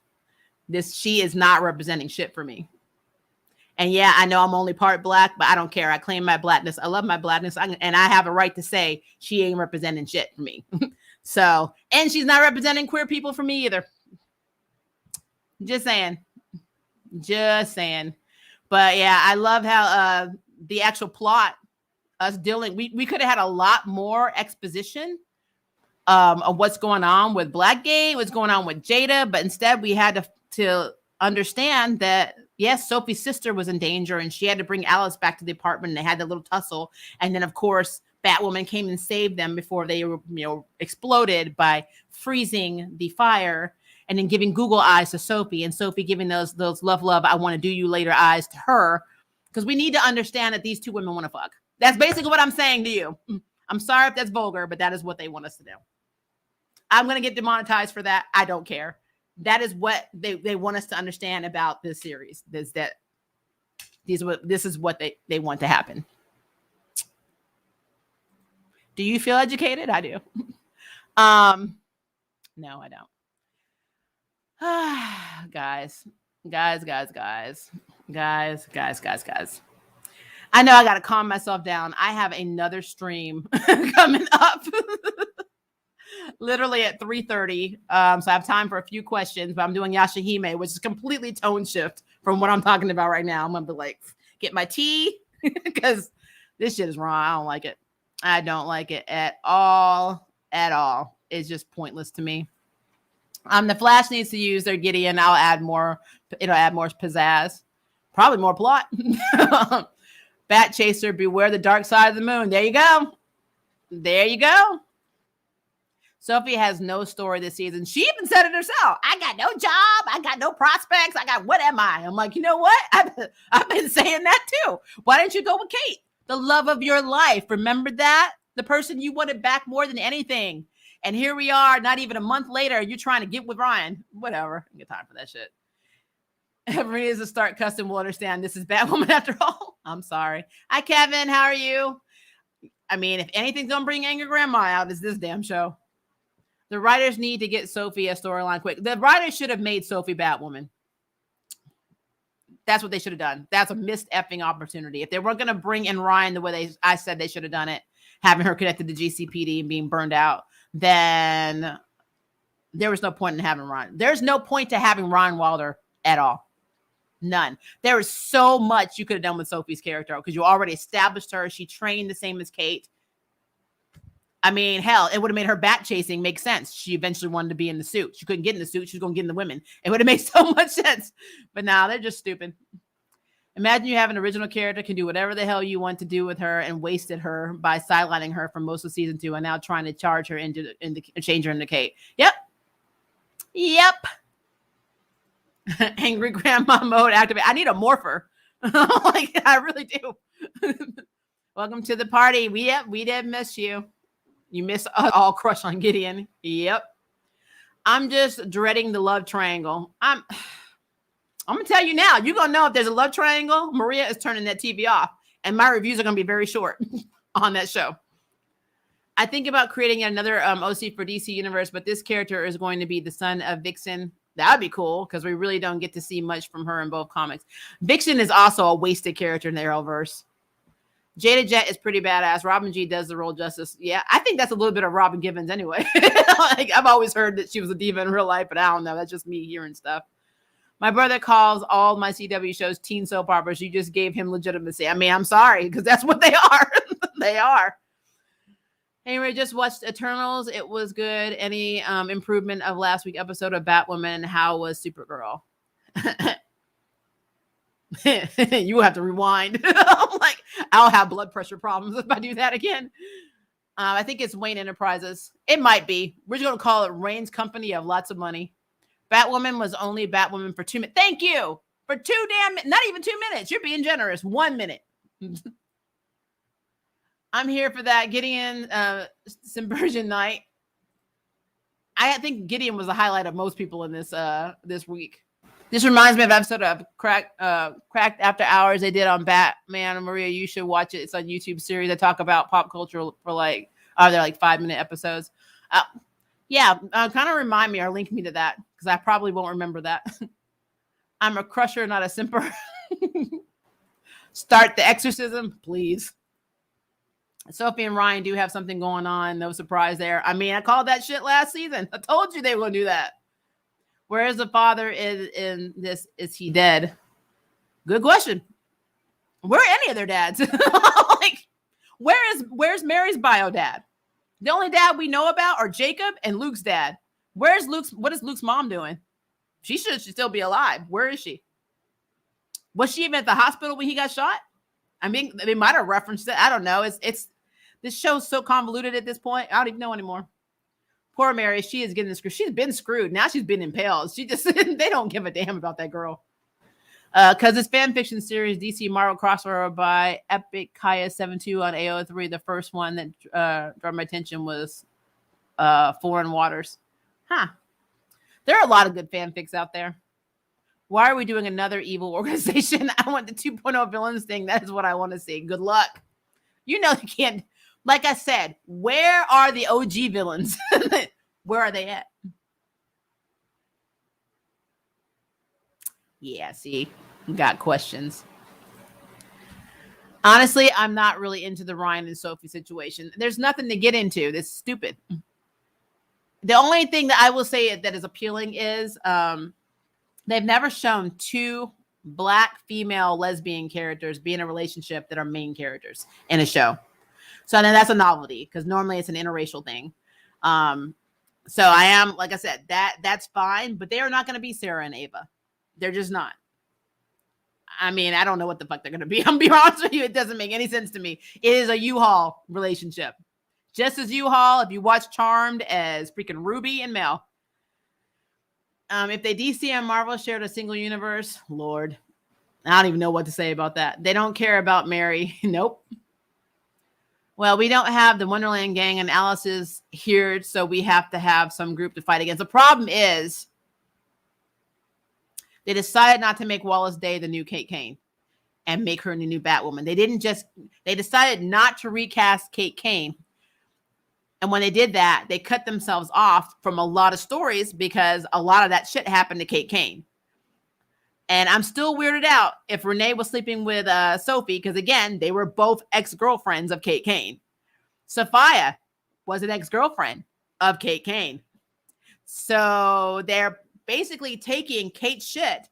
She is not representing shit for me. And yeah, I know I'm only part Black, but I don't care. I claim my Blackness. I love my Blackness. And I have a right to say she ain't representing shit for me. So, and she's not representing queer people for me either. Just saying. But yeah, I love how the actual plot, us dealing, we could have had a lot more exposition of what's going on with Blackgate, what's going on with Jada, but instead we had to understand that yes, Sophie's sister was in danger and she had to bring Alice back to the apartment and they had that little tussle. And then of course, Batwoman came and saved them before they exploded by freezing the fire and then giving Google eyes to Sophie and Sophie giving those love, I want to do you later eyes to her. Because we need to understand that these two women want to fuck. That's basically what I'm saying to you. I'm sorry if that's vulgar, but that is what they want us to do. I'm going to get demonetized for that. I don't care. That is what they want us to understand about this series. This is what they want to happen. Do you feel educated? I do. No, I don't. Guys. I know I got to calm myself down. I have another stream coming up. Literally at 3:30. So I have time for a few questions, but I'm doing Yashahime, which is completely tone shift from what I'm talking about right now. I'm going to be like, get my tea because this shit is wrong. I don't like it. I don't like it at all. At all. It's just pointless to me. The Flash needs to use their Gideon. I'll add more. It'll add more pizzazz. Probably more plot. Bat Chaser, beware the dark side of the moon. There you go. There you go. Sophie has no story this season. She even said it herself. I got no job. I got no prospects. What am I? I'm like, you know what? I've been saying that too. Why didn't you go with Kate? The love of your life. Remember that? The person you wanted back more than anything. And here we are, not even a month later, you're trying to get with Ryan. Whatever. I get time for that shit. Everybody is a start custom will understand this is Batwoman after all. I'm sorry. Hi, Kevin. How are you? I mean, if anything's going to bring Angry Grandma out, it's this damn show. The writers need to get Sophie a storyline quick. The writers should have made Sophie Batwoman. That's what they should have done. That's a missed effing opportunity. If they weren't going to bring in Ryan the way I said they should have done it, having her connected to GCPD and being burned out, then there was no point in having Ryan. There's no point to having Ryan Wilder at all. None. There is so much you could have done with Sophie's character because you already established her. She trained the same as Kate. I mean, hell, it would have made her bat chasing make sense. She eventually wanted to be in the suit. She couldn't get in the suit. She was going to get in the women. It would have made so much sense. But now they're just stupid. Imagine you have an original character, can do whatever the hell you want to do with her and wasted her by sidelining her for most of season 2 and now trying to charge her change her into Kate. Yep. Angry grandma mode activate. I need a morpher. Like, I really do. Welcome to the party. We did miss you. You miss all crush on Gideon. Yep. I'm just dreading the love triangle. I'm going to tell you now. You're going to know if there's a love triangle, Maria is turning that TV off. And my reviews are going to be very short on that show. I think about creating another OC for DC Universe, but this character is going to be the son of Vixen. That would be cool because we really don't get to see much from her in both comics. Vixen is also a wasted character in the Arrowverse. Jada Jet is pretty badass. Robin G does the role justice. Yeah, I think that's a little bit of Robin Givens anyway. Like, I've always heard that she was a diva in real life, but I don't know. That's just me hearing stuff. My brother calls all my CW shows teen soap operas. You just gave him legitimacy. I mean, I'm sorry because that's what they are. They are. Anyway, just watched Eternals. It was good. Any improvement of last week's episode of Batwoman? How was Supergirl? You will have to rewind. I'm like, I'll have blood pressure problems if I do that again. I think it's Wayne Enterprises. It might be. We're just going to call it Rain's Company of Lots of Money. Batwoman was only Batwoman for 2 minutes. Thank you. For not even 2 minutes. You're being generous. 1 minute. I'm here for that. Gideon, Subversion Night. I think Gideon was the highlight of most people in this week. This reminds me of an episode of Cracked After Hours they did on Batman. And Maria, you should watch it. It's on YouTube series. I talk about pop culture for they're like 5-minute episodes. Kind of remind me or link me to that because I probably won't remember that. I'm a crusher, not a simper. Start the exorcism, please. Sophie and Ryan do have something going on. No surprise there. I mean, I called that shit last season. I told you they were going to do that. Where is the father in this? Is he dead? Good question. Where are any of their dads? Like, where's Mary's bio dad? The only dad we know about are Jacob and Luke's dad. Where's Luke's? What is Luke's mom doing? She should still be alive. Where is she? Was she even at the hospital when he got shot? I mean, they might have referenced it. I don't know. It's this show's so convoluted at this point. I don't even know anymore. Poor Mary, she is getting screwed. She's been screwed. Now she's been impaled. She just they don't give a damn about that girl. Because this fan fiction series, DC Marvel crossover by Epic Kaya 72 on AO3, the first one that drew my attention was Foreign Waters. Huh. There are a lot of good fanfics out there. Why are we doing another evil organization? I want the 2.0 villains thing. That is what I want to see. Good luck. You know you can't. Like I said, where are the OG villains? Where are they at? Yeah, see, got questions. Honestly, I'm not really into the Ryan and Sophie situation. There's nothing to get into. This is stupid. The only thing that I will say that is appealing is they've never shown two Black female lesbian characters be in a relationship that are main characters in a show. So then that's a novelty because normally it's an interracial thing. So I am, like I said, that's fine, but they are not going to be Sarah and Ava. They're just not. I mean, I don't know what the fuck they're going to be. I'm being honest with you. It doesn't make any sense to me. It is a U-Haul relationship. Just as U-Haul, if you watch Charmed, as freaking Ruby and Mel. If they DC and Marvel shared a single universe, Lord, I don't even know what to say about that. They don't care about Mary. Nope. Well, we don't have the Wonderland Gang and Alice is here, so we have to have some group to fight against. The problem is they decided not to make Wallace Day the new Kate Kane and make her the new Batwoman. They decided not to recast Kate Kane. And when they did that, they cut themselves off from a lot of stories because a lot of that shit happened to Kate Kane. And I'm still weirded out if Renee was sleeping with Sophie because, again, they were both ex-girlfriends of Kate Kane. Sophia was an ex-girlfriend of Kate Kane. So they're basically taking Kate's shit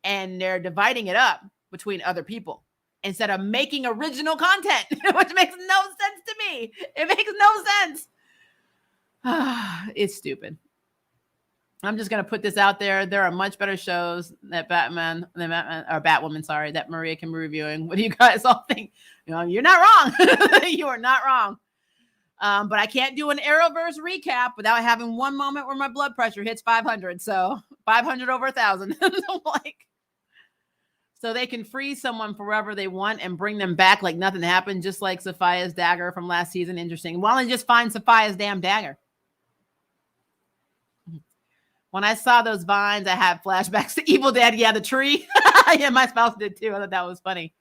and they're dividing it up between other people instead of making original content, which makes no sense to me. It makes no sense. It's stupid. I'm just going to put this out there. There are much better shows that Batwoman, sorry, that Maria can be reviewing. What do you guys all think? You know, you're not wrong. You are not wrong. But I can't do an Arrowverse recap without having one moment where my blood pressure hits 500. So 500 over 1,000. So they can free someone forever they want and bring them back like nothing happened, just like Sophia's dagger from last season. Interesting. Why don't you just find Sophia's damn dagger? When I saw those vines, I had flashbacks to Evil Dead. Yeah, the tree. Yeah, my spouse did too. I thought that was funny.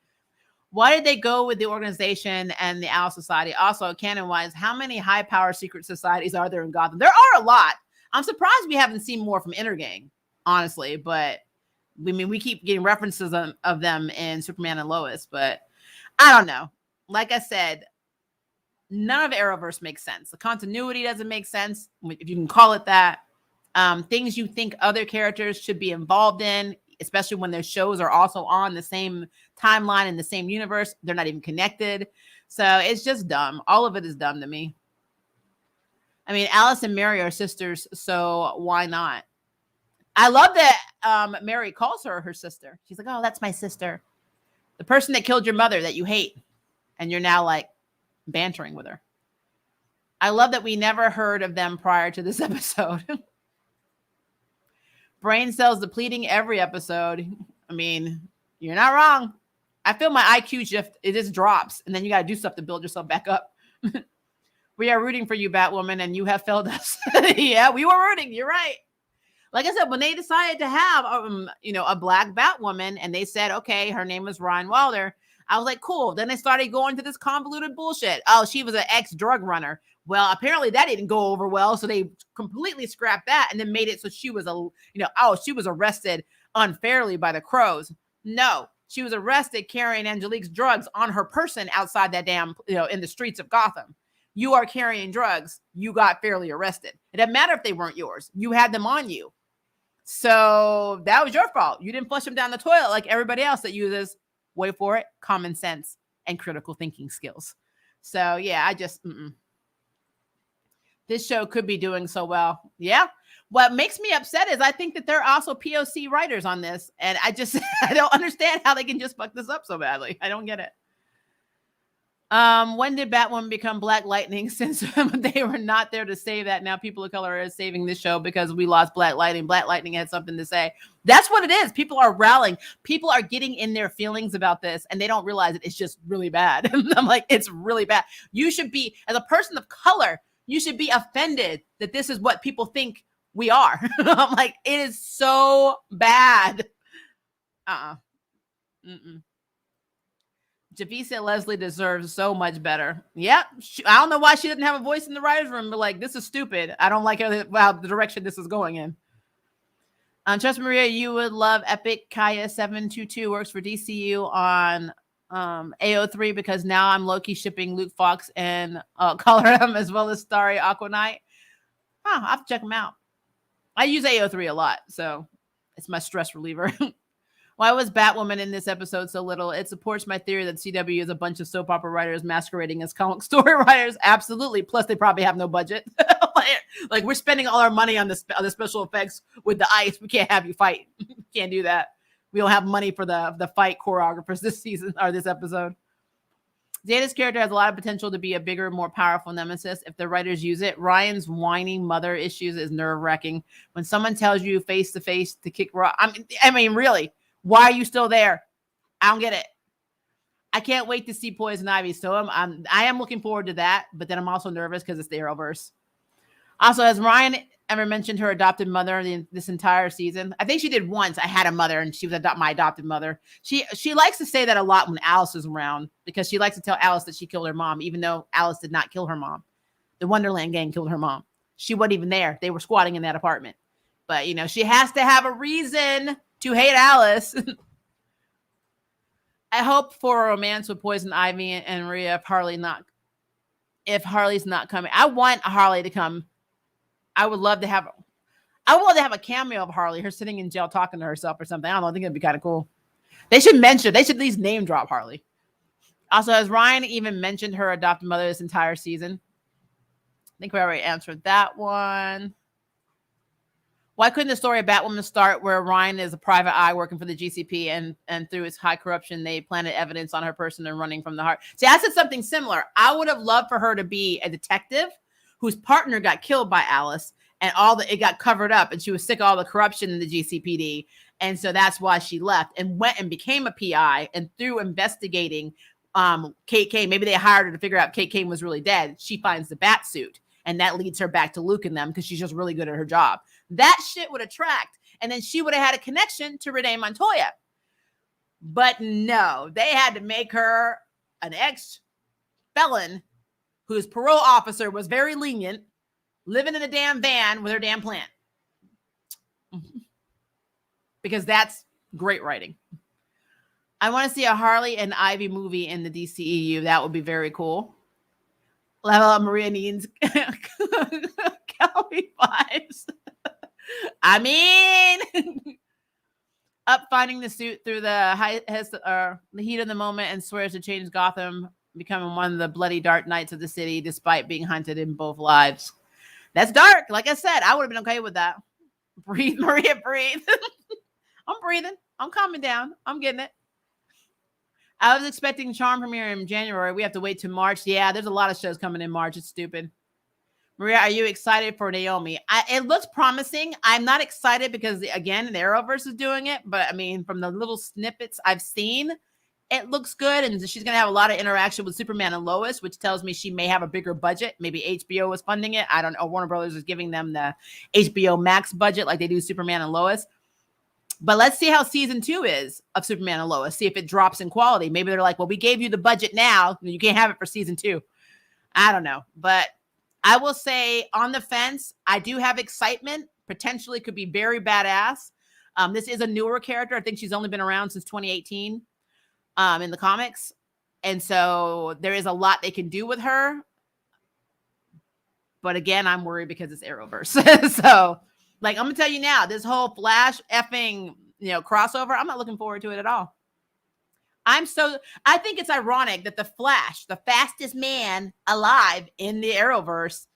Why did they go with the organization and the Owl Society? Also, canon-wise, how many high-power secret societies are there in Gotham? There are a lot. I'm surprised we haven't seen more from Intergang, honestly. But, I mean, we keep getting references of them in Superman and Lois. But I don't know. Like I said, none of Arrowverse makes sense. The continuity doesn't make sense, if you can call it that. Things you think other characters should be involved in, especially when their shows are also on the same timeline in the same universe. They're not even connected. So it's just dumb. All of it is dumb to me. I mean, Alice and Mary are sisters, so why not? I love that Mary calls her sister. She's like, oh, that's my sister. The person that killed your mother that you hate. And you're now like bantering with her. I love that we never heard of them prior to this episode. Brain cells depleting every episode. I mean, you're not wrong. I feel my IQ shift. It just drops. And then you got to do stuff to build yourself back up. We are rooting for you, Batwoman, and you have failed us. Yeah, we were rooting. You're right. Like I said, when they decided to have, a Black Batwoman and they said, okay, her name was Ryan Wilder, I was like, cool. Then they started going to this convoluted bullshit. Oh, she was an ex-drug runner. Well, apparently that didn't go over well. So they completely scrapped that and then made it so she was she was arrested unfairly by the Crows. No, she was arrested carrying Angelique's drugs on her person outside that damn, in the streets of Gotham. You are carrying drugs. You got fairly arrested. It doesn't matter if they weren't yours. You had them on you. So that was your fault. You didn't flush them down the toilet like everybody else that uses, wait for it, common sense and critical thinking skills. So yeah, this show could be doing so well. Yeah. What makes me upset is I think that there are also POC writers on this. And I don't understand how they can just fuck this up so badly. I don't get it. When did Batwoman become Black Lightning? Since they were not there to save that, now people of color are saving this show because we lost Black Lightning. Black Lightning had something to say. That's what it is. People are rallying. People are getting in their feelings about this, and they don't realize it. It's just really bad. I'm like, it's really bad. You should be, as a person of color, you should be offended that this is what people think we are. I'm like, it is so bad. Mm-mm. Javisa Leslie deserves so much better. Yep. I don't know why she didn't have a voice in the writer's room, but like, this is stupid. I don't like how the direction this is going in. Trust Maria, you would love Epic. Kaya 722 works for DCU on AO3 because now I'm low-key shipping Luke Fox and Colorum as well as Starry Aqua Knight. Huh, I'll have to check them out. I use AO3 a lot, so it's my stress reliever. Why was Batwoman in this episode so little? It supports my theory that CW is a bunch of soap opera writers masquerading as comic story writers. Absolutely. Plus, they probably have no budget. like we're spending all our money on the special effects with the ice. We can't have you fight. Can't do that. We don't have money for the fight choreographers this season or this episode. Zeta's character has a lot of potential to be a bigger, more powerful nemesis if the writers use it. Ryan's whining mother issues is nerve-wracking. When someone tells you face-to-face to kick rock, I mean, really. Why are you still there? I don't get it. I can't wait to see Poison Ivy. So I am looking forward to that, but then I'm also nervous because it's the Arrowverse. Also, has Ryan ever mentioned her adopted mother this entire season? I think she did once. I had a mother, and she was my adopted mother. She likes to say that a lot when Alice is around because she likes to tell Alice that she killed her mom, even though Alice did not kill her mom. The Wonderland gang killed her mom. She wasn't even there. They were squatting in that apartment. But, she has to have a reason to hate Alice. I hope for a romance with Poison Ivy and Maria if Harley's not coming. I want Harley to come. I would love to have a cameo of Harley, her sitting in jail talking to herself or something. I don't know. I think it'd be kind of cool. They should at least name drop Harley. Also, has Ryan even mentioned her adopted mother this entire season? I think we already answered that one. Why couldn't the story of Batwoman start where Ryan is a private eye working for the GCP and through his high corruption, they planted evidence on her person and running from the heart? See, I said something similar. I would have loved for her to be a detective whose partner got killed by Alice and it got covered up and she was sick of all the corruption in the GCPD. And so that's why she left and went and became a PI, and through investigating Kate Kane, maybe they hired her to figure out Kate Kane was really dead. She finds the bat suit. And that leads her back to Luke and them because she's just really good at her job. That shit would attract. And then she would have had a connection to Renee Montoya. But no, they had to make her an ex-felon whose parole officer was very lenient, living in a damn van with her damn plant. Because that's great writing. I want to see a Harley and Ivy movie in the DCEU. That would be very cool. Level up Maria needs Kelly vibes. I mean, up finding the suit through the heat of the moment and swears to change Gotham, becoming one of the bloody dark knights of the city, despite being hunted in both lives. That's dark. Like I said, I would have been okay with that. Breathe, Maria, breathe. I'm breathing. I'm calming down. I'm getting it. I was expecting Charm premiere in January. We have to wait till March. Yeah, there's a lot of shows coming in March. It's stupid. Maria, are you excited for Naomi? It looks promising. I'm not excited because, again, the Arrowverse is doing it. But, I mean, from the little snippets I've seen, it looks good. And she's going to have a lot of interaction with Superman and Lois, which tells me she may have a bigger budget. Maybe HBO is funding it. I don't know. Warner Brothers is giving them the HBO Max budget like they do Superman and Lois. But let's see how season 2 is of Superman and Lois. See if it drops in quality. Maybe they're like, well, we gave you the budget now. You can't have it for season 2. I don't know. But I will say on the fence, I do have excitement. Potentially could be very badass. This is a newer character. I think she's only been around since 2018 in the comics. And so there is a lot they can do with her. But again, I'm worried because it's Arrowverse. So, like, I'm going to tell you now, this whole Flash effing, crossover, I'm not looking forward to it at all. I think it's ironic that the Flash, the fastest man alive in the Arrowverse,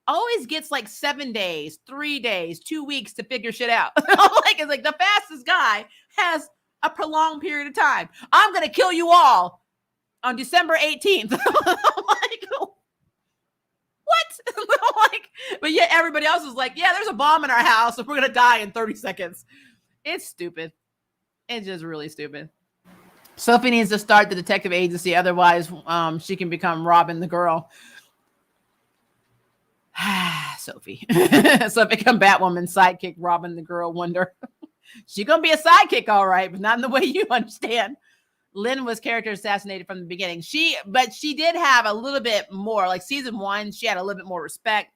always gets like 7 days, 3 days, 2 weeks to figure shit out. It's like the fastest guy has a prolonged period of time. I'm going to kill you all on December 18th. I'm like, what? Like, but yet everybody else is like, yeah, there's a bomb in our house, and we're gonna die in 30 seconds. It's stupid. It's just really stupid. Sophie needs to start the detective agency, otherwise, she can become Robin the girl. Sophie. So become Batwoman sidekick, Robin the girl wonder. She's gonna be a sidekick, all right, but not in the way you understand. Lynn was character assassinated from the beginning. But she did have a little bit more, like season 1, she had a little bit more respect.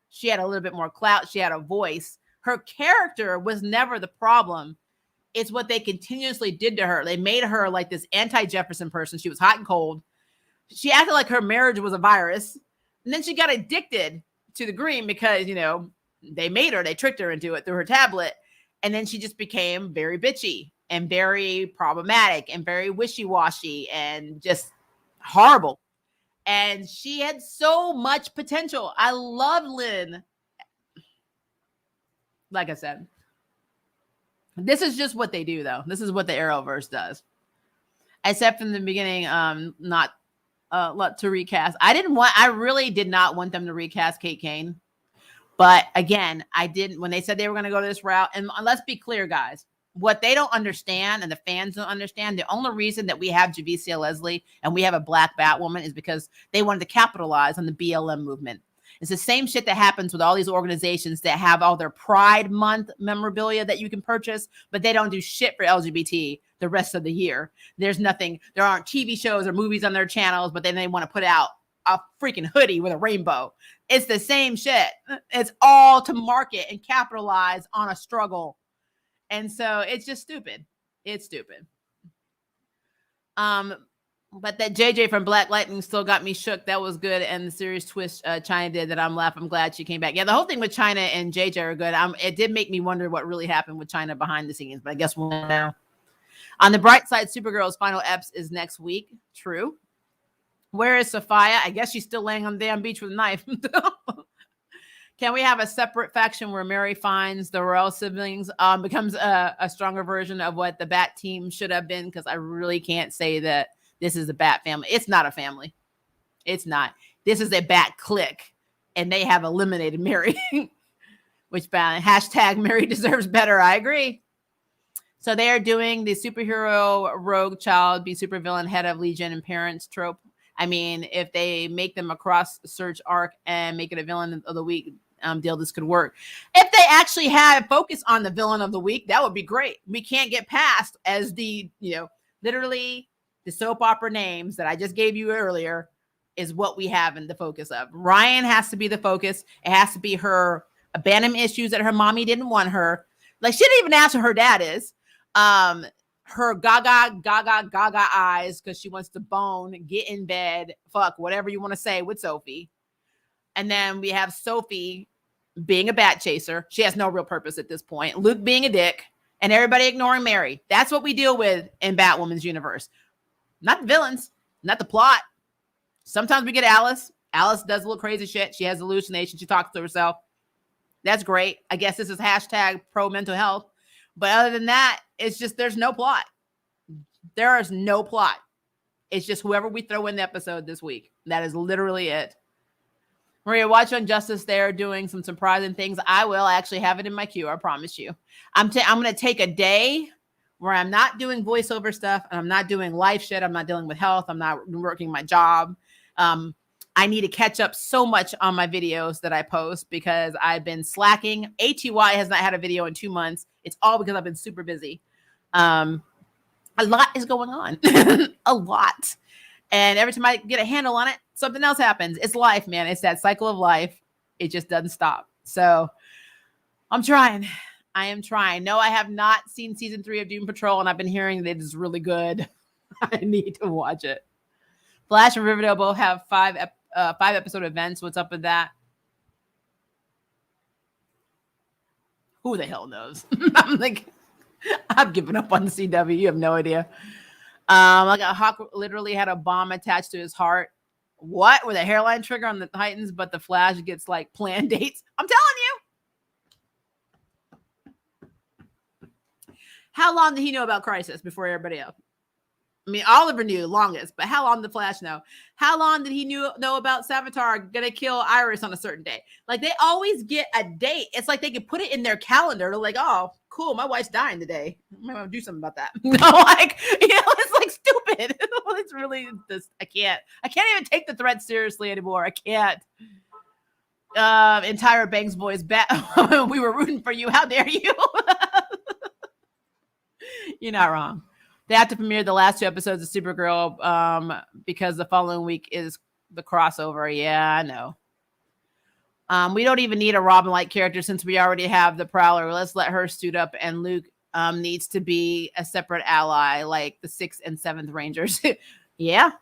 She had a little bit more clout. She had a voice. Her character was never the problem. It's what they continuously did to her. They made her like this anti-Jefferson person. She was hot and cold. She acted like her marriage was a virus. And then she got addicted to the green because, they tricked her into it through her tablet. And then she just became very bitchy and very problematic and very wishy-washy and just horrible. And she had so much potential. I love Lynn. Like I said, this is just what they do, though. This is what the Arrowverse does. Except from the beginning, not to recast. I really did not want them to recast Kate Kane. But again, I didn't, when they said they were going to go this route. And let's be clear, guys. What they don't understand and the fans don't understand, the only reason that we have Javicia Leslie and we have a black Batwoman is because they wanted to capitalize on the BLM movement. It's the same shit that happens with all these organizations that have all their Pride Month memorabilia that you can purchase, but they don't do shit for LGBT the rest of the year. There's nothing, there aren't TV shows or movies on their channels, but then they want to put out a freaking hoodie with a rainbow. It's the same shit. It's all to market and capitalize on a struggle. And so it's just stupid. It's stupid. But that JJ from Black Lightning still got me shook. That was good. And the serious twist China did that I'm laughing. I'm glad she came back. Yeah, the whole thing with China and JJ are good. It did make me wonder what really happened with China behind the scenes, but I guess we'll know. On the bright side, Supergirl's final eps is next week. True. Where is Sophia? I guess she's still laying on the damn beach with a knife. Can we have a separate faction where Mary finds the royal siblings, becomes a stronger version of what the Bat team should have been? Because I really can't say that this is a Bat family. It's not a family. It's not. This is a Bat clique, and they have eliminated Mary. Which hashtag Mary deserves better. I agree. So they are doing the superhero rogue child be supervillain head of Legion and parents trope. I mean, if they make them a cross search arc and make it a villain of the week deal, this could work. If they actually have focus on the villain of the week, that would be great. We can't get past as the, literally the soap opera names that I just gave you earlier is what we have in the focus of. Ryan has to be the focus. It has to be her abandonment issues that her mommy didn't want her. Like, she didn't even ask who her dad is. Her gaga eyes because she wants to bone, get in bed, fuck, whatever you want to say with Sophie. And then we have Sophie being a bat chaser. She has no real purpose at this point. Luke being a dick and everybody ignoring Mary. That's what we deal with in Batwoman's universe. Not the villains, not the plot. Sometimes we get Alice. Alice does a little crazy shit. She has hallucinations. She talks to herself. That's great. I guess this is hashtag pro mental health. But other than that, it's just, there's no plot. There is no plot. It's just whoever we throw in the episode this week. That is literally it. Maria, watch Injustice. They're doing some surprising things. I will actually have it in my queue. I promise you. I'm going to take a day where I'm not doing voiceover stuff and I'm not doing life shit. I'm not dealing with health. I'm not working my job. I need to catch up so much on my videos that I post because I've been slacking. ATY has not had a video in 2 months. It's all because I've been super busy. A lot is going on. A lot. And every time I get a handle on it, something else happens. It's life, man. It's that cycle of life. It just doesn't stop. So I'm trying. I am trying. No, I have not seen season 3 of Doom Patrol, and I've been hearing that it is really good. I need to watch it. Flash and Riverdale both have 5 episode events. What's up with that? Who the hell knows? I'm like, I've given up on the CW. You have no idea. Like a Hawk literally had a bomb attached to his heart. What? With a hairline trigger on the Titans, but the Flash gets like planned dates. I'm telling you. How long did he know about Crisis before everybody else? I mean, Oliver knew longest, but how long did Flash know? How long did he know about Savitar gonna kill Iris on a certain day? Like, they always get a date. It's like they can put it in their calendar. They're like, oh, cool, my wife's dying today. I'm gonna do something about that. Like, it's like stupid. It's really just, I can't even take the threat seriously anymore. I can't. Entire Bangs Boys we were rooting for you. How dare you? You're not wrong. They have to premiere the last 2 episodes of Supergirl because the following week is the crossover. Yeah, I know. We don't even need a Robin-like character since we already have the Prowler. Let's let her suit up, and Luke needs to be a separate ally like the 6th and 7th Rangers. Yeah.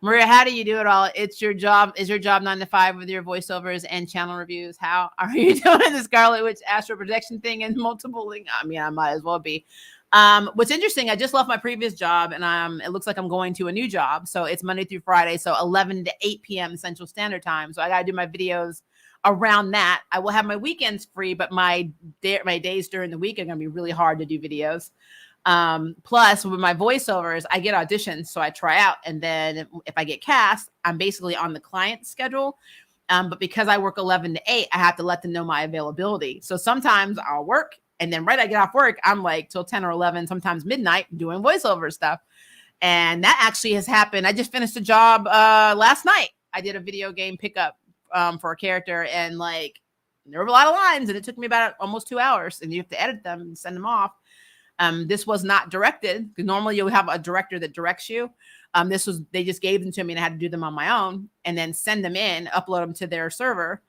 Maria, how do you do it all? It's your job. Is your job 9 to 5 with your voiceovers and channel reviews? How are you doing the Scarlet Witch astral projection thing and multiple? I mean, I might as well be. What's interesting, I just left my previous job and it looks like I'm going to a new job. So it's Monday through Friday. So 11 to 8 p.m. Central Standard Time. So I got to do my videos around that. I will have my weekends free, but my days during the week are going to be really hard to do videos. Plus with my voiceovers, I get auditions. So I try out. And then if I get cast, I'm basically on the client schedule. But because I work 11 to 8, I have to let them know my availability. So sometimes I'll work. And then I get off work, I'm like till 10 or 11, sometimes midnight doing voiceover stuff. And that actually has happened. I just finished a job last night. I did a video game pickup for a character, and like there were a lot of lines and it took me about almost 2 hours, and you have to edit them and send them off. This was not directed, because normally you'll have a director that directs you. They just gave them to me and I had to do them on my own and then send them in, upload them to their server.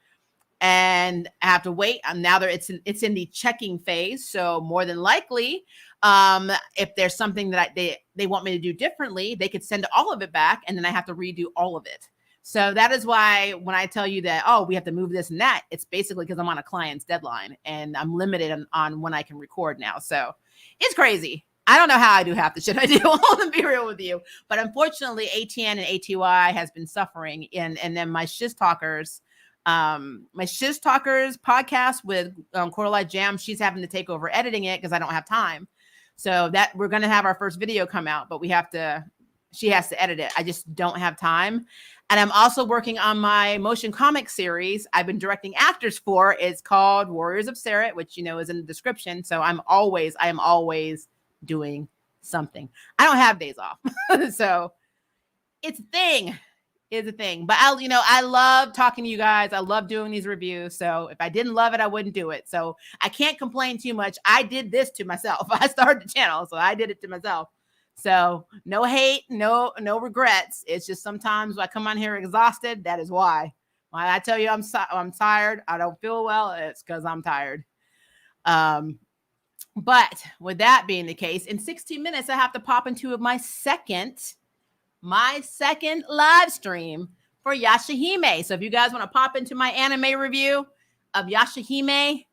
And I have to wait. Now it's in the checking phase. So more than likely, if there's something that they want me to do differently, they could send all of it back, and then I have to redo all of it. So that is why when I tell you that, oh, we have to move this and that, it's basically because I'm on a client's deadline and I'm limited on when I can record now. So it's crazy. I don't know how I do half the shit I do. I'll be real with you. But unfortunately, ATN and ATY has been suffering. And then my Shiz Talkers podcast with Coraline Jam, she's having to take over editing it because I don't have time. So that we're going to have our first video come out, but she has to edit it. I just don't have time. And I'm also working on my motion comic series I've been directing actors for. It's called Warriors of Sarah, which, is in the description. So I am always doing something. I don't have days off. So it's a thing. But I love talking to you guys. I love doing these reviews. So if I didn't love it, I wouldn't do it. So I can't complain too much. I did this to myself. I started the channel, so I did it to myself. So no hate, no regrets. It's just sometimes when I come on here exhausted, that is why. When I tell you I'm tired, I don't feel well, it's because I'm tired. But with that being the case, in 16 minutes, I have to pop into my second live stream for Yashahime. So if you guys want to pop into my anime review of Yashahime,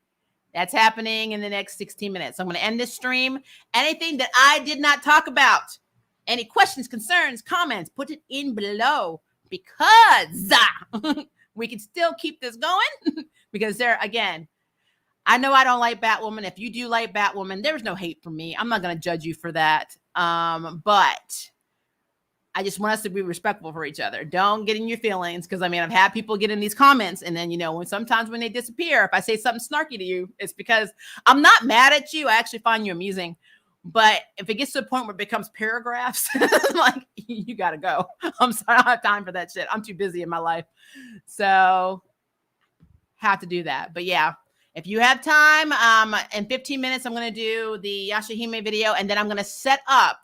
that's happening in the next 16 minutes. I'm going to end this stream. Anything that I did not talk about, any questions, concerns, comments, put it in below, because we can still keep this going. Because again, I know I don't like Batwoman. If you do like Batwoman, there's no hate from me. I'm not going to judge you for that. But I just want us to be respectful for each other. Don't get in your feelings, because I've had people get in these comments, and then sometimes when they disappear, if I say something snarky to you, it's because I'm not mad at you. I actually find you amusing. But if it gets to a point where it becomes paragraphs, like, you gotta go. I'm sorry, I don't have time for that shit. I'm too busy in my life, so have to do that. But yeah, if you have time, in 15 minutes, I'm gonna do the Yashahime video, and then I'm gonna set up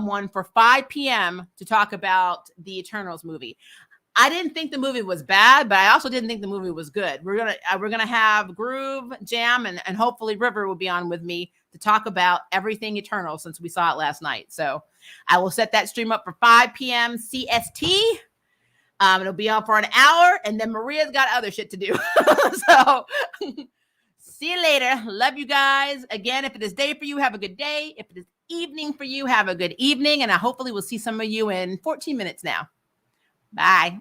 one for 5 p.m. to talk about the Eternals movie. I didn't think the movie was bad, but I also didn't think the movie was good. We're gonna have Groove, Jam, and hopefully River will be on with me to talk about everything Eternal, since we saw it last night. So I will set that stream up for 5 p.m. CST. It'll be on for an hour, and then Maria's got other shit to do. So see you later. Love you guys. Again, if it is day for you, have a good day. If it is evening for you, have a good evening, and I hopefully will see some of you in 14 minutes now. Bye.